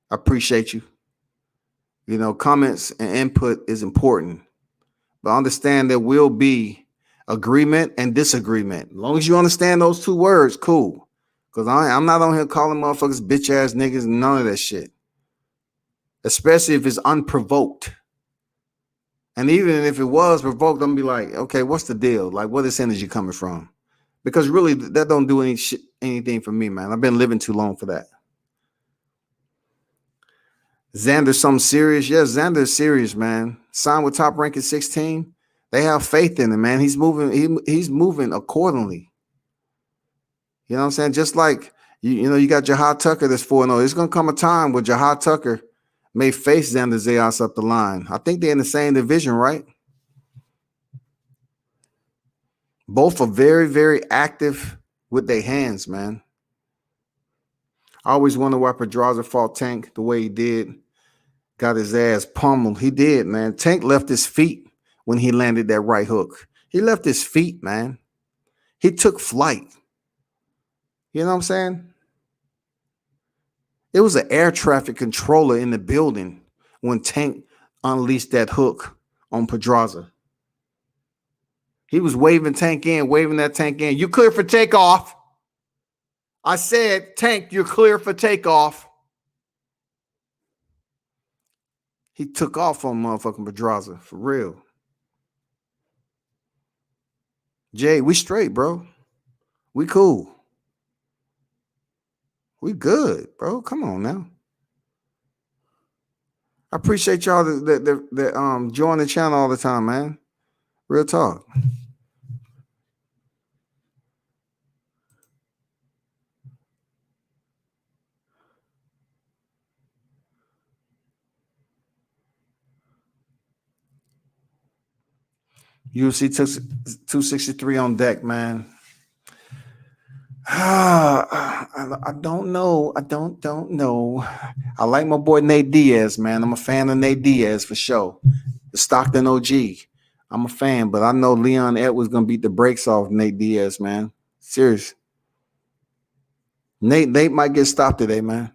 I appreciate you. You know, comments and input is important, but understand there will be agreement and disagreement. As long as you understand those two words, cool. Because I'm not on here calling motherfuckers bitch ass niggas and none of that shit. Especially if it's unprovoked. And even if it was provoked, I'm gonna be like, okay, what's the deal? Like, where this energy coming from? Because really, that don't do anything for me, man. I've been living too long for that. Xander, something serious? Yes, Xander is serious, man. Signed with Top Rank at 16. They have faith in him, man. He's moving. He's moving accordingly. You know what I'm saying? Just like you know, you got Jahad Tucker that's 4-0. There's gonna come a time where Jahad Tucker may face Xander Zayas up the line. I think they're in the same division, right? Both are very, very active with their hands, man. I always wonder why Pedraza fought Tank the way he did. Got his ass pummeled. He did, man. Tank left his feet when he landed that right hook. He left his feet, man. He took flight. You know what I'm saying? It was an air traffic controller in the building when Tank unleashed that hook on Pedraza. He was waving that tank in. You clear for takeoff. I said, Tank, you're clear for takeoff. He took off on motherfucking Pedraza, for real. Jay, we straight, bro. We cool. We good, bro. Come on now. I appreciate y'all that join the channel all the time, man. Real talk. UFC 263 on deck, man. I don't know. I don't know. I like my boy Nate Diaz, man. I'm a fan of Nate Diaz for sure. The Stockton OG. I'm a fan, but I know Leon Edwards gonna beat the brakes off Nate Diaz, man. Serious. Nate might get stopped today, man.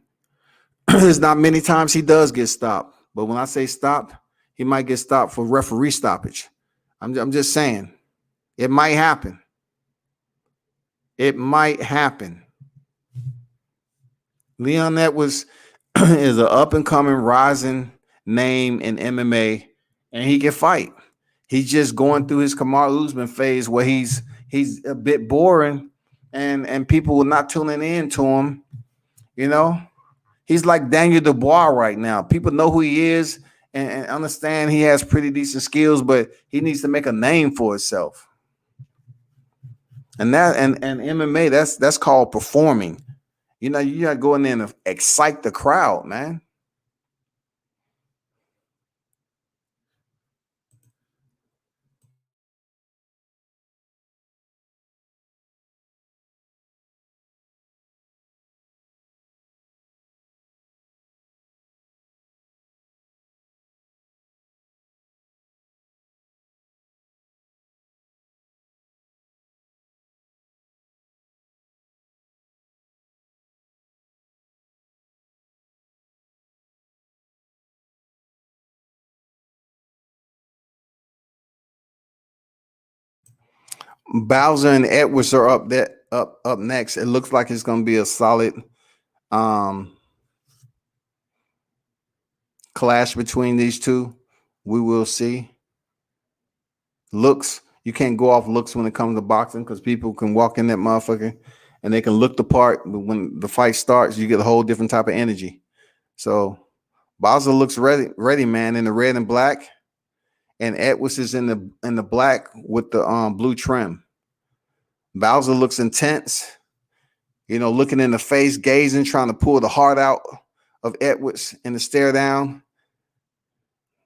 There's not many times he does get stopped, but when I say stopped, he might get stopped for referee stoppage. I'm just saying, it might happen. It might happen. Leon Edwards is an up-and-coming, rising name in MMA, and he can fight. He's just going through his Kamaru Usman phase where he's a bit boring, and people are not tuning in to him. You know, he's like Daniel Dubois right now. People know who he is and understand he has pretty decent skills, but he needs to make a name for himself. And MMA, that's called performing. You know, you got to go in there and excite the crowd, man. Bauza and Edwards are up next. It looks like it's going to be a solid clash between these two. We will see. Looks, you can't go off looks when it comes to boxing because people can walk in that motherfucker and they can look the part, but when the fight starts, you get a whole different type of energy. So Bauza looks ready, man, in the red and black, and Edwards is in the black with the blue trim. Bauza looks intense, looking in the face, gazing, trying to pull the heart out of Edwards in the stare down.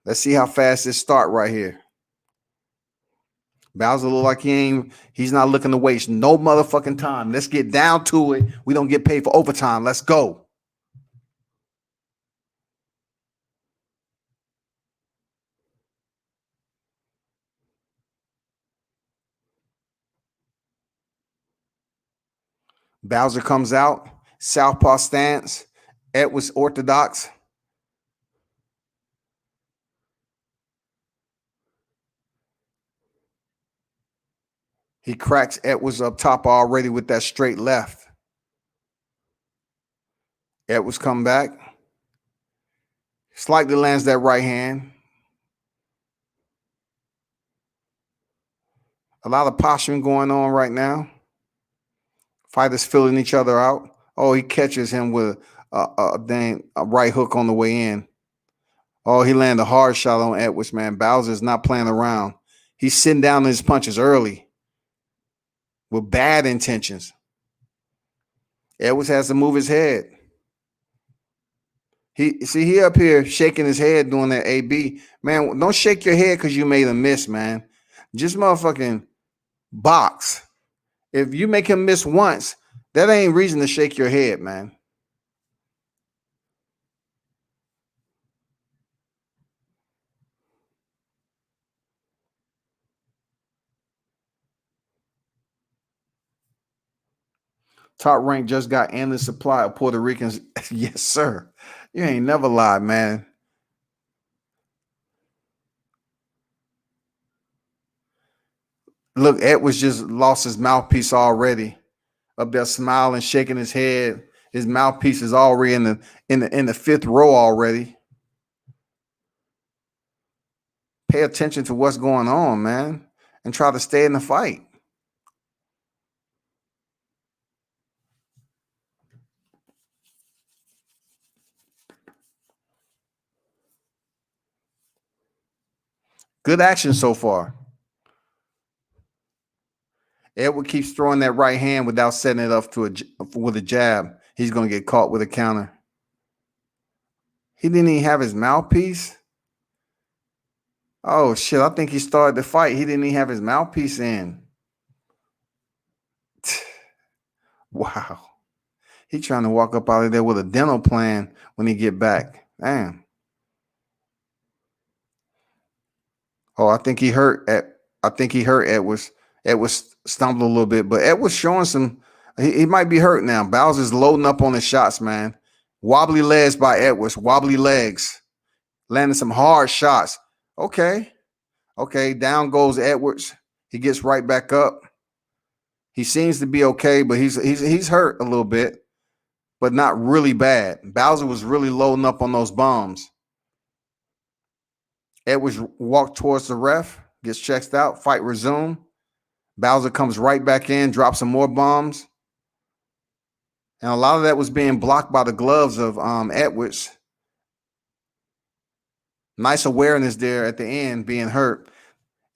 Let's see how fast this start right here. Bauza look like he's not looking to waste no motherfucking time. Let's get down to it. We don't get paid for overtime. Let's go. Bauza comes out, southpaw stance. Edwards orthodox. He cracks Edwards up top already with that straight left. Edwards come back. Slightly lands that right hand. A lot of posturing going on right now. Fighters filling each other out. Oh, he catches him with a right hook on the way in. Oh, he landed a hard shot on Edwards, man. Bauza is not playing around. He's sitting down his punches early with bad intentions. Edwards has to move his head. He up here shaking his head doing that AB. Man, don't shake your head because you made a miss, man. Just motherfucking box. If you make him miss once, that ain't reason to shake your head, man. Top Rank just got endless supply of Puerto Ricans. Yes, sir. You ain't never lied, man. Look, Edwards just lost his mouthpiece already. Up there smiling, shaking his head. His mouthpiece is already in the fifth row already. Pay attention to what's going on, man, and try to stay in the fight. Good action so far. Edward keeps throwing that right hand without setting it up with a jab. He's going to get caught with a counter. He didn't even have his mouthpiece. Oh, shit. I think he started the fight. He didn't even have his mouthpiece in. Wow. He's trying to walk up out of there with a dental plan when he get back. Damn. Oh, I think he hurt Edwards. Edwards stumbled a little bit, but Edwards showing some. He might be hurt now. Bauza's loading up on the shots, man. Wobbly legs by Edwards. Wobbly legs. Landing some hard shots. Okay. Down goes Edwards. He gets right back up. He seems to be okay, but he's hurt a little bit, but not really bad. Bauza was really loading up on those bombs. Edwards walked towards the ref, gets checked out, fight resume. Bauza comes right back in, drops some more bombs. And a lot of that was being blocked by the gloves of Edwards. Nice awareness there at the end, being hurt.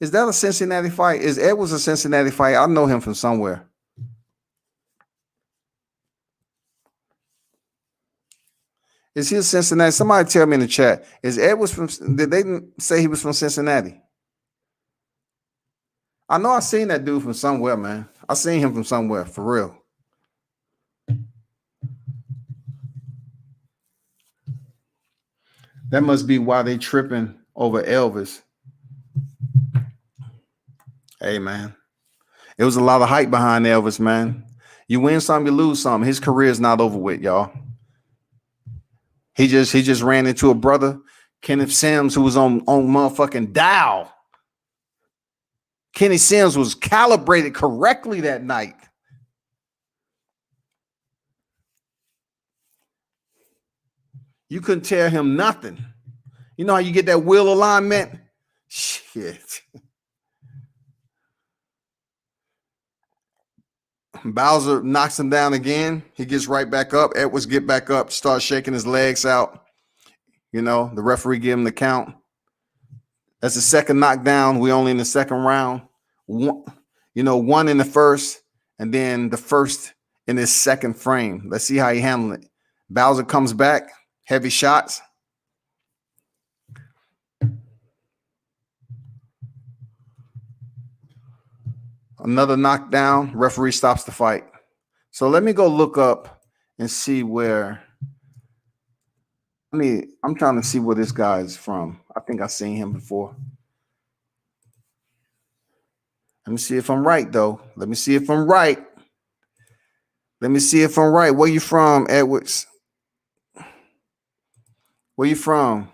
Is that a Cincinnati fight? Is Edwards a Cincinnati fight? I know him from somewhere. Is he a Cincinnati? Somebody tell me in the chat. Is Edwards from? Did they say he was from Cincinnati? I know I seen that dude from somewhere, man. I seen him from somewhere, for real. That must be why they tripping over Elvis. Hey, man. It was a lot of hype behind Elvis, man. You win some, you lose some. His career is not over with, y'all. He just ran into a brother, Kenneth Sims, who was on motherfucking dial. Kenny Sims was calibrated correctly that night. You couldn't tell him nothing. You know how you get that wheel alignment? Shit. Bauza knocks him down again. He gets right back up. Edwards get back up, starts shaking his legs out. You know, the referee give him the count. That's the second knockdown. We only in the second round. One in the first, and then the first in his second frame. Let's see how he handled it. Bauza comes back, heavy shots. Another knockdown. Referee stops the fight. So let me go look up and see where. I'm trying to see where this guy is from. I think I've seen him before. Let me see if I'm right, though. Let me see if I'm right. Where you from, Edwards? Where you from?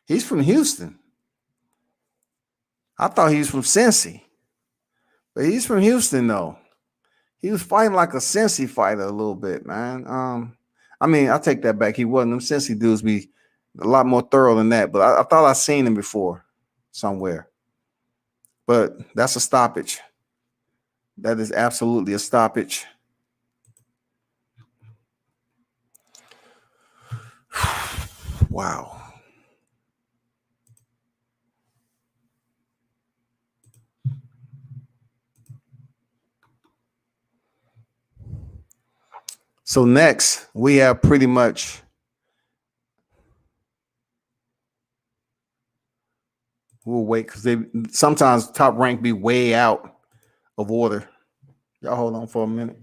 He's from Houston. I thought he was from Cincy. But he's from Houston, though. He was fighting like a Cincy fighter a little bit, man. I take that back. He wasn't. Them Cincy dudes be a lot more thorough than that. But I thought I seen him before somewhere. But that's a stoppage. That is absolutely a stoppage. Wow. So next, we have pretty much we'll wait because they sometimes top rank be way out of order. Y'all hold on for a minute.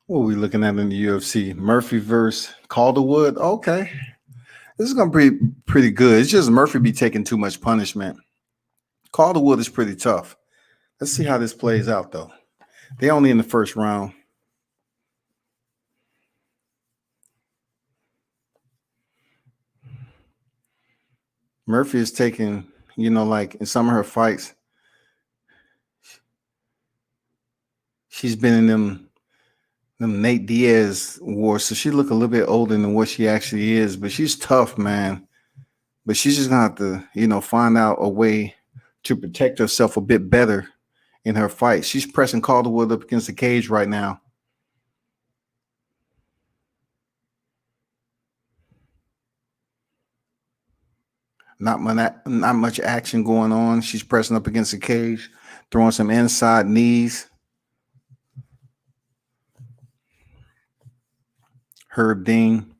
What are we looking at in the UFC? Murphy versus Calderwood. Okay. This is going to be pretty good. It's just Murphy be taking too much punishment. Calderwood is pretty tough. Let's see how this plays out, though. They only in the first round. Murphy is taking, like in some of her fights, she's been in them Nate Diaz wars, so she look a little bit older than what she actually is, but she's tough, man. But she's just gonna have to, find out a way to protect herself a bit better in her fight. She's pressing Calderwood up against the cage right now. Not much action going on. She's pressing up against the cage, throwing some inside knees. Herb Dean,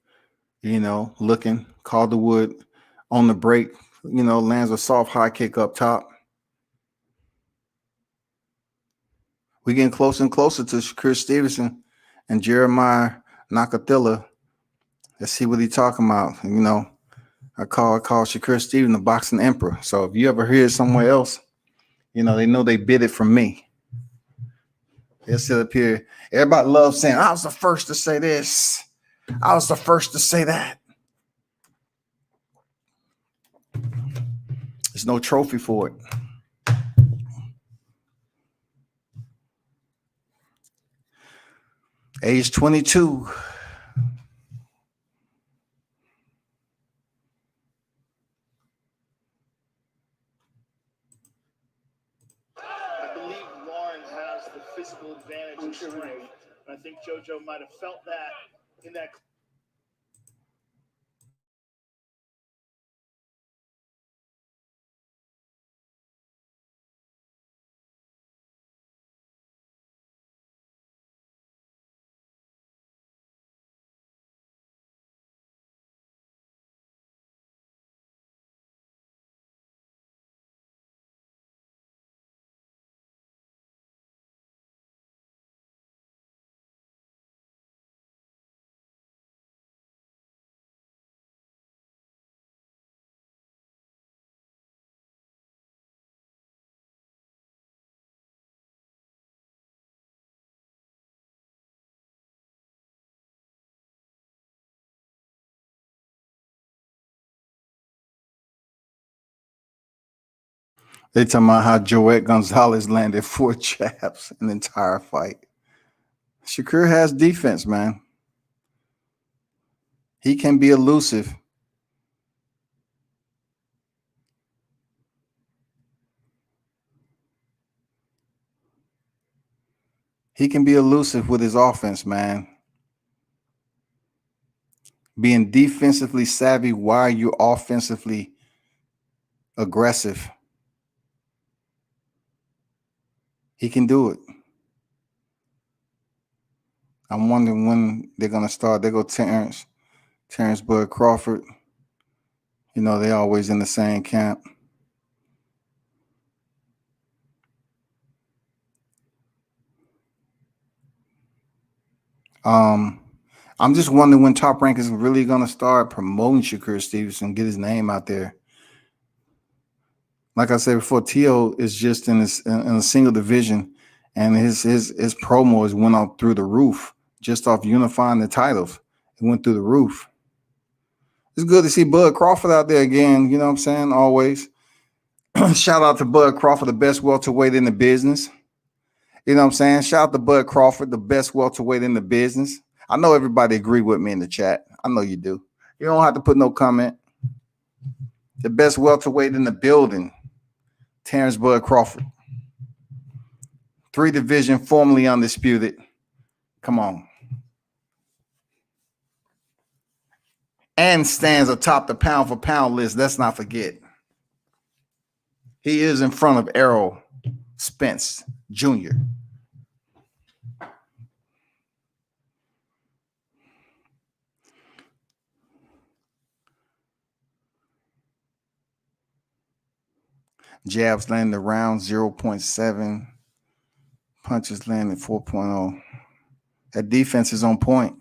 looking. Calderwood on the break, lands a soft high kick up top. We're getting closer and closer to Shakur Stevenson and Jeremiah Nakathila. Let's see what he's talking about. I call Shakur Stevenson the boxing emperor. So if you ever hear it somewhere else, they know they bid it from me. They'll sit up here. Everybody loves saying, I was the first to say this. I was the first to say that. There's no trophy for it. Age 22. I believe Warren has the physical advantage and strength. And I think JoJo might have felt that in that. They talking about how Joette Gonzalez landed 4 jabs in the entire fight. Shakur has defense, man. He can be elusive. He can be elusive with his offense, man. Being defensively savvy while you're offensively aggressive. He can do it. I'm wondering when they're going to start. They go Terrence Bud Crawford. They always in the same camp. I'm just wondering when Top Rank is really going to start promoting Shakur Stevenson, get his name out there. Like I said before, T.O. is just in a single division, and his promos went up through the roof just off unifying the titles. It went through the roof. It's good to see Bud Crawford out there again. You know what I'm saying? Always. Shout out to Bud Crawford, the best welterweight in the business. You know what I'm saying? Shout out to Bud Crawford, the best welterweight in the business. I know everybody agree with me in the chat. I know you do. You don't have to put no comment. The best welterweight in the building, Terrence Bud Crawford. 3 division, formerly undisputed. Come on. And stands atop the pound for pound list. Let's not forget. He is in front of Errol Spence Jr. Jabs landed around 0.7. Punches landed 4.0. That defense is on point.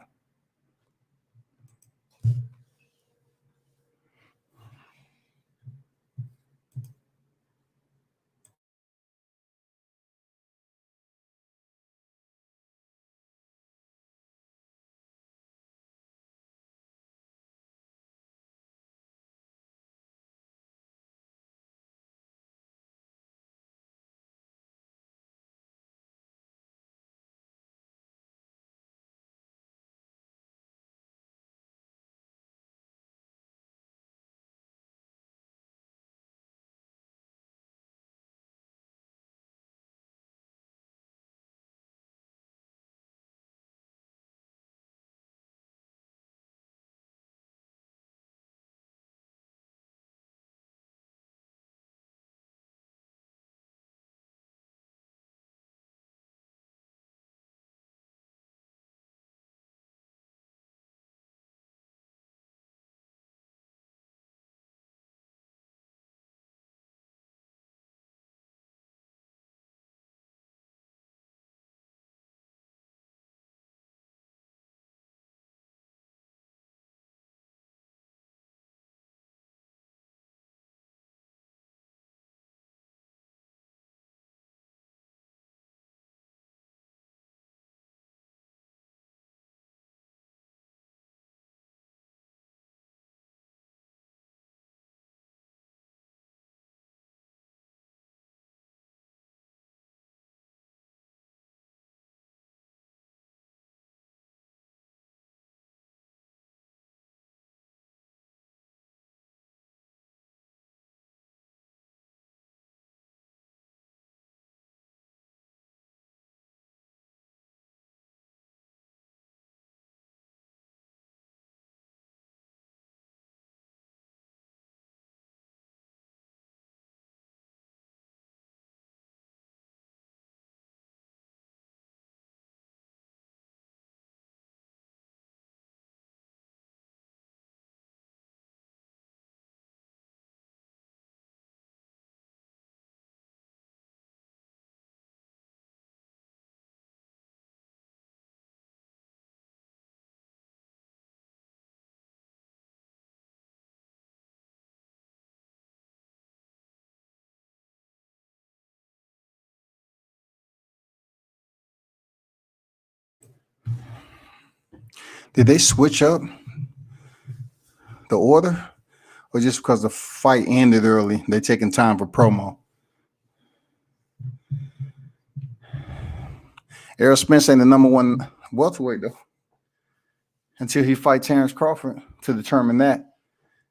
Did they switch up the order, or just because the fight ended early, they taking time for promo? Errol Spence ain't the number one welterweight though, until he fight Terrence Crawford to determine that.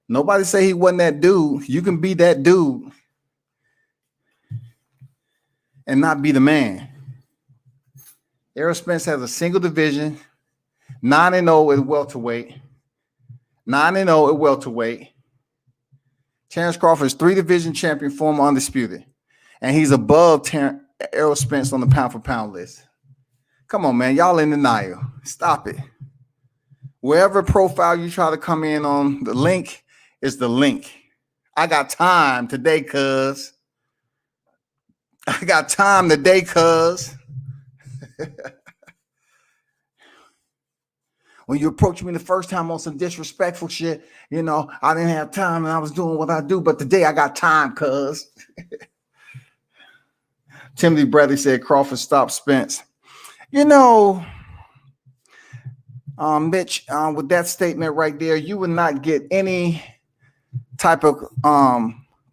Nobody say he wasn't that dude. You can be that dude and not be the man. Errol Spence has a single division, 9-0 at welterweight, 9-0 at welterweight. Terrence Crawford is 3-division champion, former undisputed, and he's above Errol Spence on the pound-for-pound list. Come on, man. Y'all in denial. Stop it. Wherever profile you try to come in on, the link is the link. I got time today, cuz. I got time today, cuz. When you approach me the first time on some disrespectful shit, you know, I didn't have time and I was doing what I do, but today I got time, cuz. Timothy Bradley said Crawford stopped Spence. You know, Mitch, with that statement right there, you would not get any type of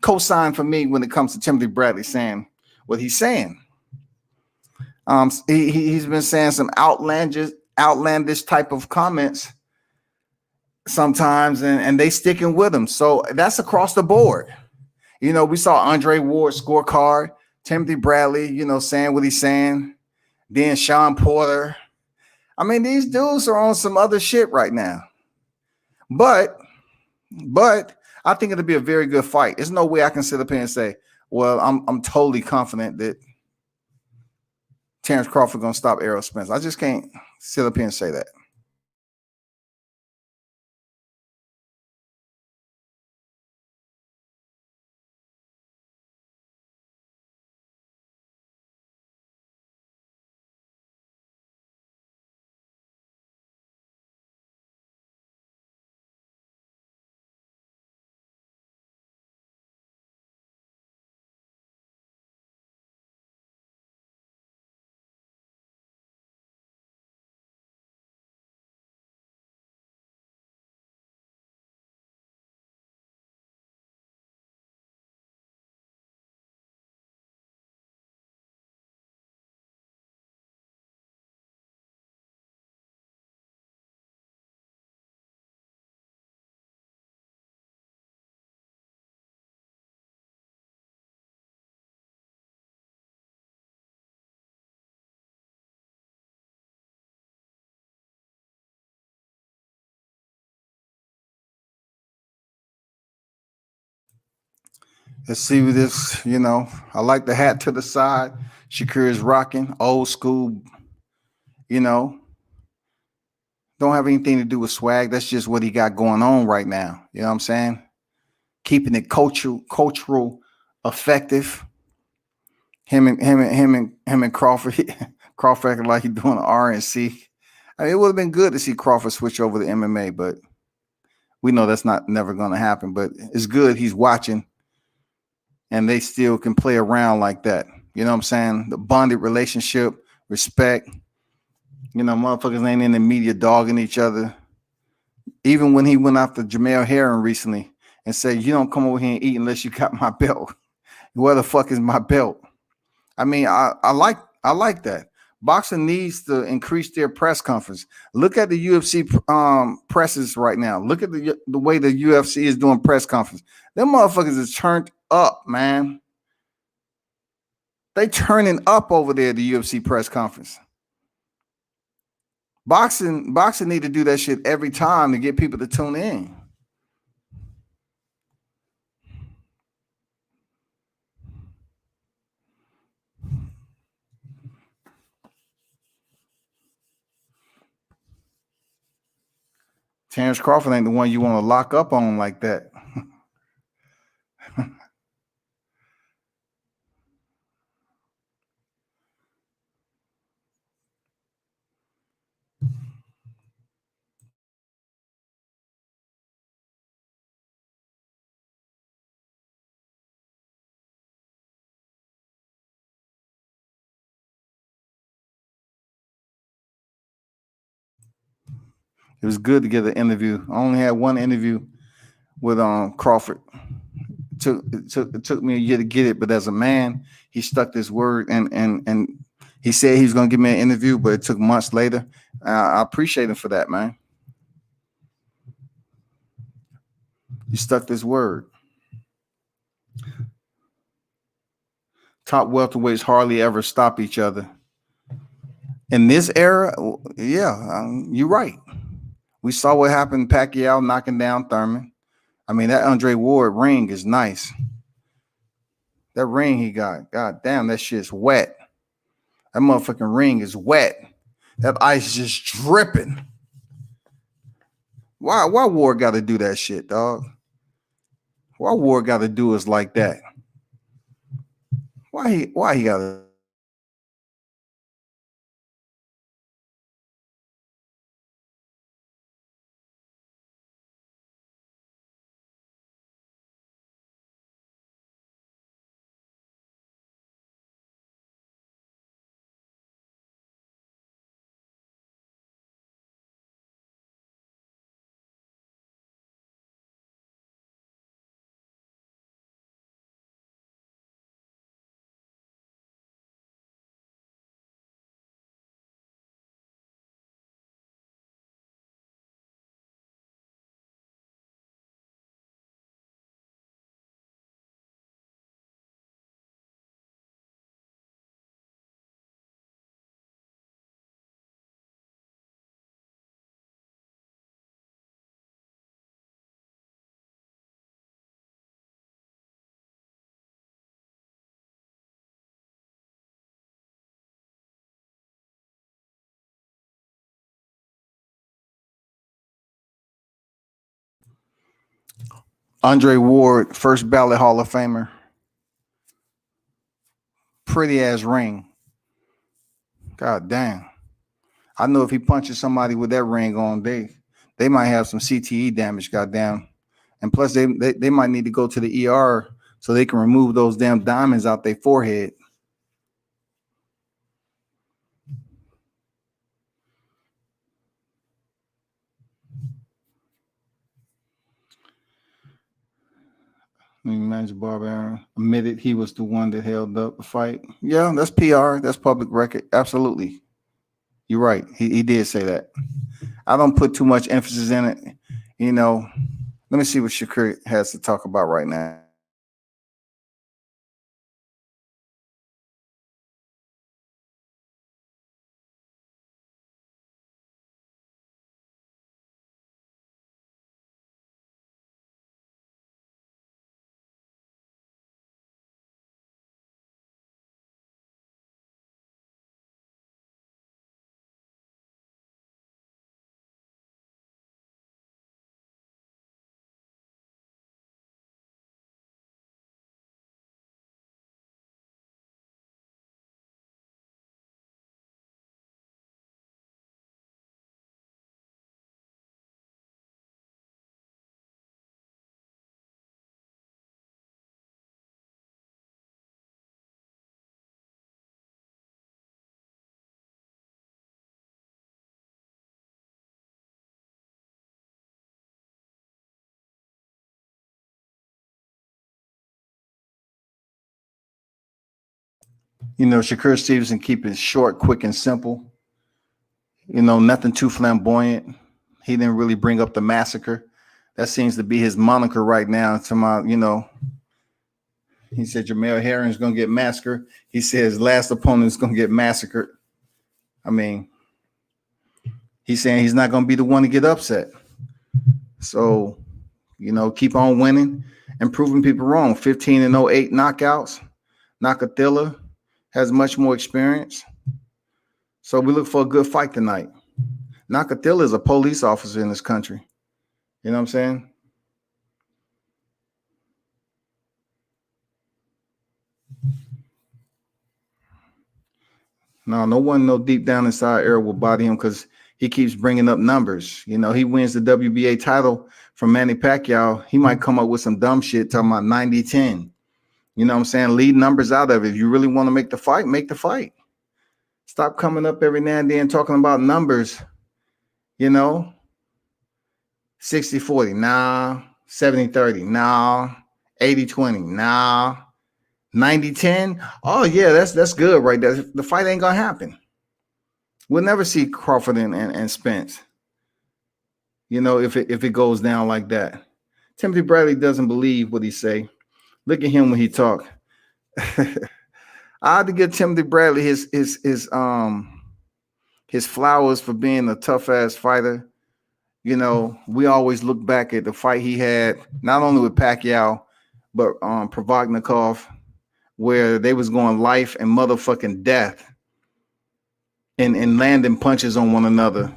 cosign from me when it comes to Timothy Bradley saying what he's saying. He's been saying some outlandish type of comments sometimes, and they sticking with him. So that's across the board. You know, we saw Andre Ward's scorecard, Timothy Bradley, you know, saying what he's saying. Then Sean Porter. I mean, these dudes are on some other shit right now. But I think it'll be a very good fight. There's no way I can sit up here and say, well, I'm totally confident that Terrence Crawford gonna stop Errol Spence. I just can't sit up here and say that. Let's see what this, I like the hat to the side. Shakur is rocking old school, you know, don't have anything to do with swag. That's just what he got going on right now. You know what I'm saying? Keeping it cultural effective. Him and Crawford. Crawford acting like he's doing RNC. I mean, it would have been good to see Crawford switch over to MMA, but we know that's never going to happen. But it's good he's watching, and they still can play around like that. You know what I'm saying? The bonded relationship, respect. Motherfuckers ain't in the media dogging each other. Even when he went after Jamel Herring recently and said, "You don't come over here and eat unless you got my belt." Where the fuck is my belt? I mean, I like that. Boxing needs to increase their press conference. Look at the UFC presses right now. Look at the way the UFC is doing press conference. Them motherfuckers is turned up, man. They turning up over there at the UFC press conference. Boxing need to do that shit every time to get people to tune in. Terrence Crawford ain't the one you want to lock up on like that. It was good to get an interview. I only had one interview with Crawford. It took me a year to get it, but as a man, he stuck his word and he said he was gonna give me an interview, but it took months later. I appreciate him for that, man. He stuck his word. Top welterweights hardly ever stop each other. In this era, yeah, you're right. We saw what happened, Pacquiao knocking down Thurman. I mean, that Andre Ward ring is nice. That ring he got, god damn, that shit's wet. That motherfucking ring is wet. That ice is just dripping. Why Ward got to do that shit, dog? Why Ward got to do us like that? Why he got to? Andre Ward, first ballot Hall of Famer. Pretty ass ring. God damn. I know if he punches somebody with that ring on, they might have some CTE damage, goddamn. And plus they might need to go to the ER so they can remove those damn diamonds out their forehead. Manager Barbarian admitted he was the one that held up the fight. Yeah, that's PR. That's public record. Absolutely. You're right. He did say that. I don't put too much emphasis in it. Let me see what Shakur has to talk about right now. You know, Shakur Stevenson keep it short, quick, and simple. You know, nothing too flamboyant. He didn't really bring up the massacre. That seems to be his moniker right now. To my, you know, he said Jamel Herring's going to get massacred. He said his last opponent is going to get massacred. I mean, he's saying he's not going to be the one to get upset. So, you know, keep on winning and proving people wrong. 15-08 knockouts. Nakathila has much more experience. So we look for a good fight tonight. Nakathila is a police officer in this country. You know what I'm saying? No one no deep down inside era will body him because he keeps bringing up numbers. You know, he wins the WBA title from Manny Pacquiao. He might come up with some dumb shit talking about 90-10. You know what I'm saying? Lead numbers out of it. If you really want to make the fight, make the fight. Stop coming up every now and then talking about numbers. You know, 60-40, nah. 70-30, nah. 80-20, nah. 90-10. Oh, yeah, that's good right there. The fight ain't gonna happen. We'll never see Crawford and Spence. You know, if it goes down like that. Timothy Bradley doesn't believe what he say. Look at him when he talk. I had to give Timothy Bradley his flowers for being a tough ass fighter. You know, we always look back at the fight he had, not only with Pacquiao, but Provodnikov, where they was going life and motherfucking death and landing punches on one another.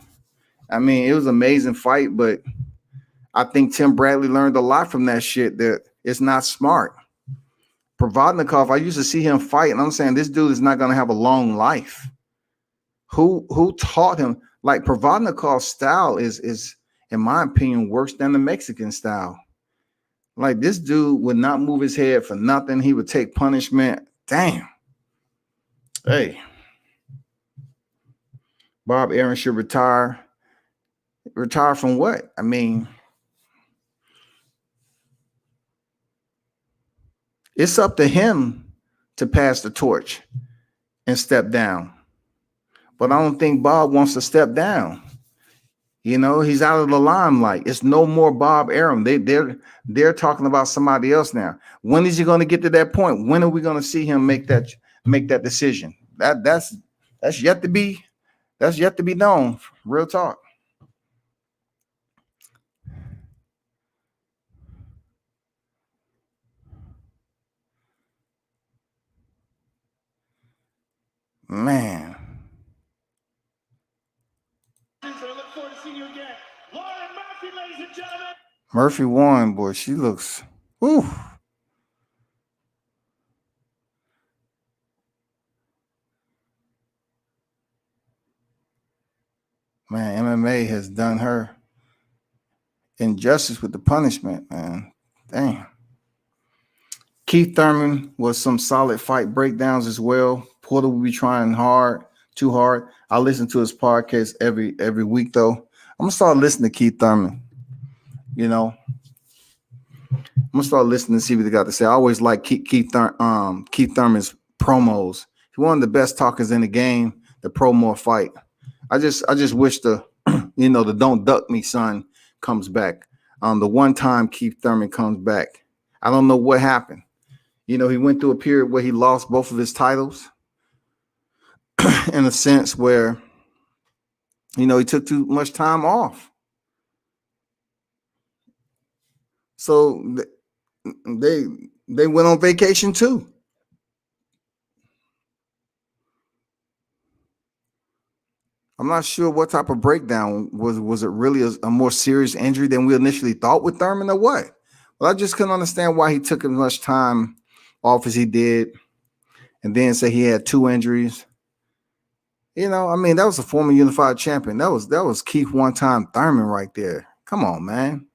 I mean, it was an amazing fight, but I think Tim Bradley learned a lot from that shit that it's not smart. Provodnikov, I used to see him fight, and I'm saying this dude is not going to have a long life. Who taught him? Like Provodnikov's style is, in my opinion, worse than the Mexican style. Like this dude would not move his head for nothing. He would take punishment. Damn. Hey. Bob Arum should retire. Retire from what? I mean, it's up to him to pass the torch and step down. But I don't think Bob wants to step down. You know, he's out of the limelight. It's no more Bob Arum. They're talking about somebody else now. When is he going to get to that point? When are we going to see him make that decision? That's yet to be known. Real talk. Man. Murphy won, boy. She looks. Whew. Man, MMA has done her injustice with the punishment, man. Damn. Keith Thurman was some solid fight breakdowns as well. Porter will be trying too hard. I listen to his podcast every week, though. I'm gonna start listening to Keith Thurman. You know, I'm gonna start listening to see what they got to say. I always like Keith Thurman's promos. He's one of the best talkers in the game. The promo fight. I just wish the the Don't Duck Me son comes back. The one time Keith Thurman comes back, I don't know what happened. You know, he went through a period where he lost both of his titles in a sense where, you know, he took too much time off. So they went on vacation too. I'm not sure what type of breakdown was it really a more serious injury than we initially thought with Thurman or what? Well, I just couldn't understand why he took as much time off as he did and then say he had 2 injuries. You know, I mean, that was a former unified champion. That was Keith one-time Thurman right there. Come on, man.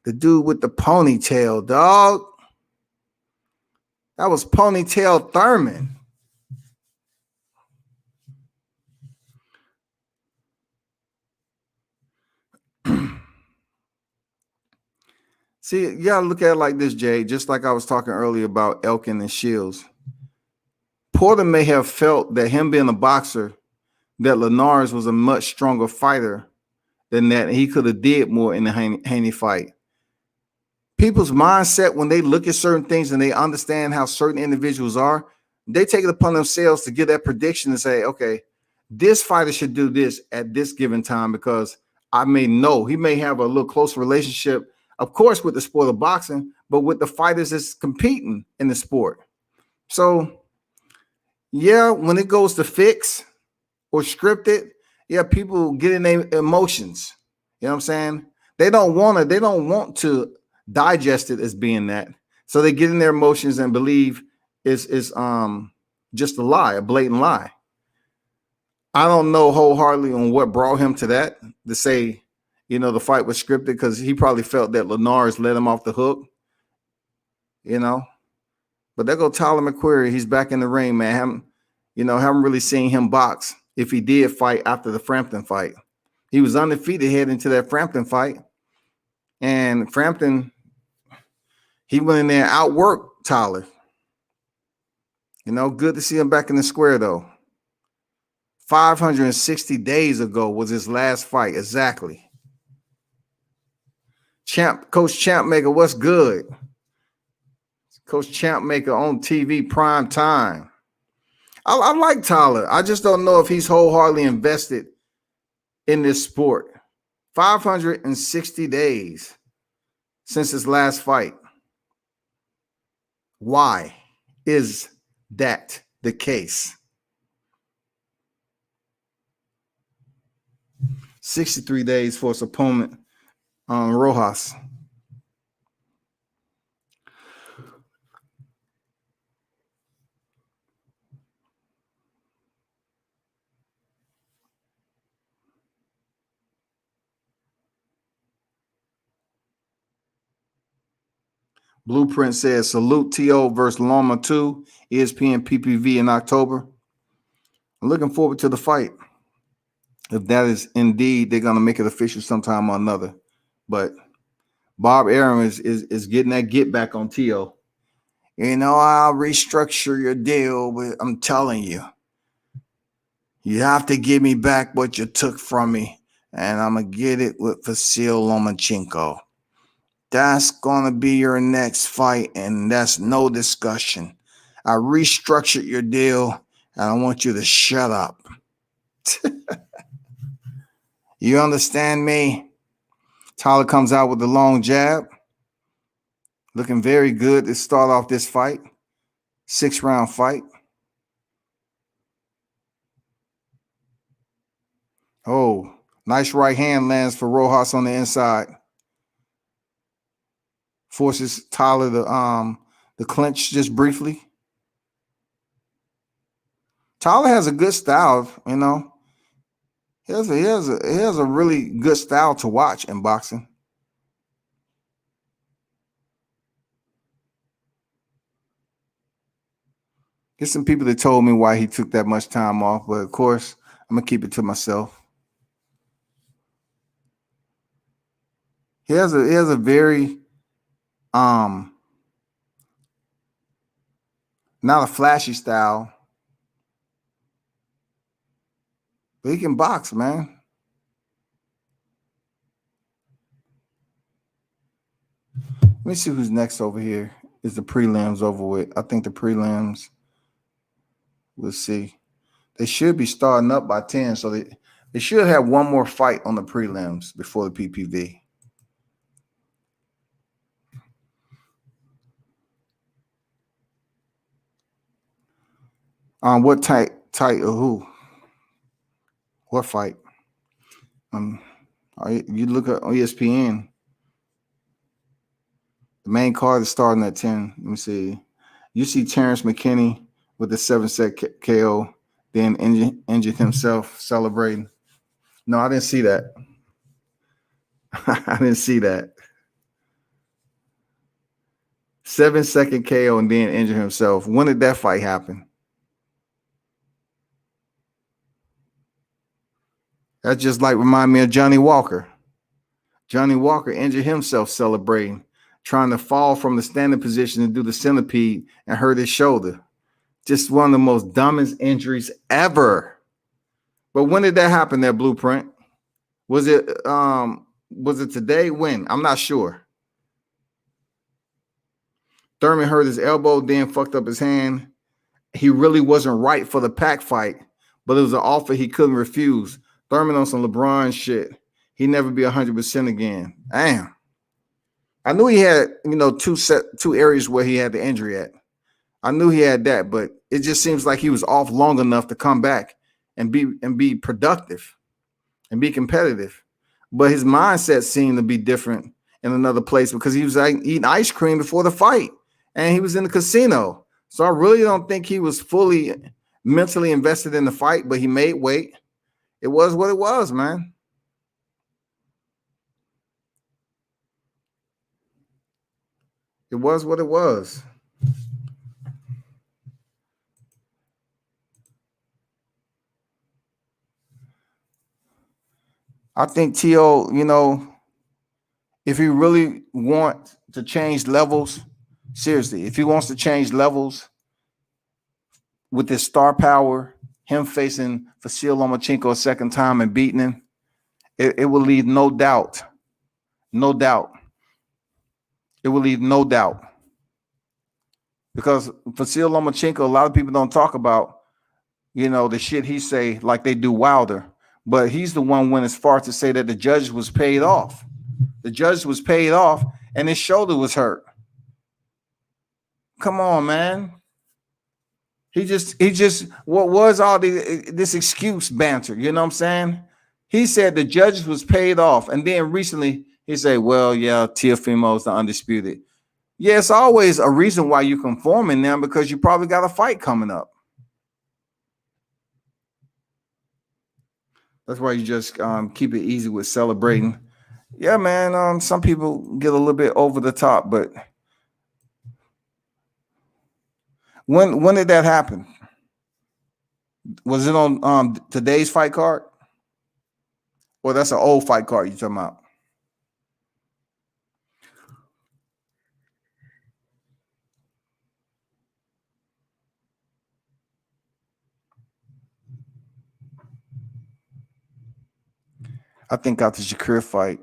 The dude with the ponytail, dog. That was Ponytail Thurman. See, you gotta look at it like this, Jay. Just like I was talking earlier about Elkin and Shields. Porter may have felt that him being a boxer, that Linares was a much stronger fighter than that. And he could have did more in the Haney fight. People's mindset, when they look at certain things and they understand how certain individuals are, they take it upon themselves to give that prediction and say, okay, this fighter should do this at this given time because I may know he may have a little closer relationship, of course, with the sport of boxing, but with the fighters that's competing in the sport. So, yeah, when it goes to fix or scripted, yeah, people get in their emotions. You know what I'm saying? They don't want to digest it as being that. So they get in their emotions and believe it's just a lie, a blatant lie. I don't know wholeheartedly on what brought him to that, to say, you know, the fight was scripted, because he probably felt that Linares let him off the hook, you know. But there go Tyler McCreary. He's back in the ring, man. Haven't really seen him box if he did fight after the Frampton fight. He was undefeated heading into that Frampton fight. And Frampton, he went in there and outworked Tyler. You know, good to see him back in the square, though. 560 days ago was his last fight, exactly. Coach Champmaker, what's good? Coach Champmaker on TV prime time. I like Tyler. I just don't know if he's wholeheartedly invested in this sport. 560 days since his last fight. Why is that the case? 63 days for his opponent, Rojas. Blueprint says, salute T.O. versus Loma 2, ESPN PPV in October. I'm looking forward to the fight. If that is indeed, they're going to make it official sometime or another. But Bob Arum is getting that get back on T.O. You know, I'll restructure your deal, but I'm telling you, you have to give me back what you took from me, and I'm going to get it with Vasil Lomachenko. That's going to be your next fight, and that's no discussion. I restructured your deal, and I want you to shut up. You understand me? Tyler comes out with the long jab. Looking very good to start off this fight. 6-round fight. Oh, nice right hand lands for Rojas on the inside. Forces Tyler to clinch just briefly. Tyler has a good style, you know. He has a really good style to watch in boxing. There's some people that told me why he took that much time off, but of course, I'm gonna keep it to myself. He has a very not a flashy style, but he can box, man. Let me see who's next over here. Is the prelims over with? I think the prelims, we'll see. They should be starting up by 10, so they should have one more fight on the prelims before the PPV. What tight or who? What fight? You look at ESPN. The main card is starting at 10. Let me see. You see Terrence McKinney with the 7-set KO, then injured himself celebrating. No, I didn't see that. I didn't see that. 7-second KO and then injured himself. When did that fight happen? That just like remind me of Johnny Walker. Johnny Walker injured himself celebrating, trying to fall from the standing position and do the centipede and hurt his shoulder. Just one of the most dumbest injuries ever. But when did that happen, that Blueprint? Was it today? When? I'm not sure. Thurman hurt his elbow, then fucked up his hand. He really wasn't right for the Pac fight, but it was an offer he couldn't refuse. Thurman on some LeBron shit. He'd never be 100% again. Damn. I knew he had, two areas where he had the injury at. I knew he had that, but it just seems like he was off long enough to come back and be productive and be competitive. But his mindset seemed to be different in another place because he was eating ice cream before the fight and he was in the casino. So I really don't think he was fully mentally invested in the fight, but he made weight. It was what it was, man. It was what it was. I think T.O., if he really wants to change levels, seriously, if he wants to change levels with his star power, him facing Vasyl Lomachenko a second time and beating him, it will leave no doubt. No doubt. It will leave no doubt. Because Vasyl Lomachenko, a lot of people don't talk about, the shit he say like they do Wilder. But he's the one went as far to say that the judge was paid off. The judge was paid off and his shoulder was hurt. Come on, man. He just what was all this excuse banter? You know what I'm saying? He said the judge was paid off. And then recently he said, well, yeah, Teofimo's the undisputed. Yeah, it's always a reason why you're conforming now because you probably got a fight coming up. That's why you just keep it easy with celebrating. Yeah, man, some people get a little bit over the top, but when did that happen? Was it on today's fight card? Or that's an old fight card you're talking about? I think after Shakur fight,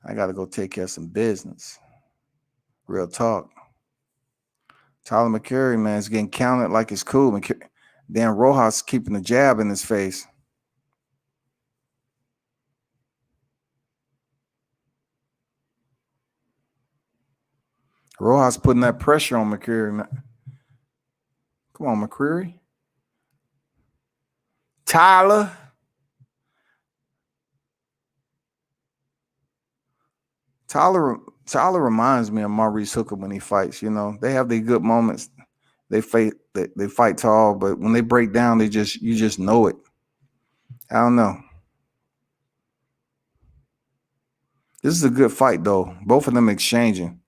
I got to go take care of some business. Real talk. Tyler McCreary, man, is getting counted like it's cool. Then Rojas keeping the jab in his face. Rojas putting that pressure on McCreary, man. Come on, McCreary. Tyler. Tyler reminds me of Maurice Hooker when he fights. They have their good moments. They fight tall, but when they break down, you just know it. I don't know. This is a good fight, though. Both of them exchanging.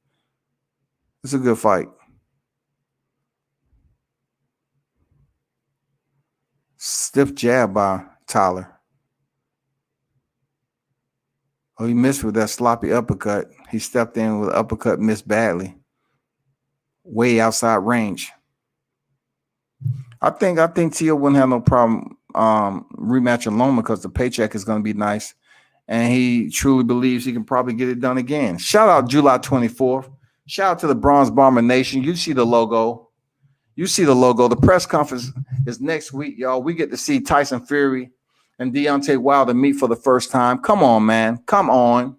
It's a good fight. Stiff jab by Tyler. Oh, he missed with that sloppy uppercut. He stepped in with an uppercut, missed badly. Way outside range. I think Tio wouldn't have no problem rematching Loma because the paycheck is going to be nice. And he truly believes he can probably get it done again. Shout out July 24th. Shout out to the Bronze Bomber Nation. You see the logo. The press conference is next week, y'all. We get to see Tyson Fury and Deontay Wilder meet for the first time. Come on, man. Come on.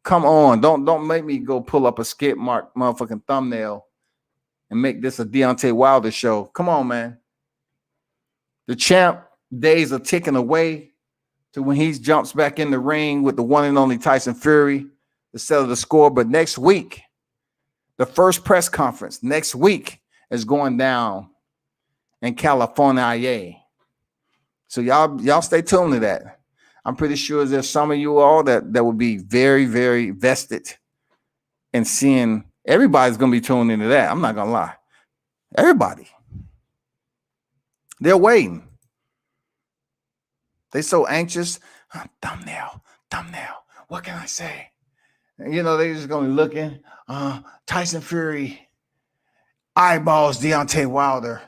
Don't make me go pull up a skip mark motherfucking thumbnail and make this a Deontay Wilder show. Come on, man. The champ days are ticking away to when he jumps back in the ring with the one and only Tyson Fury to settle the score. But next week, the first press conference next week is going down in California. So y'all stay tuned to that. I'm pretty sure there's some of you all that will be very, very vested in seeing. Everybody's going to be tuned into that. I'm not going to lie. Everybody. They're waiting. They so anxious. Thumbnail. What can I say? They just going to be looking. Tyson Fury eyeballs Deontay Wilder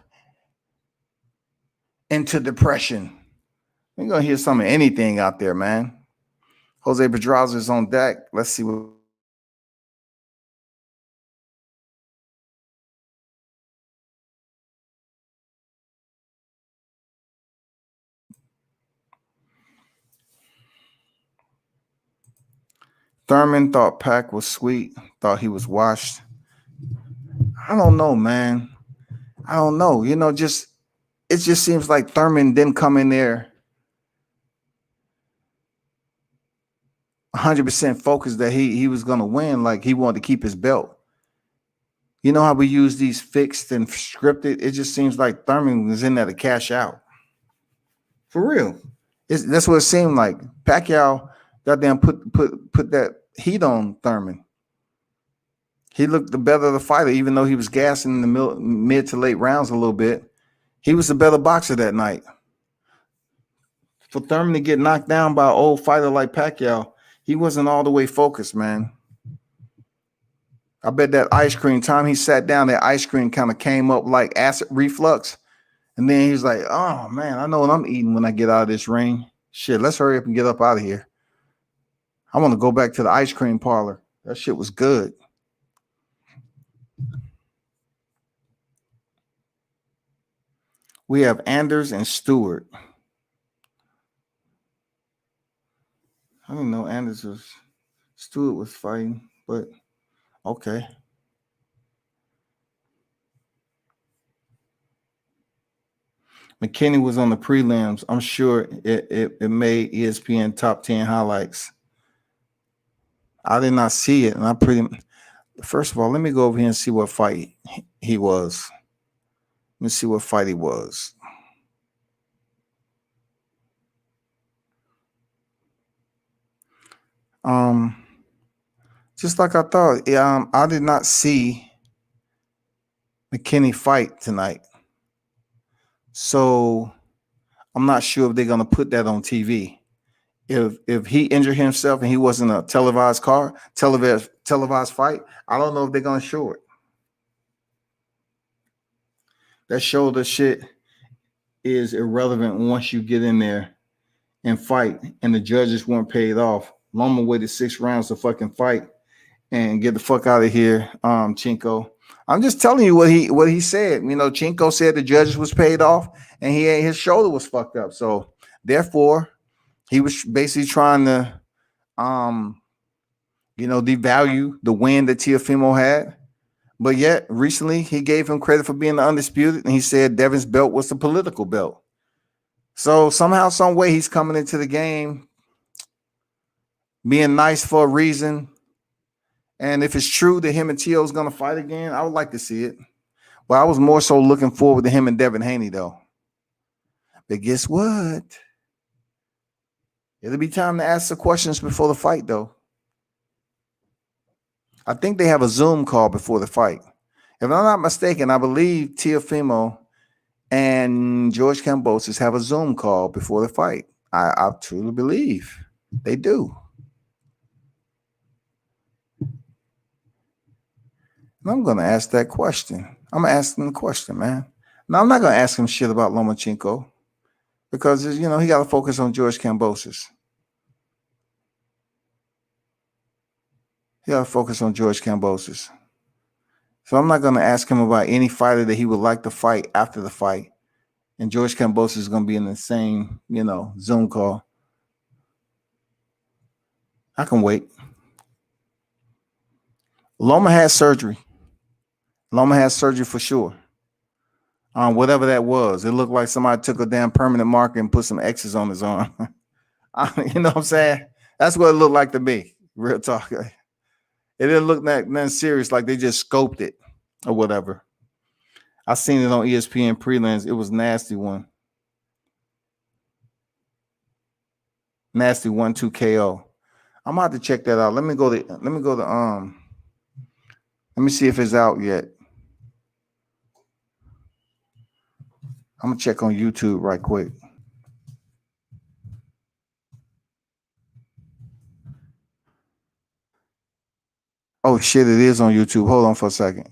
into depression. We're going to hear some of anything out there, man. Jose Pedraza is on deck. Let's see what. Thurman thought Pac was sweet, thought he was washed. I don't know, man. I don't know. You know, it just seems like Thurman didn't come in there 100% focused that he was going to win, like he wanted to keep his belt. You know how we use these fixed and scripted? It just seems like Thurman was in there to cash out. For real. That's what it seemed like. Pacquiao goddamn put that heat on Thurman. He looked the better of the fighter, even though he was gassing in the mid to late rounds a little bit. He was the better boxer that night. For Thurman to get knocked down by an old fighter like Pacquiao, he wasn't all the way focused, man. I bet that ice cream, time he sat down, that ice cream kind of came up like acid reflux. And then he's like, oh, man, I know what I'm eating when I get out of this ring. Shit, let's hurry up and get up out of here. I want to go back to the ice cream parlor. That shit was good. We have Anders and Stewart. I didn't know Stewart was fighting, but okay. McKinney was on the prelims. I'm sure it made ESPN top 10 highlights. I did not see it. And first of all, let me go over here and see what fight he was. Let me see what fight he was. Just like I thought, I did not see McKinney fight tonight. So I'm not sure if they're going to put that on TV. If he injured himself and he wasn't a televised fight, I don't know if they're going to show it. That shoulder shit is irrelevant once you get in there and fight, and the judges weren't paid off. Loma waited 6 rounds to fucking fight and get the fuck out of here, Chinko. I'm just telling you what he said. You know, Chinko said the judges was paid off and his shoulder was fucked up. So therefore, he was basically trying to devalue the win that Teofimo had. But yet recently he gave him credit for being the undisputed, and he said Devin's belt was the political belt. So somehow, some way, he's coming into the game being nice for a reason. And if it's true that him and Tio is going to fight again, I would like to see it. But I was more so looking forward to him and Devin Haney, though. But guess what? It'll be time to ask the questions before the fight, though. I think they have a Zoom call before the fight. If I'm not mistaken, I believe Teofimo and George Kambosos have a Zoom call before the fight. I truly believe they do. And I'm going to ask that question. I'm going to ask him the question, man. Now, I'm not going to ask him shit about Lomachenko because, he got to focus on George Kambosos. He got to focus on George Kambosos. So I'm not going to ask him about any fighter that he would like to fight after the fight. And George Kambosos is going to be in the same, Zoom call. I can wait. Loma had surgery. Loma has surgery for sure. Whatever that was. It looked like somebody took a damn permanent marker and put some X's on his arm. You know what I'm saying? That's what it looked like to me. Real talk. It didn't look nothing serious, like they just scoped it or whatever. I seen it on ESPN prelims. It was nasty one. Nasty 1-2 KO. I'm about to check that out. Let me see if it's out yet. I'm gonna check on YouTube right quick. Oh shit, it is on YouTube. Hold on for a second.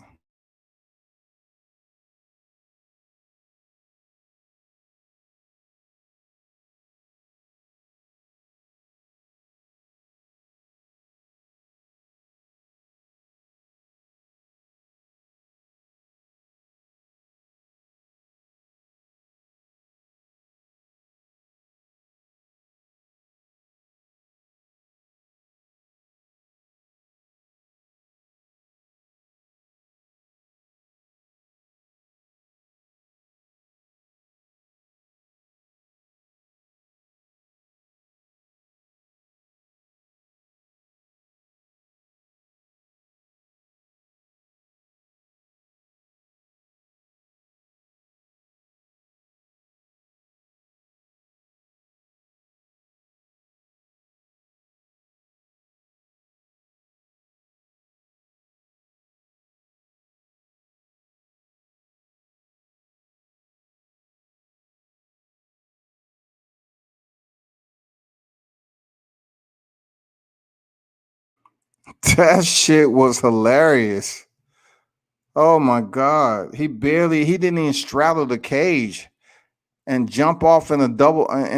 That shit was hilarious. Oh my God. He didn't even straddle the cage and jump off in a backflip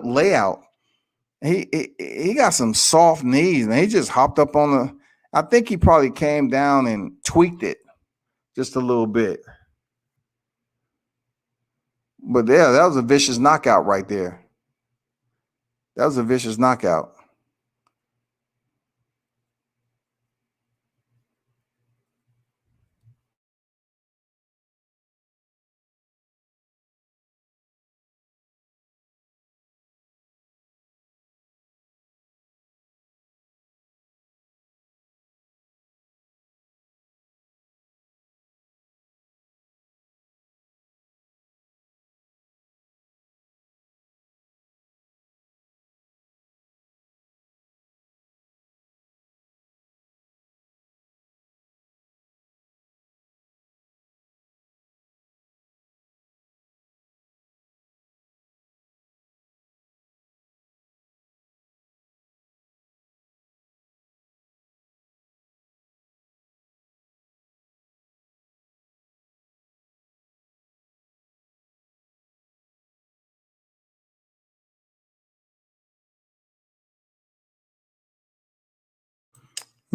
layout. He got some soft knees, and he just hopped up on the. I think he probably came down and tweaked it just a little bit. But yeah, that was a vicious knockout right there. That was a vicious knockout.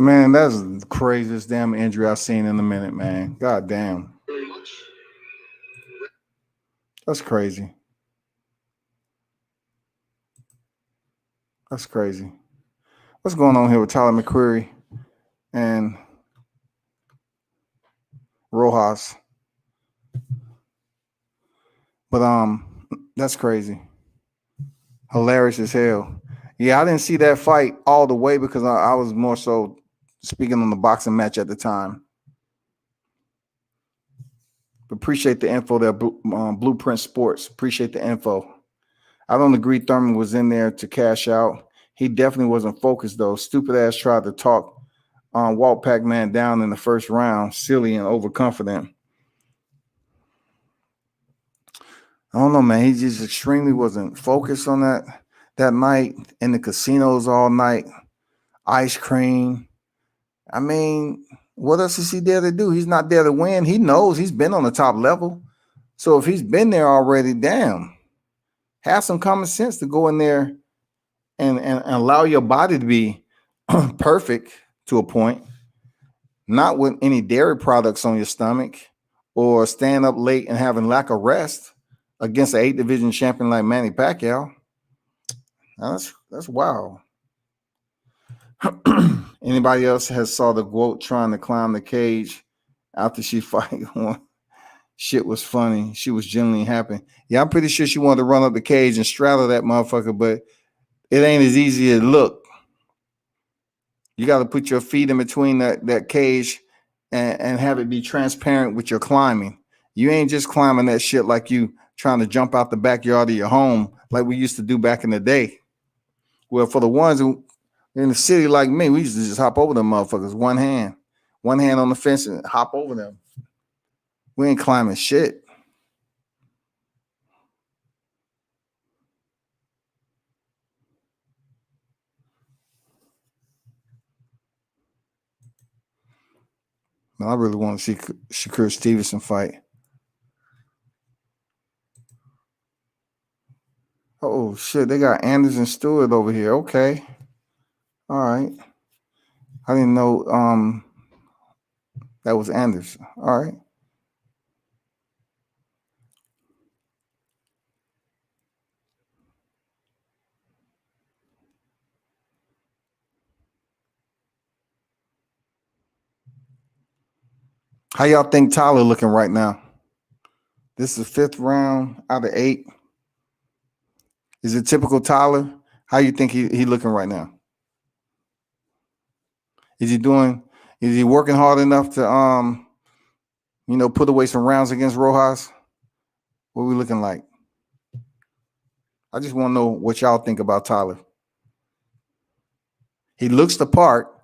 Man, that's the craziest damn injury I've seen in a minute, man. God damn. That's crazy. That's crazy. What's going on here with Tyler McCreary and Rojas? But that's crazy. Hilarious as hell. Yeah, I didn't see that fight all the way because I was more so speaking on the boxing match at the time. Appreciate the info there, Blueprint Sports. Appreciate the info. I don't agree Thurman was in there to cash out. He definitely wasn't focused, though. Stupid ass tried to talk Walt Pac-Man down in the first round. Silly and overconfident. I don't know, man. He just extremely wasn't focused on that night. In the casinos all night. Ice cream. I mean, what else is he there to do? He's not there to win. He knows he's been on the top level. So if he's been there already, damn, have some common sense to go in there and allow your body to be perfect to a point, not with any dairy products on your stomach or stand up late and having lack of rest against an 8th division champion like Manny Pacquiao. Now that's wild. Anybody else has saw the goat trying to climb the cage after she fight? Shit was funny. She was genuinely happy. Yeah, I'm pretty sure she wanted to run up the cage and straddle that motherfucker, but it ain't as easy as it look. You got to put your feet in between that cage and have it be transparent with your climbing. You ain't just climbing that shit like you trying to jump out the backyard of your home like we used to do back in the day. Well, for the ones who in the city like me, we used to just hop over them motherfuckers, one hand on the fence and hop over them. We ain't climbing shit. I really want to see Shakur Stevenson fight. Oh shit, they got Anderson Stewart over here. Okay. All right. I didn't know that was Anderson. All right. How y'all think Tyler looking right now? This is 5th round out of 8. Is it typical Tyler? How you think he looking right now? Is he working hard enough to put away some rounds against Rojas? What we looking like? I just want to know what y'all think about Tyler. He looks the part.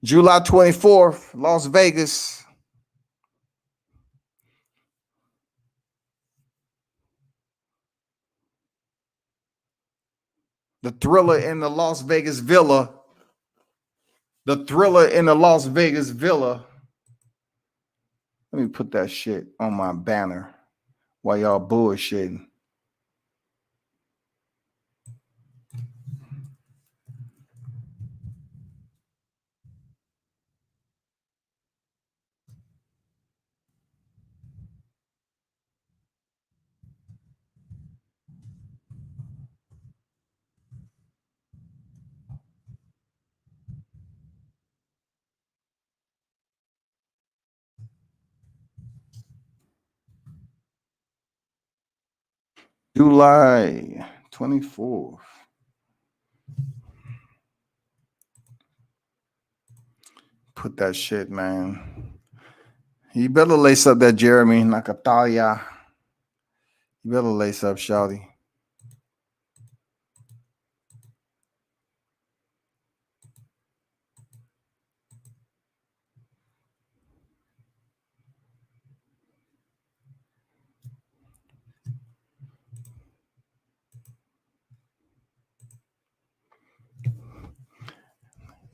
July 24th, Las Vegas. The thriller in the Las Vegas villa. The thriller in the Las Vegas villa. Let me put that shit on my banner while y'all bullshitting. July 24th. Put that shit, man. You better lace up that Jeremy Nakathila. You better lace up, shawty.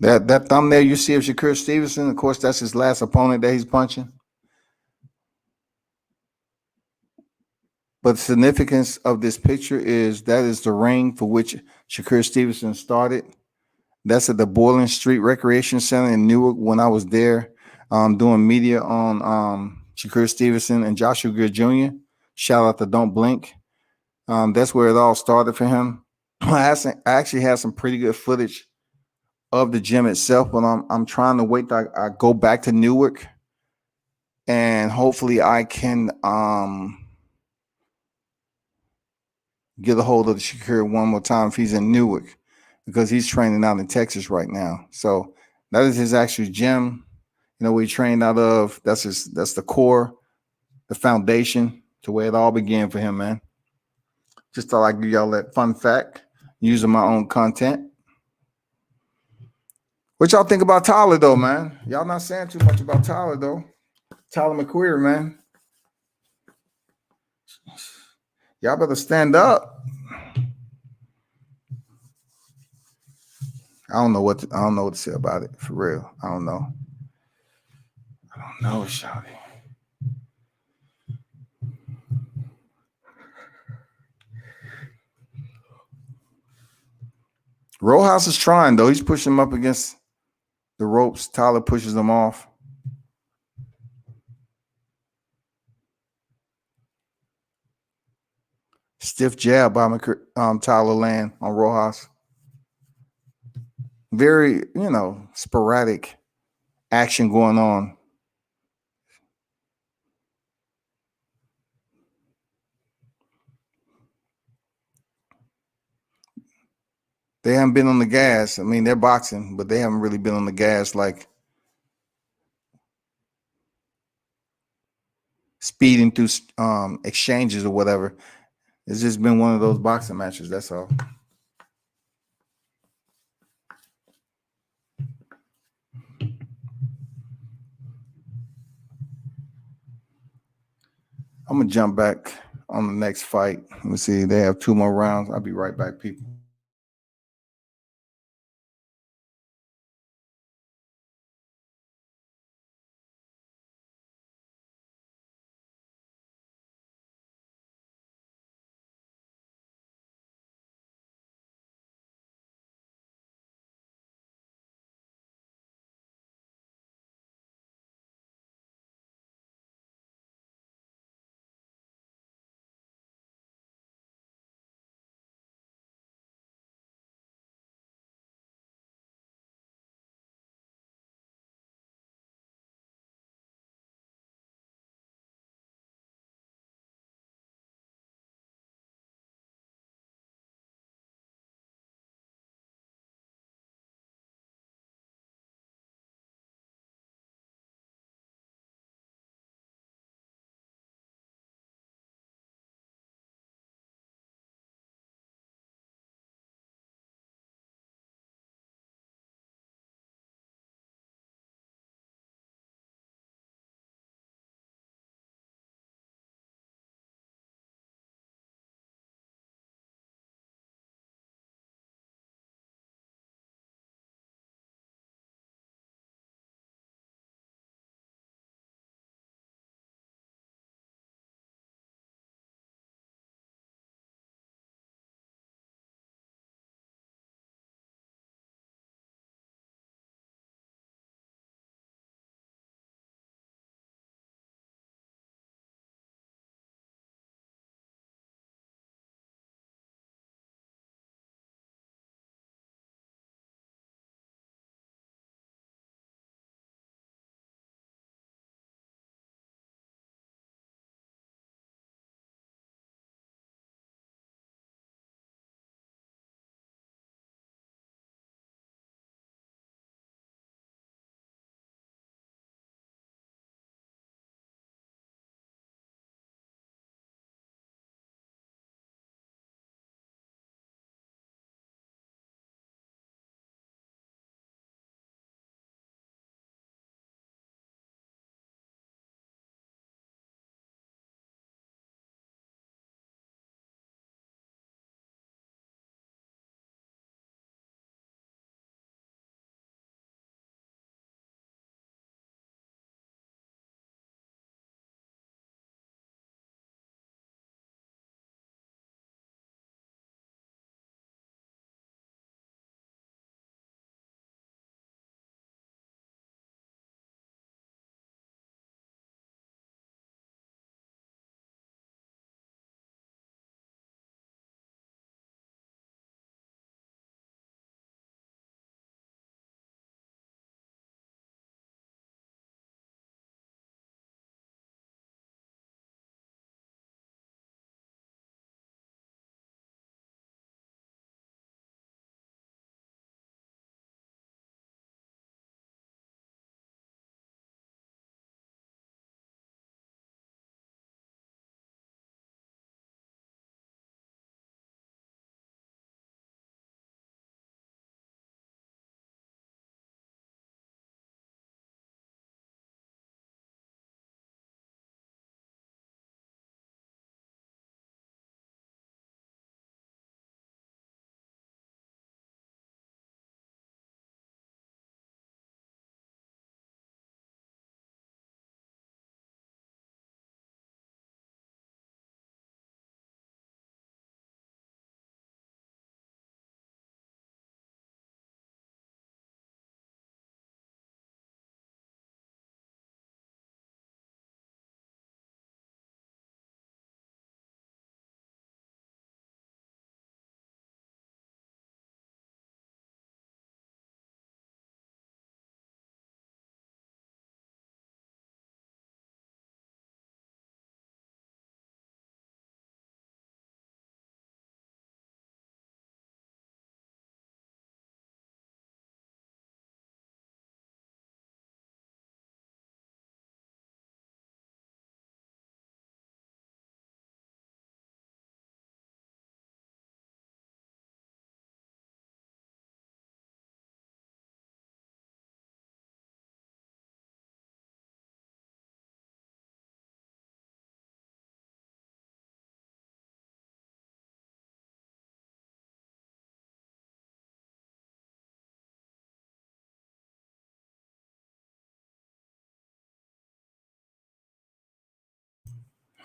That thumbnail you see of Shakur Stevenson, of course, that's his last opponent that he's punching. But the significance of this picture is that is the ring for which Shakur Stevenson started. That's at the Boylan Street Recreation Center in Newark when I was there doing media on Shakur Stevenson and Joshua Good Jr. Shout out to Don't Blink. That's where it all started for him. I actually had some pretty good footage of the gym itself, but I'm trying to wait till I go back to Newark, and hopefully I can get a hold of the Shakur one more time if he's in Newark, because he's training out in Texas right now. So that is his actual gym. You know, we trained out of. That's the core, the foundation to where it all began for him, man. Just thought I'd give y'all that fun fact using my own content. What y'all think about Tyler, though, man? Y'all not saying too much about Tyler, though. Tyler McCreary, man. Y'all better stand up. I don't know what to say about it, for real. I don't know, shawty. Rojas is trying, though. He's pushing him up against the ropes. Tyler pushes him off. Stiff jab by Tyler Land on Rojas. Very, sporadic action going on. They haven't been on the gas. I mean, they're boxing, but they haven't really been on the gas like speeding through exchanges or whatever. It's just been one of those boxing matches. That's all. I'm going to jump back on the next fight. Let me see. They have 2 more rounds. I'll be right back, people.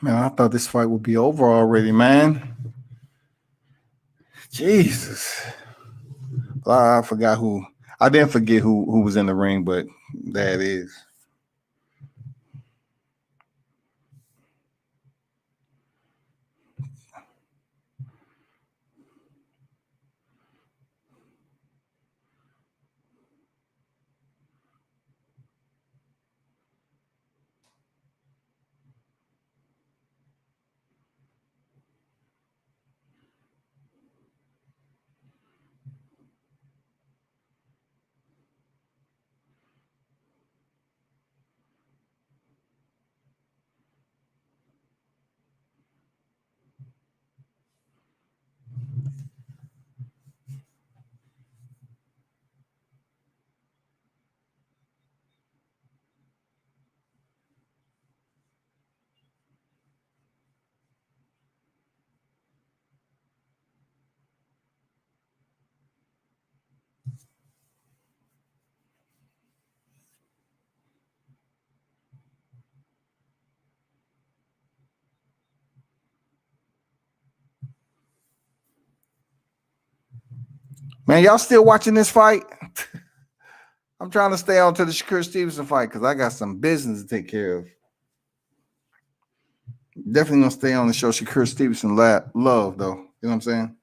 Man, I thought this fight would be over already, man. Jesus. I forgot who. I didn't forget who was in the ring, but that is. Man, y'all still watching this fight? I'm trying to stay on to the Shakur Stevenson fight because I got some business to take care of. Definitely gonna stay on the show Shakur Stevenson love, though. You know what I'm saying?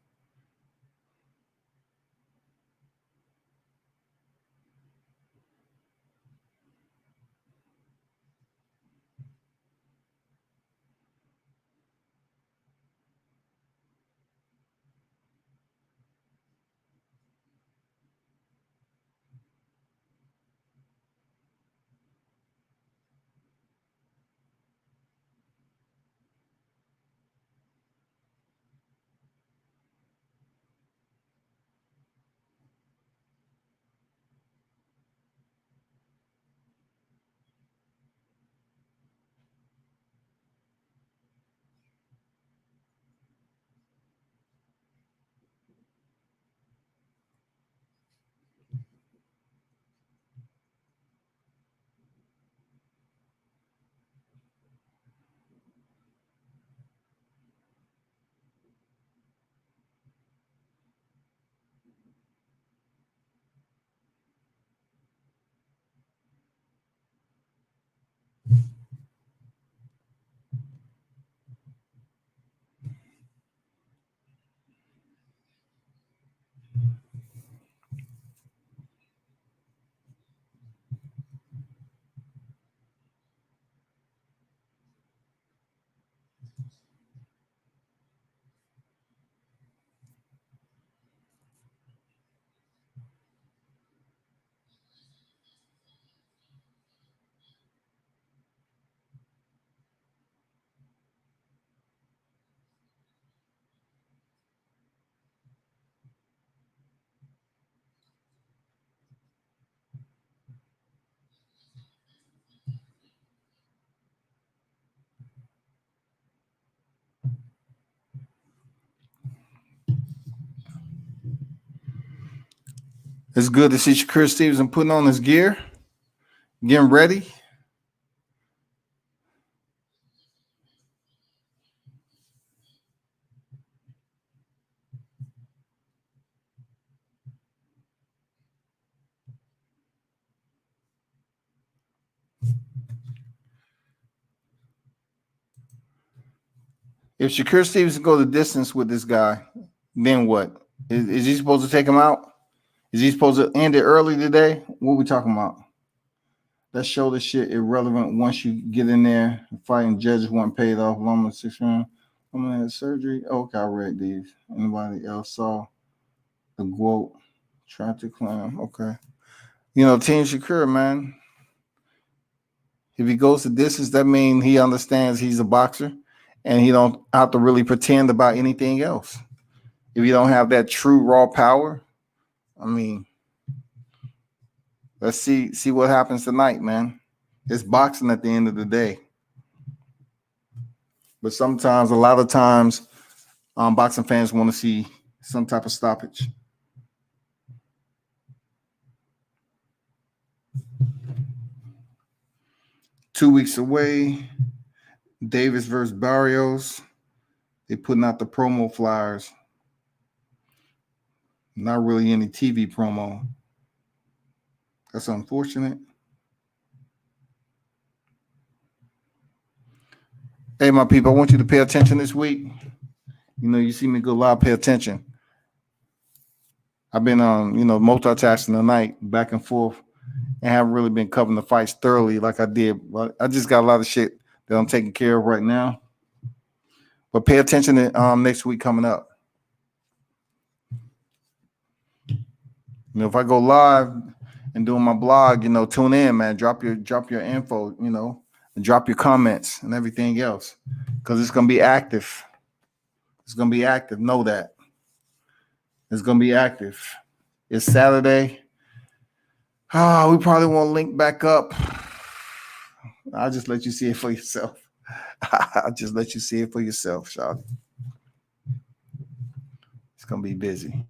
It's good to see Shakur Stevenson putting on his gear, getting ready. If Shakur Stevenson go the distance with this guy, then what? Is he supposed to take him out? Is he supposed to end it early today? What we talking about? That shoulder shit irrelevant once you get in there. Fighting judges weren't paid off. Loma 6 round. Loma had surgery. Okay, I read these. Anybody else saw the quote? Tried to climb. Okay. You know, Team Shakur, man. If he goes the distance, that means he understands he's a boxer and he don't have to really pretend about anything else. If you don't have that true raw power, I mean, let's see what happens tonight, man. It's boxing at the end of the day. But sometimes, a lot of times, boxing fans want to see some type of stoppage. Two weeks away. Davis versus Barrios. They're putting out the promo flyers. Not really any TV promo. That's unfortunate. Hey, my people, I want you to pay attention this week. You know, you see me go live, pay attention. I've been multitasking tonight, back and forth, and haven't really been covering the fights thoroughly like I did. But I just got a lot of shit that I'm taking care of right now. But pay attention to next week coming up. You know, if I go live and doing my blog, tune in, man. Drop your info, and drop your comments and everything else, because it's gonna be active. It's gonna be active. Know that. It's gonna be active. It's Saturday. We probably won't link back up. I'll just let you see it for yourself. I'll just let you see it for yourself, Shawty. It's gonna be busy.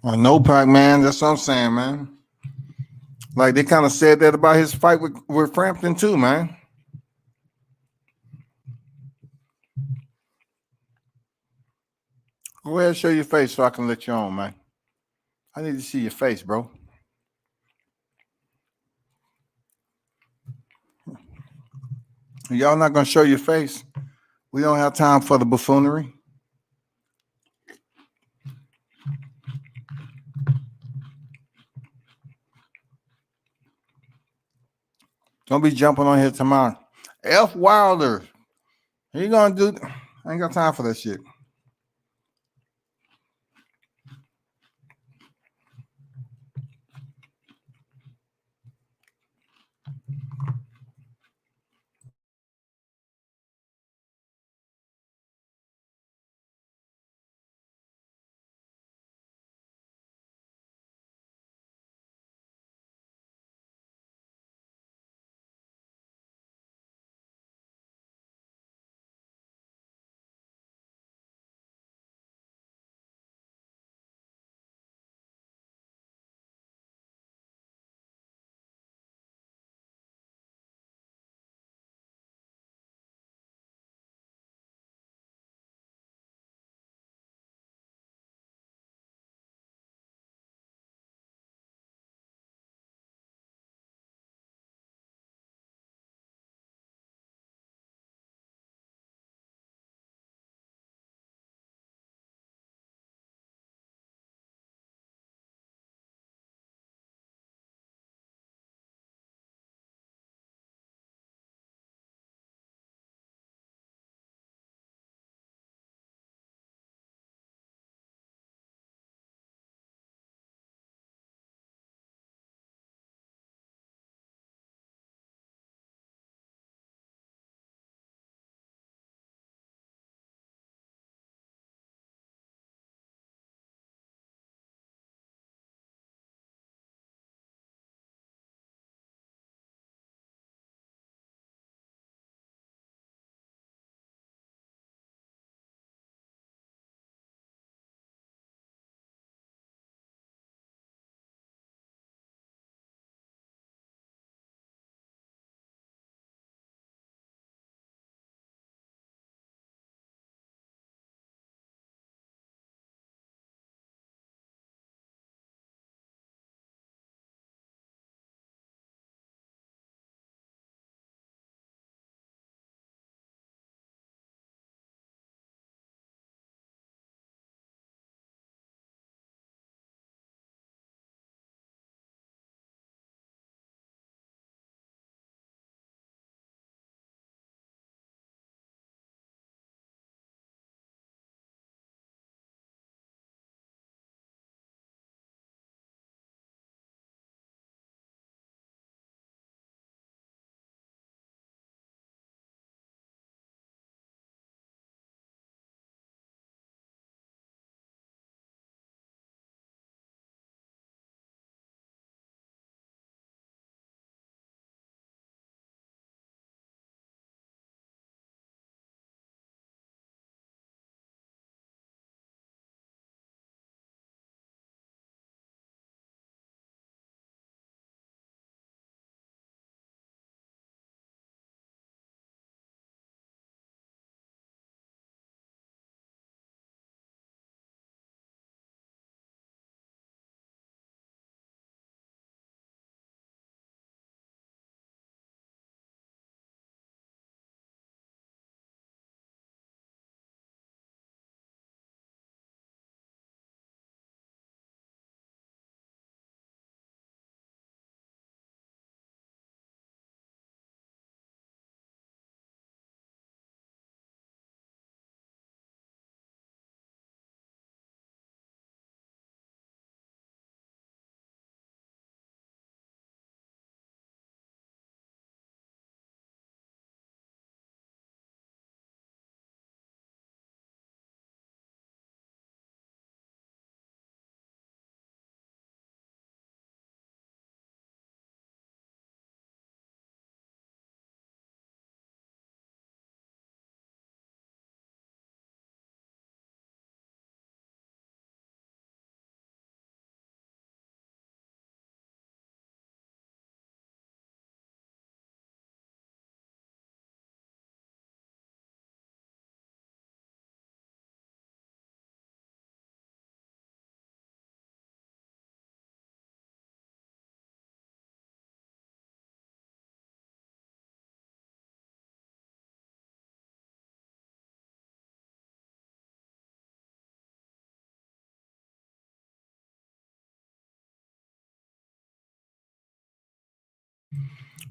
No, Pac, man. That's what I'm saying, man. Like they kind of said that about his fight with Frampton too, man. Go ahead and show your face so I can let you on, man. I need to see your face, bro. Y'all not gonna show your face? We don't have time for the buffoonery. Don't be jumping on here tomorrow. F. Wilder. He gonna do. I ain't got time for that shit.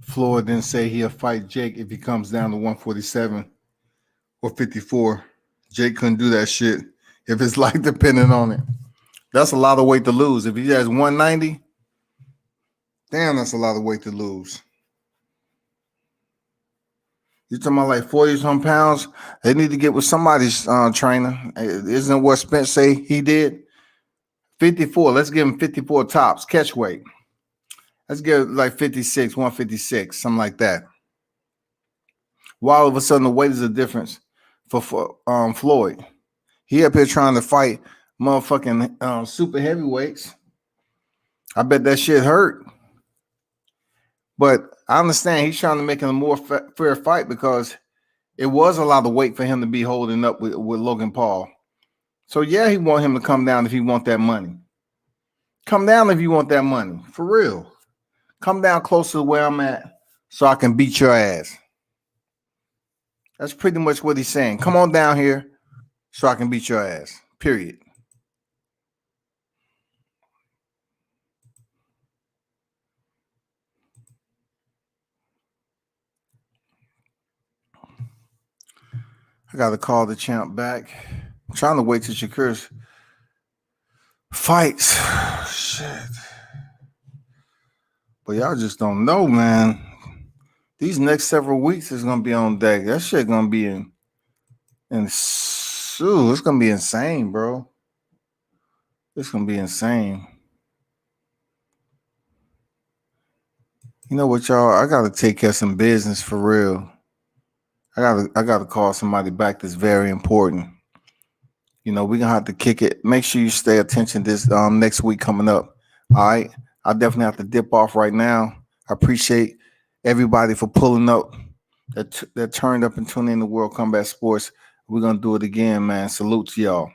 Floyd didn't say he'll fight Jake if he comes down to 147 or 54. Jake couldn't do that shit if his life depended on it. That's a lot of weight to lose. If he has 190, damn, that's a lot of weight to lose. You're talking about like 40-some pounds? They need to get with somebody's trainer. Isn't what Spence say he did? 54. Let's give him 54 tops, catch weight. Let's give like 56, 156, something like that. Why all of a sudden the weight is a difference for Floyd? He up here trying to fight motherfucking super heavyweights. I bet that shit hurt. But I understand he's trying to make it a more fair fight because it was a lot of weight for him to be holding up with Logan Paul. So, yeah, he want him to come down if he want that money. Come down if you want that money. For real. Come down closer to where I'm at so I can beat your ass. That's pretty much what he's saying. Come on down here so I can beat your ass. Period. I got to call the champ back. I'm trying to wait till Shakur's fights. Shit. But y'all just don't know, man. These next several weeks is going to be on deck. That shit going to be it's going to be insane, bro. It's going to be insane. You know what, y'all? I got to take care of some business for real. I got to call somebody back that's very important. You know, we're going to have to kick it. Make sure you stay attention this next week coming up. All right? I definitely have to dip off right now. I appreciate everybody for pulling up that turned up and tuned in to World Combat Sports. We're going to do it again, man. Salute to y'all.